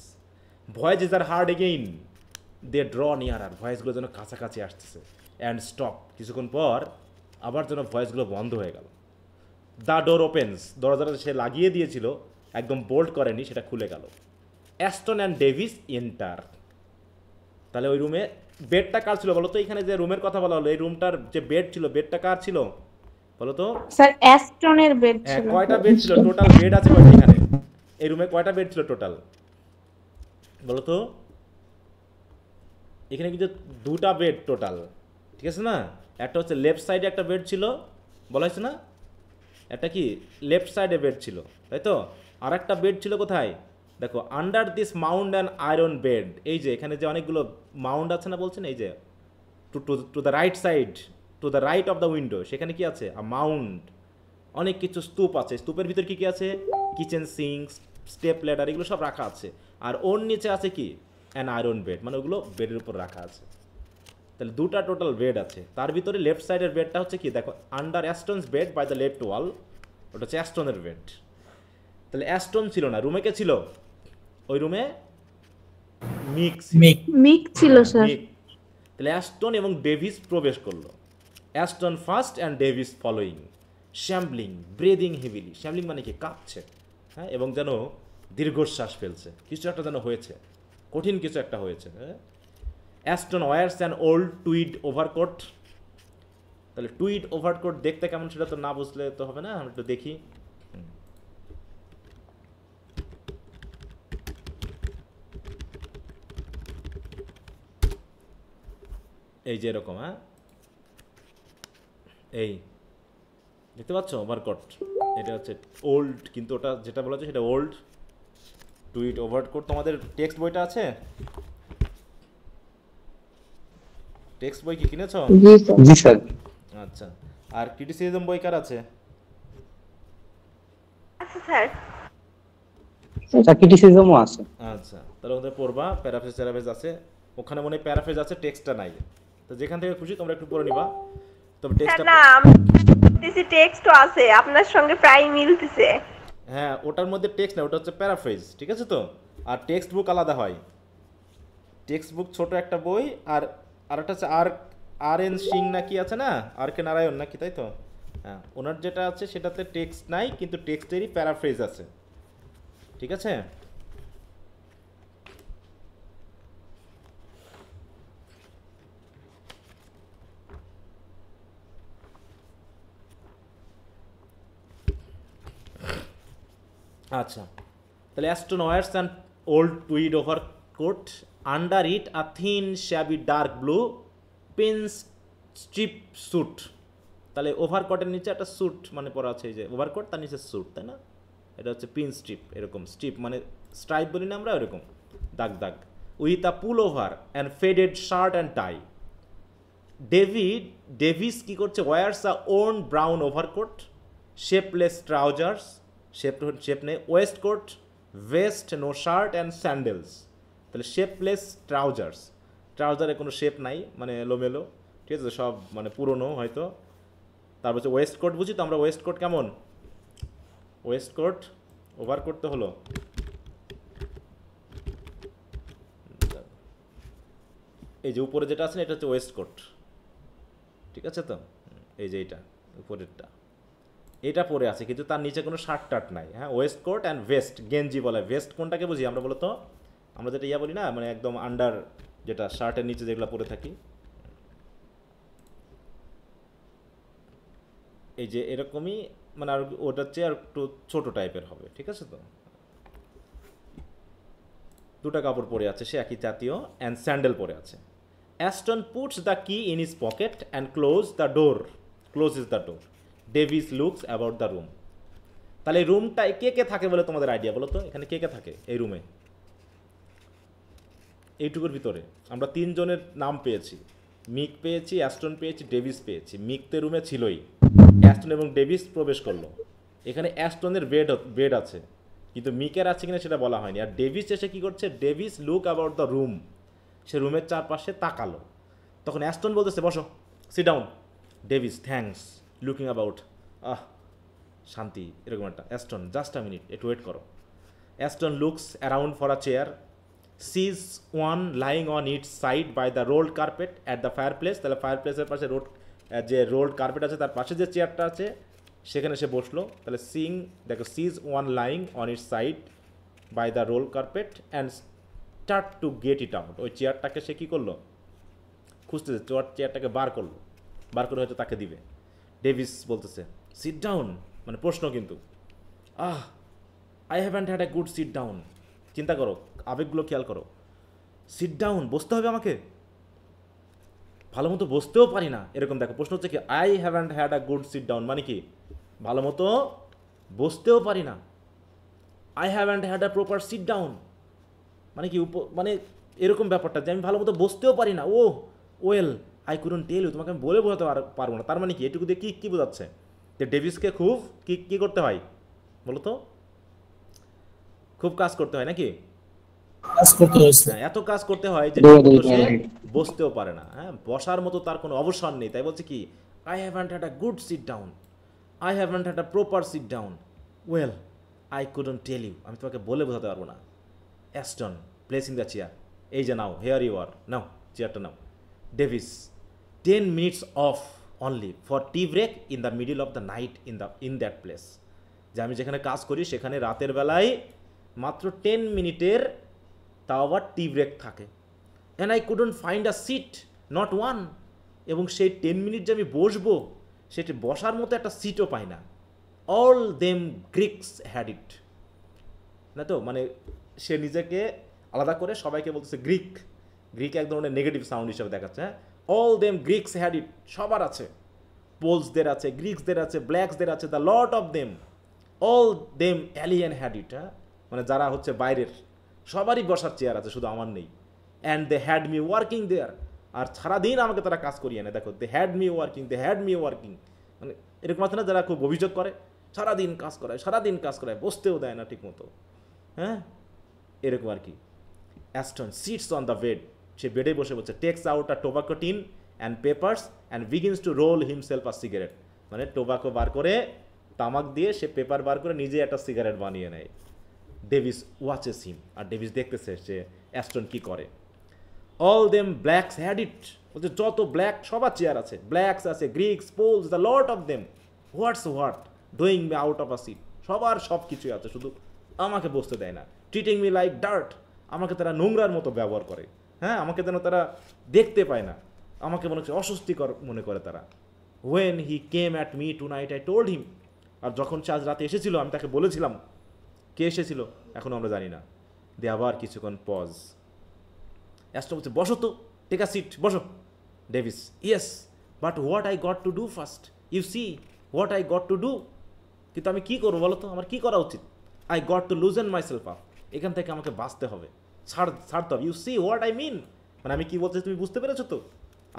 ভয়েসেস আর হার্ড এগেইন, দে ড্র নিয়ার, আর ভয়েসগুলো যেন কাছাকাছি আসতেছে। অ্যান্ড স্টপ, কিছুক্ষণ পর আবার যেন ভয়েসগুলো বন্ধ হয়ে গেল। দ্য ডোর ওপেন্স, দরজাটা সে লাগিয়ে দিয়েছিল, একদম বোল্ট করেনি, সেটা খুলে গেল। অ্যাস্টন অ্যান্ড ডেভিস এন্টার, তাহলে ওই রুমে বেডটা কার ছিল বলো তো? এখানে যে রুমের কথা বলা হলো, এই রুমটার যে বেড ছিল, বেডটা কার ছিল বলো তো? স্যার অ্যাস্টনের বেড ছিল। কয়টা বেড ছিল টোটাল? বেড আছে কয়টা এখানে? এই রুমে কয়টা বেড ছিল টোটাল বলো তো? এখানে কিন্তু 2টা বেড টোটাল, ঠিক আছে না? একটা হচ্ছে লেফট সাইডে একটা বেড ছিল, বলা হয়েছে না? একটা কি লেফট সাইডে বেড ছিল, তাই তো? আর একটা বেড ছিল কোথায় দেখো? Under this mound and iron bed, এই যে এখানে যে অনেকগুলো মাউন্ড আছে না বলছেন, এই যে to the right side, to the right of the window, সেখানে কি আছে? আ মাউন্ড, অনেক কিছু স্তূপ আছে। স্তূপের ভিতর কি কি আছে? কিচেন সিঙ্কস, স্টেপ ল্যাডার এগুলো সব রাখা আছে। আর ওর নিচে আছে কি অ্যান আয়রন বেড, মানে ওগুলো বেডের উপর রাখা আছে। তাহলে দুটা টোটাল বেড আছে। তার ভিতরে লেফট সাইডের বেডটা হচ্ছে কি দেখো, under Aston's bed by the left wall, ওটা হচ্ছে অ্যাস্টনের বেড। তাহলে অ্যাস্টন ছিল না, রুমে কে ছিল? ওই রুমে মিক ছিল। মিক ছিল স্যার। মিক। তাহলে অ্যাস্টন এবং ডেভিস প্রবেশ করলো। Aston first and Davies following, shambling, breathing heavily. Shambling মানে কি কাঁপছে, হ্যাঁ, এবং যেন দীর্ঘশ্বাস ফেলছে, কিছু একটা যেন হয়েছে, কঠিন কিছু একটা হয়েছে। হ্যাঁ, Aston wears an old tweed overcoat. তাহলে টুইড ওভারকোট দেখতে কেমন সেটা তো না বুঝলে তো হবে না, আমরা একটু দেখি। এই যে এরকম, হ্যাঁ, এই দেখতে পাচ্ছ ওভারকোট, এটা হচ্ছে ওল্ড, কিন্তু ওটা যেটা বলা হচ্ছে সেটা ওল্ড টুইড ওভারকোট। তোমাদের টেক্সট বইটা আছে? টেক্সট বই কি কিনেছো? জি স্যার। আচ্ছা, আর ক্রিটিসিজম বই কার আছে? আচ্ছা স্যার, ক্রিটিসিজমও আছে। আচ্ছা, তাহলে ওদের পড়বা, প্যারাফ্রেজ ট্যারাফ্রেজ আছে ওখানে, মনে হয় প্যারাফ্রেজ আছে, টেক্সটটা নাই। তো যেখান থেকে খুশি তোমরা একটু পড়ে নিবা, তবে স্যার টেক্সটটা না আমি দিছি টেক্সটও আছে, আপনার সঙ্গে প্রায় মিলতেছে। হ্যাঁ, ওটার মধ্যে টেক্সট না, ওটা হচ্ছে প্যারাফ্রেজ, ঠিক আছে তো। আর টেক্সট বুক আলাদা হয়, টেক্সট বুক ছোট একটা বই, আর আরেকটা হচ্ছে আর এন সিং না কি আছে না, আর কে নারায়ণ নাকি, তাই তো? হ্যাঁ, ওনার যেটা আছে সেটাতে টেক্সট নাই, কিন্তু টেক্সটেরই প্যারাফ্রেজ আছে, ঠিক আছে। আচ্ছা, তাহলে Aston wears an old tweed over coat, under it a thin shabby dark blue pins stripe suit. তাহলে ওভারকোটের নিচে একটা স্যুট মানে পরা আছে, এই যে ওভারকোট, তার নিচে স্যুট, তাই না? এটা হচ্ছে পিন স্ট্রিপ, এরকম স্ট্রিপ মানে স্ট্রাইপ বলি না আমরা, এরকম দাগ দাগ। With a pullover and faded shirt and tie. Davies কি করছে? Wears a worn brown overcoat, shapeless trousers, shape নেই, waistcoat, vest, no shirt and sandals. তাহলে শেপলেস ট্রাউজার্স, ট্রাউজারে কোনো শেপ নাই, মানে এলোমেলো, ঠিক আছে, সব মানে পুরনো হয়তো। তারপর হচ্ছে ওয়েস্ট কোট, বুঝি তো আমরা ওয়েস্ট কোট কেমন, ওয়েস্ট কোট ওভারকোট তো হলো, এই যে উপরে যেটা আছে না এটা হচ্ছে ওয়েস্ট কোট, ঠিক আছে তো। এই যে এইটা উপরেরটা, এটা পরে আছে, কিন্তু তার নিচে কোনো শার্ট টার্ট নাই। হ্যাঁ, ওয়েস্ট কোট অ্যান্ড ভেস্ট, গেঞ্জি বলে। ভেস্ট কোনটাকে বুঝি আমরা বলো তো? আমরা যেটা বলি না, মানে একদম আন্ডার, যেটা শার্টের নিচে যেগুলো পরে থাকি, এই যে এরকমই, মানে আর ওটার চেয়ে আর একটু ছোটো টাইপের হবে, ঠিক আছে তো। দুটা কাপড় পরে আছে, সে একই জাতীয়, অ্যান্ড স্যান্ডেল পরে আছে। Aston puts the key in his pocket and closes the door. Davies looks about the room. তাহলে এই রুমটায় কে কে থাকে বলে তোমাদের আইডিয়া বলো তো? এখানে কে কে থাকে এই রুমে? এইটুকুর ভিতরে আমরা তিনজনের নাম পেয়েছি, মিক পেয়েছি, অ্যাস্টন পেয়েছি, ডেভিস পেয়েছি। মিক তো রুমে ছিলই, অ্যাস্টন এবং ডেভিস প্রবেশ করলো। এখানে অ্যাস্টনের বেড আছে, কিন্তু মিকের আছে কিনা সেটা বলা হয়নি। আর ডেভিস এসে কী করছে? Davies look about the room, সে রুমের চারপাশে তাকালো। তখন অ্যাস্টন বলতেছে বসো, sit down. Davies thanks, looking about, শান্তি, এরকম একটা। অ্যাস্টন জাস্ট আ মিনিট, একটু ওয়েট করো। Aston looks around for a chair, sees one lying on its side by the rolled carpet at the fireplace. তাহলে fire প্লেসের পাশে যে ruled carpet আছে তার পাশে যে চেয়ারটা আছে সেখানে সে বসলো। তাহলে দেখো, sees one lying on its side by the rolled carpet and start to get it out. ওই চেয়ারটাকে সে কী করলো? খুঁজতেছে, চেয়ারটাকে বার করলো, বার করে হয়তো তাকে দিবে। ডেভিস বলতেছে সিট ডাউন, মানে প্রশ্ন কিন্তু, I haven't had a good sit down. চিন্তা করো, আবেগগুলো খেয়াল করো। সিট ডাউন, বসতে হবে আমাকে, ভালো মতো বসতেও পারি না, এরকম। দেখো প্রশ্ন হচ্ছে কি, I haven't had a good sit down মানে কি? ভালো মতো বসতেও পারি না। I haven't had a proper sit down মানে কি? মানে এরকম ব্যাপারটা যে আমি ভালো মতো বসতেও পারি না। Well I couldn't tell you, তোমাকে আমি বলে বোঝাতে পারবো না। তার মানে কি? এটুকু দিয়ে কী বোঝাচ্ছে? যে ডেভিসকে খুব কী করতে হয় বলো তো? খুব কাজ করতে হয় নাকি? কাজ করতে হয়েছে। হ্যাঁ, এত কাজ করতে হয় যে দৌড়ে ঠিকমতো দৌড়ে সে right. বসতেও পারে না। হ্যাঁ, বসার মতো তার কোনো অবসর নেই। তাই বলছে কি, I haven't had a good sit down, I haven't had a proper sit down, well I couldn't tell you, আমি তোমাকে বলে বোঝাতে পারবো না। অ্যাস্টন প্লেসিং দ্য চেয়ার, এই যে নাও, হেয়ার ইউ আর, নাও চেয়ারটা নাও। Davies 10 minutes off only for tea break in the middle of the night in that place. যে আমি যেখানে কাজ করি সেখানে রাতের বেলায় মাত্র 10 মিনিটের তাও আবার টি ব্রেক থাকে। And I couldn't find a seat, not one. এবং সেই 10 মিনিট যে আমি বসবো, সেটি বসার মতো একটা সিটও পাই না। অল দেম গ্রিকস হ্যাড ইট, না তো মানে সে নিজেকে আলাদা করে সবাইকে বলতেছে গ্রিক। গ্রিক এক ধরনের নেগেটিভ সাউন্ড হিসেবে দেখাচ্ছে। হ্যাঁ, অল দেম গ্রিকস হ্যাড ইট, সবার আছে, পোলসদের আছে, গ্রিকসদের আছে, ব্ল্যাকসদের আছে, the lot of them, all them alien had ইট। হ্যাঁ, মানে যারা হচ্ছে বাইরের সবারই বসার চেয়ার আছে, শুধু আমার নেই। And they had me working there, আর সারাদিন আমাকে তারা কাজ করিয়ে নেয়। দেখো, they had me working, they had me working, মানে এরকম আছে না যারা খুব অভিযোগ করে, সারাদিন কাজ করায়, সারাদিন কাজ করায়, বসতেও দেয় না ঠিক মতো। হ্যাঁ, এরকম আর কি। Aston sits on the bed, সে বেডে বসে বলছে, takes out a tobacco tin and papers and begins to roll himself a cigarette. মানে টোবাকো বার করে, তামাক দিয়ে সে পেপার বার করে নিজে একটা সিগারেট বানিয়ে নেয়। ডেভিস ওয়াচেস হিম, আর ডেভিস দেখতেছে সে অ্যাস্টন কি করে। All them blacks had it, বলছে যত ব্ল্যাক সবার চেয়ার আছে, ব্ল্যাকস আছে, Greeks, Poles, the lot of them, what doing me out of a seat, সবার সব কিছুই আছে, শুধু আমাকে বসতে দেয় না। ট্রিটিং মি লাইক ডার্ট, আমাকে তারা নোংরার মতো ব্যবহার করে। হ্যাঁ, আমাকে যেন তারা দেখতে পায় না, আমাকে মনে হচ্ছে অস্বস্তিকর মনে করে তারা। When he came at me tonight I told him, আর যখন সে আজ রাতে এসেছিল আমি তাকে বলেছিলাম। কে এসেছিল এখনও আমরা জানি না। দে আবার কিছুক্ষণ পজ। অ্যাস্টন বলছে, বসো তো, টেক আ সিট, বসো। Davies, yes but what I got to do first, you see what I got to do, কিন্তু আমি কী করবো বলো তো, আমার কী করা উচিত? I got to loosen myself up, এখান থেকে আমাকে বাঁচতে হবে, ছাড়তে হবে। You see what I mean, মানে আমি কী বলছি তুমি বুঝতে পেরেছো তো?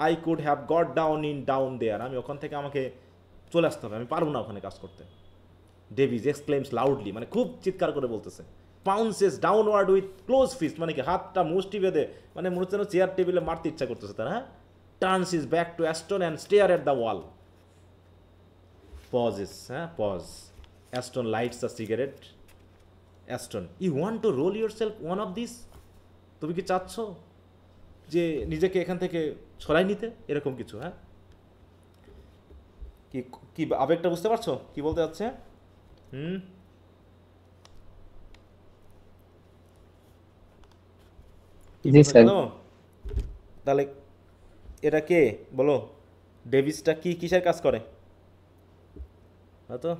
I could have got down there, আমি ওখান থেকে আমাকে চলে আসতে হবে, আমি পারবো না ওখানে কাজ করতে। ডেভিস এক্সক্লেমস লাউডলি, মানে খুব চিৎকার করে বলতেছে। পাউন্সেস ডাউনওয়ার্ড উইথ ক্লোজ ফিস্ট, মানে কি হাতটা মুষ্টি বেঁধে, মানে মনে হচ্ছে চেয়ার টেবিলে মারতে ইচ্ছা করতেছে তার। হ্যাঁ, turns his back to Aston and stare at the wall. Pauses, হ্যাঁ pause. Aston lights a cigarette. Aston, you want to roll yourself one of this, তুমি কি চাচ্ছ যে নিজেকে এখান থেকে ছড়াই নিতে, এরকম কিছু? হ্যাঁ, কি আবেগটা বুঝতে পারছো কি বলতে যাচ্ছে? জি স্যার। তাহলে এটা কে বলো? ডেভিসটা কিসের কাজ করে? তো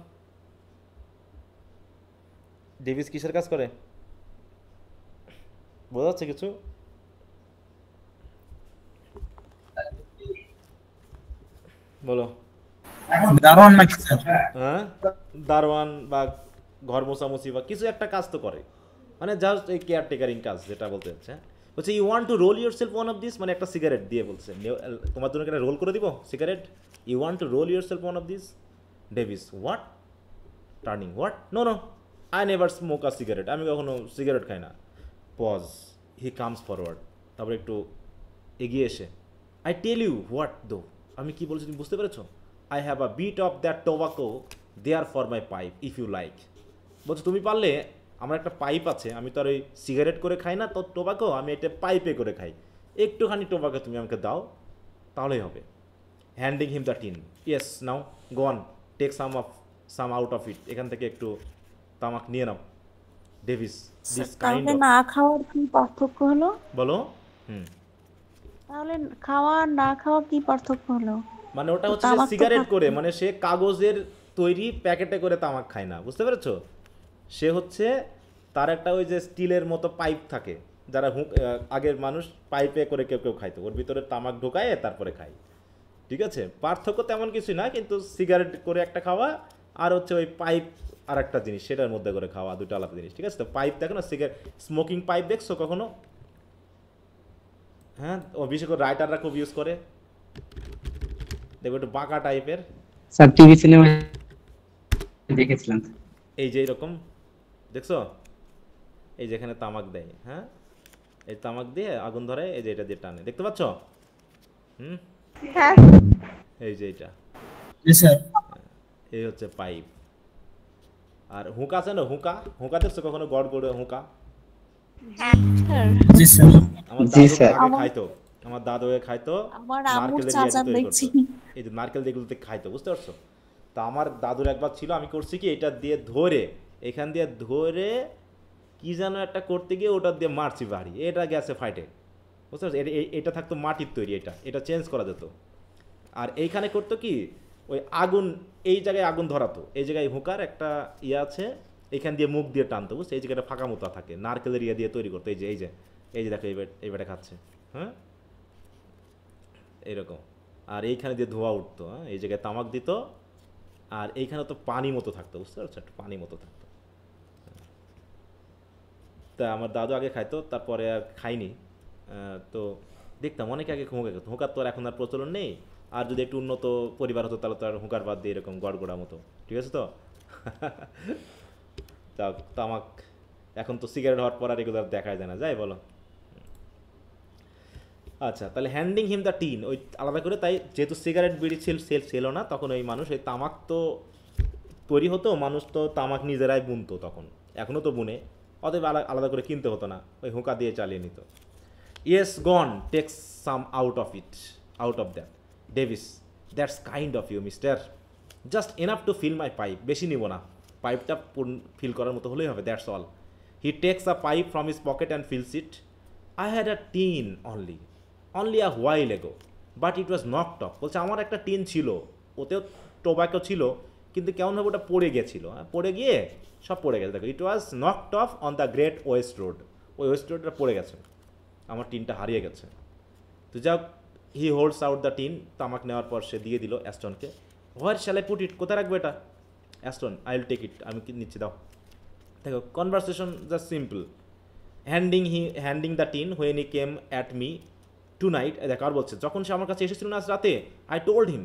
ডেভিস কিসের কাজ করে বোঝা যাচ্ছে কিছু? বলো। দারোয়ান নাকি স্যার? হ্যাঁ, দারোয়ান বা ঘর মোছামুছি বা কিছু একটা কাজ তো করে, মানে জাস্ট এই কেয়ারটেকারিং কাজ যেটা বলতে হচ্ছে। বলছে you want to roll yourself one of this, মানে একটা সিগারেট দিয়ে বলছে তোমার জন্য একটা রোল করে দিব cigarette. You want to roll yourself one of this. Davies, what? Turning, what? No no, I never smoke a cigarette, আমি কখনো সিগারেট খাই না। পজ, হি কামস ফরওয়ার্ড, তারপরে একটু এগিয়ে এসে, আই টেল ইউ হোয়াট দো, আমি কি বলছি তুমি বুঝতে পেরেছো? I have a bit of that tobacco there for my pipe if you like. বলছো তুমি পারলে, আমার একটা পাইপ আছে, আমি তো আর ওই সিগারেট করে খাই না তো টোবাকো, আমি এটা পাইপে করে খাই, একটুখানি টোবাকো তুমি আমাকে দাও তাহলেই হবে। Handing him the tin, yes now go on, take some out of it, এখান থেকে একটু তামাক নিয়ে নাও। ডেভিস, দিস কাইন্ড তাহলে অফ, না খাওয়ার কি পার্থক্য হলো? বলো। তাহলে খাওয়া আর না খাওয়া কি পার্থক্য হলো? মানে ওটা হচ্ছে যে সিগারেট করে, মানে সে কাগজের তৈরি প্যাকেটে করে তামাক খায় না, বুঝতে পেরেছো? সে হচ্ছে তার একটা ওই যে স্টিলের মতো পাইপ থাকে, যারা আগের মানুষ পাইপে করে কেউ কেউ খাইতো, ওর ভিতরে তামাক ঢোকায় তারপরে খায়। ঠিক আছে, পার্থক্য তেমন কিছু না, কিন্তু সিগারেট করে একটা খাওয়া আর হচ্ছে ওই পাইপ আর একটা জিনিস সেটার মধ্যে করে খাওয়া, দুটো আলাদা জিনিস। ঠিক আছে, তো পাইপ দেখো না, সিগারেট স্মোকিং পাইপ দেখছো কখনো? হ্যাঁ, ও বিশেষ করে রাইটাররা খুব ইউজ করে, দেখো একটু বাঁকা টাইপের। স্যার টিভি সিনেমা দেখেছিলাম। এই যে এরকম দেখছো, এই যেখানে তামাক দেয়, হ্যাঁ, এই তামাক দিয়ে আগুন ধরে, এই যে এটা দিয়ে টানে, দেখতে পাচ্ছ? হ্যাঁ এই যে এটা, জি স্যার। এই হচ্ছে পাইপ। আর হুঁকা আছে না, হুঁকা, হুঁকা দেখছো কখনো? গড় গড়ে হুঁকা। জি স্যার। আমার জি দাদু স্যার। আগে খাইতো, আমার দাদু আগে খাইতো, আমার আম্মুর নারকেলের ইয়ে চাচার তৈরি দেখছি। করতো, এই যে নারকেল যেগুলোতে খাইতো, বুঝতে পারছো? তা আমার দাদুর একবার ছিল, আমি করছি কি, এটা দিয়ে ধরে, এখান দিয়ে ধরে কি যেন একটা করতে গিয়ে ওটা দিয়ে মারছি বাড়ি, এটা গেছে ফাইটে, বুঝতে পারছো? এটা থাকতো মাটির তৈরি, এটা চেঞ্জ করা যেত। আর এইখানে করতো কি, ওই আগুন, এই জায়গায় আগুন ধরাতো, এই জায়গায় হুঁকার একটা ইয়ে আছে, এইখান দিয়ে মুখ দিয়ে টানতো, বুঝছো? এই জায়গাটা ফাঁকা মতো থাকে, নারকেলের ইয়ে দিয়ে তৈরি করতো, এই যে এই যে এই যে দেখো, এইবারে খাচ্ছে, হ্যাঁ, এইরকম। আর এইখানে দিয়ে ধোঁয়া উঠতো, হ্যাঁ, এই জায়গায় তামাক দিত, আর এইখানে তো পানি মতো থাকতো, বুঝতে পারছো? একটু পানি মতো থাকতো। তা আমার দাদু আগে খাইতো, তারপরে আর খাইনি। তো দেখতাম অনেকে আগে হুঁকা খেত, হুঁকার তো আর এখন আর প্রচলন নেই। আর যদি একটু উন্নত পরিবার হতো তাহলে তো আর হুঁকার বাদ দিয়ে এরকম গড়গড়া মতো, ঠিক আছে তো? তা তামাক এখন তো সিগারেট হওয়ার পর আর এগুলো আর দেখা যায় না, যাই বলো। আচ্ছা, তাহলে হ্যান্ডিং হিম দ্য টিন, ওই আলাদা করে, তাই যেহেতু সিগারেট বিড়ি ছিল না তখন, ওই মানুষ ওই তামাক তো তৈরি হতো, মানুষ তো তামাক নিজেরাই বুনতো তখন, এখনও তো বুনে, অতএব আলাদা করে কিনতে হতো না, ওই হুঁকা দিয়ে চালিয়ে নিত। Yes gone, takes some out of that Davies, that's kind of you mister, just enough to fill my pipe, বেশি নিব না, পাইপটা ফিল করার মতো হলেই হবে, that's all. He takes a pipe from his pocket and fills it. I had a tin only a while ago, but it was knocked off. বলছে আমার একটা টিন ছিল, ওতেও টোব্যাকো ছিল, কিন্তু কেমনভাবে ওটা পড়ে গেছিলো, পড়ে গিয়ে সব পড়ে গেছে, দেখো, it was knocked off on the Great West Road, ওই ওয়েস্ট রোডটা পড়ে গেছে, আমার টিনটা হারিয়ে গেছে। তো যাক, he holds out the tin, তামাক নেওয়ার পর সে দিয়ে দিল অ্যাস্টনকে। Where shall I put it, কোথায় রাখবো এটা? Aston, I will take it, আমি কি নিচ্ছি, দাও। দেখো, conversation just simple. Handing the tin when he came at me tonight, দেখো আর বলছে, যখন সে আমার কাছে এসেছিল না আজ রাতে, I told him,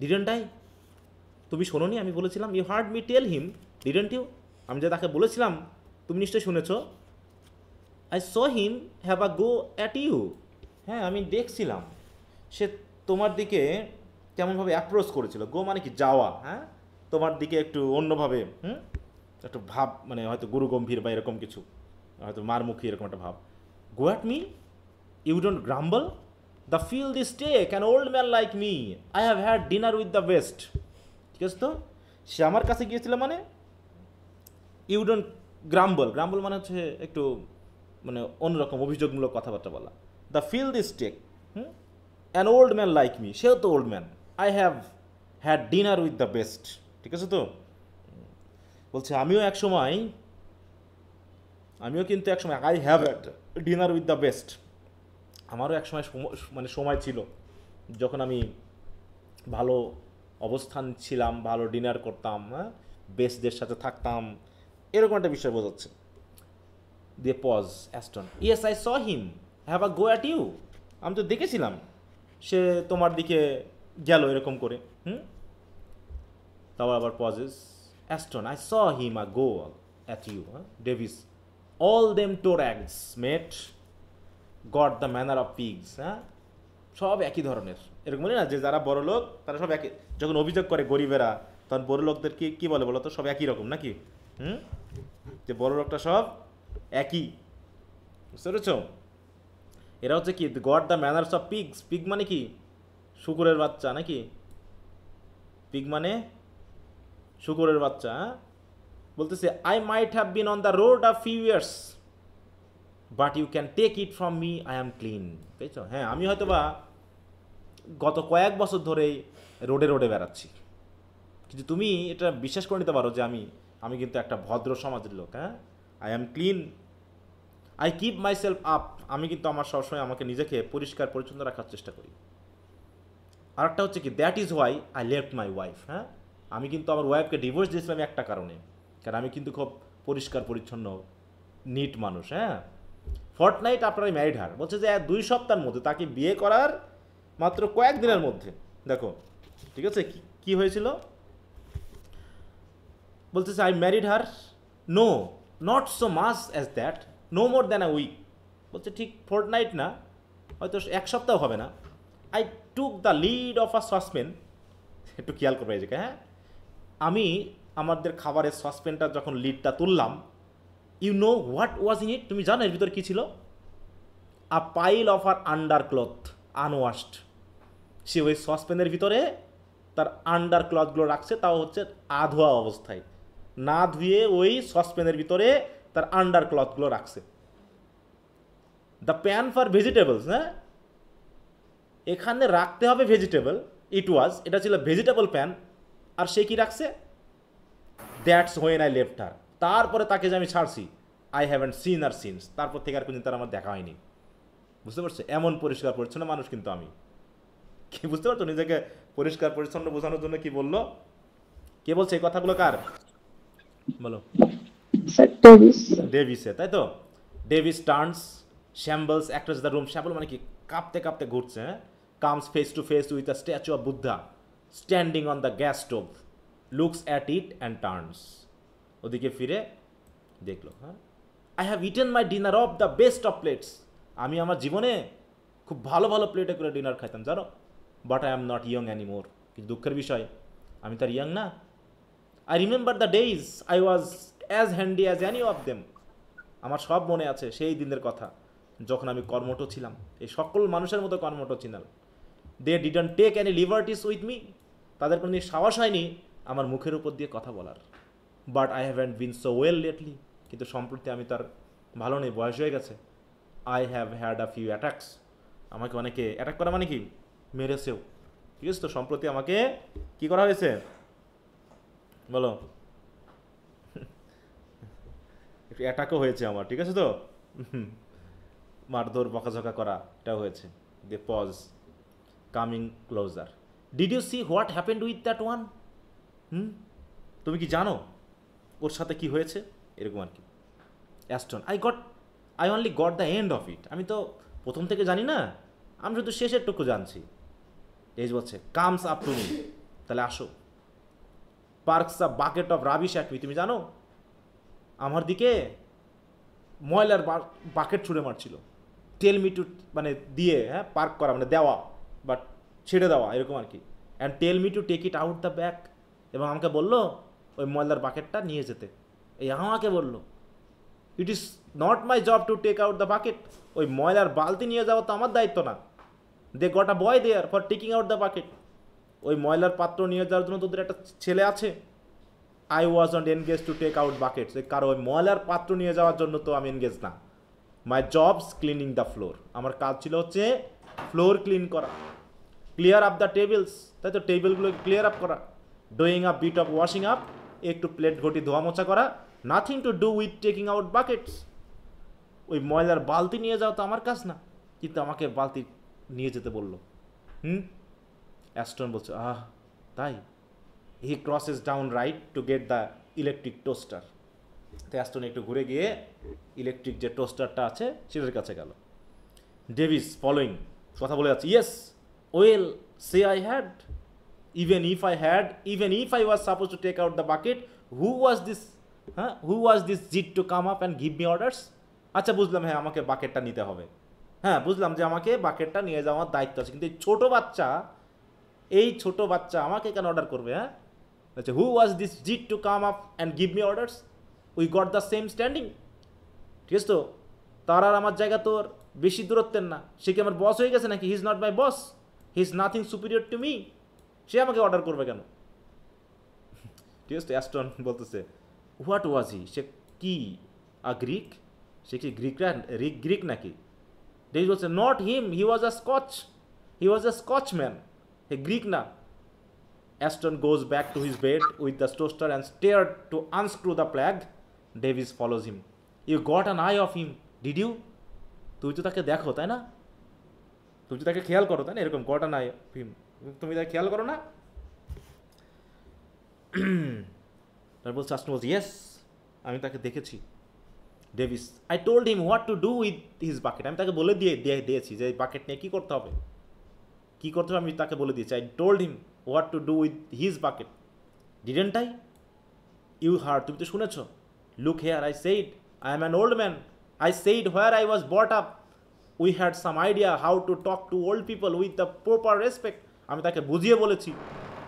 didn't I? তুমি শোনোনি আমি বলেছিলাম? You heard me tell him, didn't you? আমি যে তাকে বলেছিলাম, তুমি নিশ্চয়ই শুনেছো। I saw him have a go at you, হ্যাঁ আমি দেখছিলাম সে তোমার দিকে কেমনভাবে অ্যাপ্রোচ করেছিল, গো মানে কি, যাওয়া, হ্যাঁ, তোমার দিকে একটু অন্যভাবে, একটু ভাব, মানে হয়তো গুরু গম্ভীর বা এরকম কিছু, হয়তো মারমুখী এরকম একটা ভাব। Go at me, you don't grumble, the feel this take an old man like me, I have had dinner with the best. ঠিক আছে তো? সে আমার কাছে গিয়েছিল মানে, ইউ ডোন্ট গ্রাম্বল মানে হচ্ছে একটু মানে অন্যরকম অভিযোগমূলক কথাবার্তা বলা। The feel this take, an old man like me, সেও তো old man, I have had dinner with the best. ঠিক আছে তো? বলছে আমিও কিন্তু এক সময় I have had dinner with the best, আমারও এক সময় মানে সময় ছিল যখন আমি ভালো অবস্থান ছিলাম, ভালো ডিনার করতাম, হ্যাঁ, বেস্টদের সাথে থাকতাম, এরকম একটা বিষয় বোঝাচ্ছে। দিয়ে pause, Aston, yes I saw him have a go at you, আমি তো দেখেছিলাম সে তোমার দিকে গেল এরকম করে, তারপর আবার pauses, Aston, I saw him a go at you, Davies, all them toerags mate got the manner of pigs, হ্যাঁ, সব একই ধরনের, এরকম বলি না যে যারা বড় লোক তারা সব একই, যখন অভিযোগ করে গরিবেরা তখন বড় লোকদের কি বলে বলো তো, সব একই রকম নাকি, যে বড় লোকটা সব একই, বুঝতে পেরেছ? এরা হচ্ছে কি, god the manners of pigs, pig মানে কি, শুকুরের বাচ্চা নাকি, পিগ মানে শুকুরের বাচ্চা, হ্যাঁ, বলতেছে I might have been on the road a few years but you can take it from me, I am clean. বুঝছো? হ্যাঁ, আমি হয়তো বা গত কয়েক বছর ধরেই রোডে বেড়াচ্ছি, কিন্তু তুমি এটা বিশ্বাস করে নিতে পারো যে আমি কিন্তু একটা ভদ্র সমাজের লোক, হ্যাঁ, I am clean, I keep my self up, আমি কিন্তু আমার সবসময় আমাকে নিজেকে পরিষ্কার পরিচ্ছন্ন রাখার চেষ্টা করি। আর একটা হচ্ছে কি, that is Y I left my wife, হ্যাঁ, আমি কিন্তু আমার ওয়াইফকে ডিভোর্স দিয়েছিলাম একটা কারণে, কারণ আমি কিন্তু খুব পরিষ্কার পরিচ্ছন্ন নিট মানুষ, হ্যাঁ। ফর্টনাইট আপনারাই ম্যারিড হার, বলছে যে 2 সপ্তাহের মধ্যে, তাকে বিয়ে করার মাত্র কয়েকদিনের মধ্যে, দেখো ঠিক আছে কি হয়েছিল, বলতেছে I married her, no not so much as that, no more than a week. বলছে ঠিক ফোর্টনাইট না, হয়তো এক সপ্তাহ হবে না। I took the lid of a saucepan, একটু খেয়াল করবে এই জায়গায়, হ্যাঁ, আমি আমাদের খাবারের সসপেনটা যখন লিডটা তুললাম, you know what was in it, তুমি জানো এর ভিতরে কী ছিল? আ পাইল অফ আর আন্ডার ক্লথ আনওয়াশড। সে ওই সসপেনের ভিতরে তার আন্ডার ক্লথগুলো রাখছে, তাও হচ্ছে আধোয়া অবস্থায়, না ধুয়ে ওই সসপেনের ভিতরে তার আন্ডার ক্লথগুলো রাখছে। দ্য প্যান ফর ভেজিটেবলস, হ্যাঁ, এখানে রাখতে হবে ভেজিটেবল, এটা ছিল ভেজিটেবল প্যান, আর সে কি রাখছে? That's when I left her, তারপরে তাকে যে আমি ছাড়ছি, I haven't seen her since, তারপর থেকে আর কোনদিন তার আমার দেখা হয়নি। বুঝতে পারছো? এমন পরিষ্কার পরিচ্ছন্ন মানুষ কিন্তু আমি। কি বুঝতে পারছো নিজেকে পরিষ্কার পরিচ্ছন্ন বোঝানোর জন্য কি বললো? কে বলছে এই কথাগুলো? কার বলো? ডেভিসে, তাই তো? Davies turns, shambles across the room, shamble মানে কি কাঁপতে কাঁপতে ঘুরছে, হ্যাঁ, comes face to face with a statue of Buddha standing on the gas stove, looks at it and turns, ওদিকে ফিরে দেখলো, হ্যাঁ, I have eaten my dinner off the best of plates, আমি আমার জীবনে খুব ভালো ভালো প্লেটে করে ডিনার খাইতাম, জানো, but I am not young anymore, কিন্তু দুঃখের বিষয় আমি তার ইয়ং না। I remember the days I was as handy as any of them, আমার সব মনে আছে সেই দিনের কথা যখন আমি কর্মঠ ছিলাম, এই সকল মানুষের মতো কর্মঠ ছিলাম। They didn't take any liberties with me, তাদের কোনো সাহস হয়নি আমার মুখের উপর দিয়ে কথা বলার। But I haven't bin so well lately, কিন্তু সম্প্রতি আমি তার ভালো নেই, বয়স হয়ে গেছে। I have had a few attacks, আমাকে অনেকে অ্যাটাক করা মানে কি মেরেছেও, ঠিক আছে তো? সম্প্রতি আমাকে কি করা হয়েছে বলো? একটু অ্যাটাকও হয়েছে আমার, ঠিক আছে তো? মারধর বকাঝকা করা এটাও হয়েছে। They pause, coming closer, did you see what happened with that one? তুমি কি জানো ওর সাথে কি হয়েছে? এরকম আর কি। Aston, I only got the end of it, আমি তো প্রথম থেকে জানি না, আমি শুধু শেষের টুকু জানছি। এই বলছে কামস আপ টু মি, তাহলে আসো। Parks a bucket of rubbish at me, তুমি জানো আমার দিকে ময়লার বাকেট ছুঁড়ে মারছিল। টেল মি টু, মানে দিয়ে, হ্যাঁ, পার্ক করা মানে দেওয়া, বাট ছেড়ে দেওয়া এরকম আর কি। And tell me to take it out the bag, এবং আমাকে বললো ওই ময়লার বাকেটটা নিয়ে যেতে। এই আমাকে বললো, it is not my job to take out the bucket, ওই ময়লার বালতি নিয়ে যাওয়া তো আমার দায়িত্ব না। They got a boy there for taking out the bucket, ওই ময়লার পাত্র নিয়ে যাওয়ার জন্য তোদের একটা ছেলে আছে। I was not engage to take out buckets, কারণ ওই ময়লার পাত্র নিয়ে যাওয়ার জন্য তো আমি এনগেজ না। My job's cleaning the floor, আমার কাজ ছিল হচ্ছে ফ্লোর ক্লিন করা। ক্লিয়ার আপ দ্য টেবিলস, তাই তো, টেবিলগুলো ক্লিয়ার আপ করা। Doing a bit of washing up, একটু প্লেট ঘটি ধোয়া মোছা করা। Nothing to do with taking out buckets, ওই ময়লার বালতি নিয়ে যাওয়া তো আমার কাজ না, কিন্তু আমাকে বালতি নিয়ে যেতে বললো। অ্যাস্টন বলছে, তাই? He crosses down right to get the electric toaster, তো অ্যাস্টন একটু ঘুরে গিয়ে ইলেকট্রিক যে টোস্টারটা আছে সেটার কাছে গেল। ডেভিস ফলোয়িং, কথা বলে যাচ্ছে, yes well say I had, even if I was suppose to take out the bucket, who was this git to come up and give me orders? আচ্ছা বুঝলাম, হ্যাঁ আমাকে বাকেটটা নিতে হবে, হ্যাঁ বুঝলাম যে আমাকে বাকেটটা নিয়ে যাওয়ার দায়িত্ব আছে, কিন্তু এই ছোট বাচ্চা আমাকে কেন অর্ডার করবে? হ্যাঁ, আচ্ছা, who was this git to come up and give me orders? We got the same standing, ঠিক আছে তো? তার আর আমার জায়গা তো বেশি দূরত্বের না, সে কি আমার বস হয়ে গেছে নাকি? He is not my boss, he is nothing superior to me, সে আমাকে অর্ডার করবে কেন? ঠিক আছে তো? অ্যাস্টন বলতেছে, হোয়াট ওয়াজ হি, সে কি গ্রিক? সে কি গ্রিক নাকি? ডেভিস বলছে, not him, he was a Scotchman, he Greek না। Aston goes back to his bed with the toaster and stared to unscrew the plug. Davis follows him. You got an eye of him, did you? তুই তো তাকে দেখো, তাই না? তুমি তো তাকে খেয়াল করো, তাই না? এরকম got an eye of him, তুমি তাকে খেয়াল করো না? তারপর Aston বলছে, ইয়েস আমি তাকে দেখেছি। Davies, I told him what to do with his bucket, আমি তাকে বলে দিয়েছি যে এই বাকেট নিয়ে কী করতে হবে আমি তাকে বলে দিয়েছি। I told him what to do with his bucket, didn't I? You heard, তুমি তো শুনেছ। Look here, I said, I am an old man. I said where I was brought up, we had some idea how to talk to old people with the proper respect. আমি তাকে বুঝিয়ে বলেছি,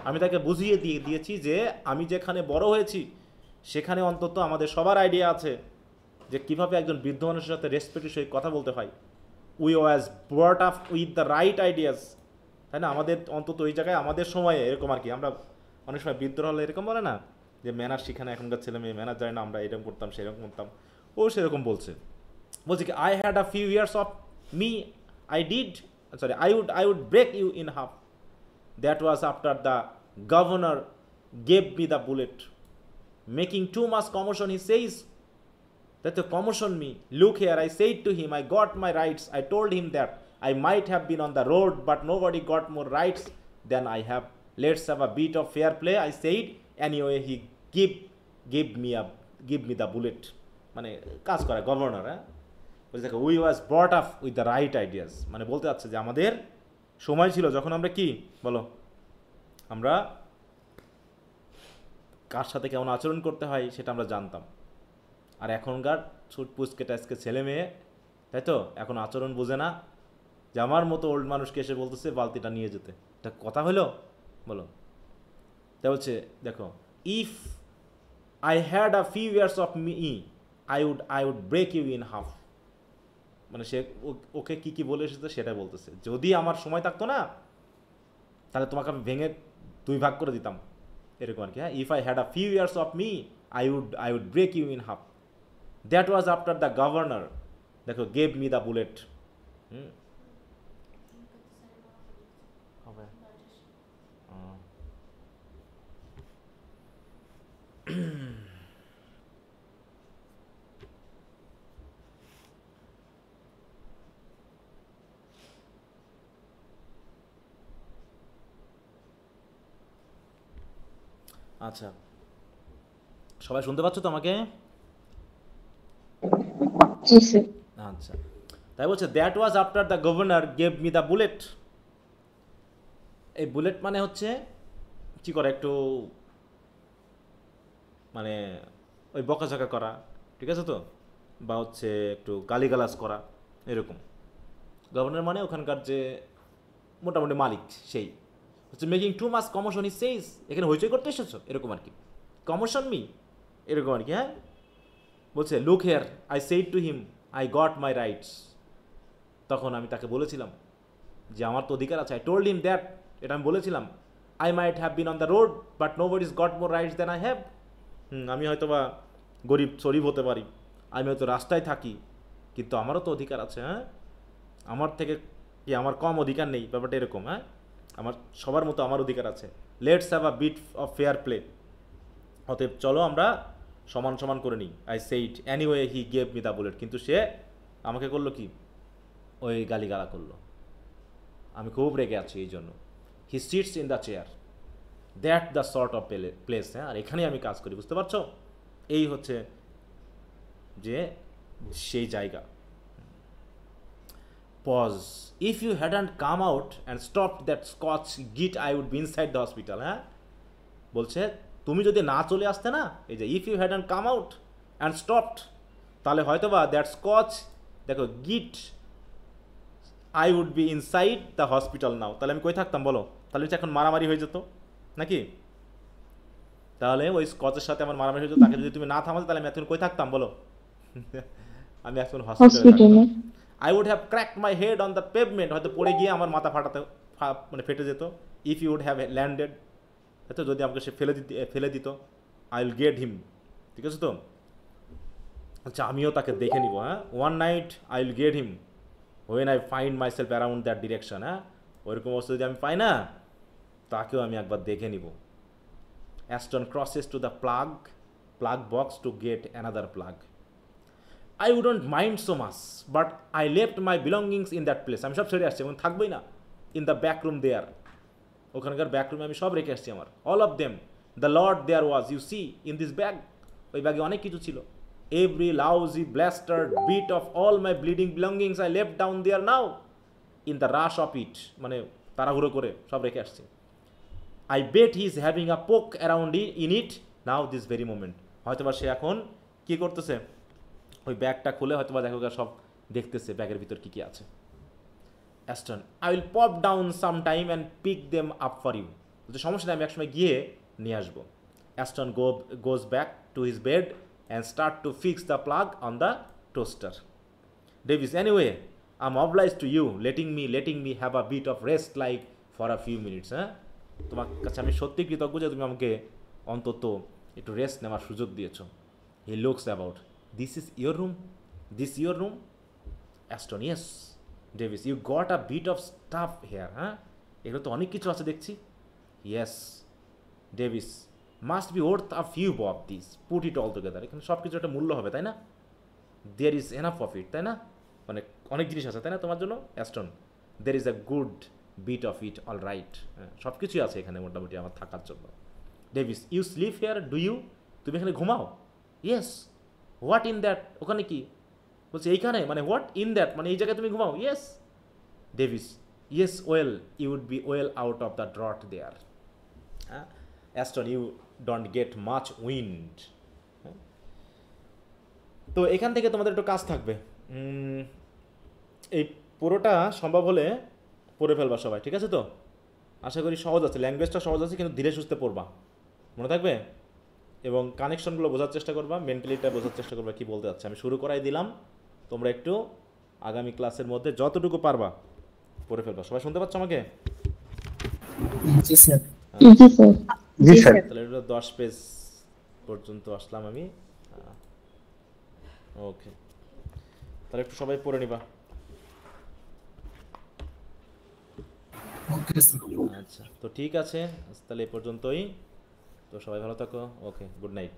আমি তাকে বুঝিয়ে দিয়েছি যে আমি যেখানে বড় হয়েছি সেখানে অন্তত আমাদের সবার আইডিয়া আছে যে কীভাবে একজন বৃদ্ধ মানুষের সাথে রেসপেক্টের সহিত কথা বলতে হয়। We was brought up with the right ideas, তাই না? আমাদের অন্তত ওই জায়গায় আমাদের সময়ে এরকম আর কি, আমরা অনেক সময় বৃদ্ধ হলে এরকম বলে না যে ম্যানার শিখানো এখনকার ছেলে মেয়ে ম্যানার যায় না, আমরা এরকম করতাম সেরকম করতাম, ও সেরকম বলছে কি I had a few years off me I did sorry I would break you in half, that was after the governor gave me the bullet, making too much commotion he says that to commotion me. Look here, I said to him, I got my rights. I told him that I might have been on the road, but nobody got more rights than I have. Let's have a bit of fair play, I said. Anyway, he give me the bullet. মানে কাজ করে governor, হ্যাঁ বলছে দেখো we was brought up with the right ideas, মানে বলতে চাচ্ছে যে আমাদের সময় ছিল যখন আমরা কি বলো আমরা কার সাথে কেমন আচরণ করতে হয় সেটা আমরা জানতাম। আর এখনকার ছুট পুচকেটা আজকে ছেলে মেয়ে, তাই তো, এখন আচরণ বোঝে না, যে আমার মতো ওল্ড মানুষকে এসে বলতেছে বালতিটা নিয়ে যেতে, এটা কথা হলো বলো? তা বলছে দেখো if I had a few years off me I would break you in half, মানে সে ওকে কি কি বলে এসেছে সেটাই বলতেছে, যদি আমার সময় থাকতো না তাহলে তোমাকে আমি ভেঙে 2 ভাগ করে দিতাম, এরকম আর কি। হ্যাঁ, if I had a few years off me I would break you in half. That was after the governor, দেখো, gave me the bullet. আচ্ছা, সবাই শুনতে পাচ্ছ তো আমাকে? আচ্ছা, তাই বলছে that was after the governor gave me the bullet. এই বুলেট মানে হচ্ছে কি করে একটু মানে ওই বকাঝকা করা, ঠিক আছে তো, বা হচ্ছে একটু গালিগালাজ করা, এরকম। গভর্নর মানে ওখানকার যে মোটামুটি মালিক, সেই হচ্ছে making too much commotion he সেইজ, এখানে হইচই করতে এসেছো, এরকম আর কি, কমোশন মি, এরকম আর কি। হ্যাঁ, বলছে look here I said to him I got my rights, তখন আমি তাকে বলেছিলাম যে আমার তো অধিকার আছে। আই টোল্ড হিম দ্যাট, এটা আমি বলেছিলাম, I might have been on the road but nobody is got more rights than I have. আমি হয়তো বা শরীফ হতে পারি, আমি হয়তো রাস্তায় থাকি, কিন্তু আমারও তো অধিকার আছে। হ্যাঁ, আমার থেকে কি আমার কম অধিকার নেই, ব্যাপারটা এরকম। হ্যাঁ, আমার সবার মতো আমার অধিকার আছে। Let's have a bit of fair play, অতএব চলো আমরা সমান সমান করে নিই। I said anyway he gave me the bullet, কিন্তু সে আমাকে করলো কি, ওই গালিগালা করলো। আমি খুব রেগে আছি এই জন্য। He sits in the chair, that the sort of place. হ্যাঁ, আর এখানেই আমি কাজ করি, বুঝতে পারছো? এই হচ্ছে যে সেই জায়গা। Pause, if you hadn't come out and stop that Scotch git I would be inside the hospital. হ্যাঁ, বলছে তুমি যদি না চলে আসতে না, এই যে if you hadn't come out and stopped, তাহলে হয়তো বা দ্যাট স্কচ, দেখো, git I would be inside the hospital now, তাহলে আমি কই থাকতাম বলো? তাহলে এখন মারামারি হয়ে যেত নাকি? তাহলে ওই স্কচের সাথে আমার মারামারি হয়ে যেত, তাকে যদি তুমি না থামাতে তাহলে আমি এখন কই থাকতাম বলো? আমি এখন হসপিটালে। I would have cracked my head on the pavement, হয়তো পড়ে গিয়ে আমার মাথা মানে ফেটে যেত। If you would have landed, হয়তো যদি আমাকে সে ফেলে দিত, আই উইল গেট হিম, ঠিক আছে তো? আচ্ছা, আমিও তাকে দেখে নিব। হ্যাঁ, one night I will get him when I find myself around that direction. হ্যাঁ, ওইরকম অবস্থা যদি আমি পাই না, তাকেও আমি একবার দেখে নিব। Aston crosses to the plug box to get another plug. I wouldn't mind so much, but I left my belongings in that place. আমি সব ছেড়ে আসছি, এবং থাকবোই না। In the back room there, ওখানকার ব্যাক রুমে আমি সব রেখে আসছি আমার। All of them, the lot there was, you see in this bag, ওই ব্যাগে অনেক কিছু ছিল। Every lousy blasted bit of all my bleeding belongings I left down there now in the rush of it, মানে তাড়াহুড়ো করে সব রেখে আসছি। I bet he is having a poke around in it now this very moment, হয়তো বা সে এখন কি করতেছে, ওই ব্যাগটা খুলে হয়তো বা দেখো সব দেখতেছে ব্যাগের ভিতর কি কি আছে। Aston, I will pop down some time and pick them up for you. বলছে সমস্যা নেই, আমি একসময় গিয়ে নিয়ে আসবো। Aston goes back to his bed and start to fix the plug on the toaster. Davies, anyway I am oblige to you letting me have a bit of rest like for a few minutes. হ্যাঁ, তোমার কাছে আমি সত্যি কৃতজ্ঞ যে তুমি আমাকে অন্তত একটু রেস্ট নেওয়ার সুযোগ দিয়েছো। He looks about, this is your room, this your room? Aston, yes. Davies, you got a bit of stuff here. হ্যাঁ, এগুলো তো অনেক কিছু আছে দেখছি। Yes. Davies, must be worth a few of this, put it all together. এখানে সব কিছু একটা মূল্য হবে, তাই না? There is enough of it, তাই না? মানে অনেক জিনিস আছে, তাই না তোমার জন্য? Aston, there is a good bit of it, all right. হ্যাঁ, সব কিছুই আছে এখানে মোটামুটি আমার থাকার জন্য। Davies, you sleep here do you? তুমি এখানে ঘুমাও? ইয়েস। What in that? ওখানে কি বলছে? এইখানে মানে হোয়াট ইন দ্যাট মানে এই জায়গায় তুমি ঘুমাও? Yes. Davies, yes well, you would be well out of the draught there. হ্যাঁ, Aston, you don't get much wind. তো এখান থেকে তোমাদের একটু কাজ থাকবে, এই পুরোটা সম্ভব হলে পড়ে ফেলবা সবাই, ঠিক আছে? তো আশা করি সহজ আছে, ল্যাঙ্গুয়েজটা সহজ আছে, কিন্তু ধীরে সুস্থে পড়বা, মনে থাকবে? এবং কানেকশনগুলো বোঝার চেষ্টা করবা, মেন্টালিটা বোঝার চেষ্টা করবা কী বলতে যাচ্ছে। আমি শুরু করাই দিলাম, তোমরা একটু আগামী ক্লাসের মধ্যে যতটুকু পারবা পড়ে ফেলবা। সবাই শুনতে পাচ্ছ আমাকে? জি স্যার। জি স্যার। জি স্যার। তাহলে এটা 10 পেজ পর্যন্ত আসলাম আমি। ওকে, তাহলে একটু সবাই পড়ে নিবা। Okay sir. আচ্ছা, তো ঠিক আছে, তাহলে এ পর্যন্তই। তো সবাই ভালো থাকো। ওকে, গুড নাইট।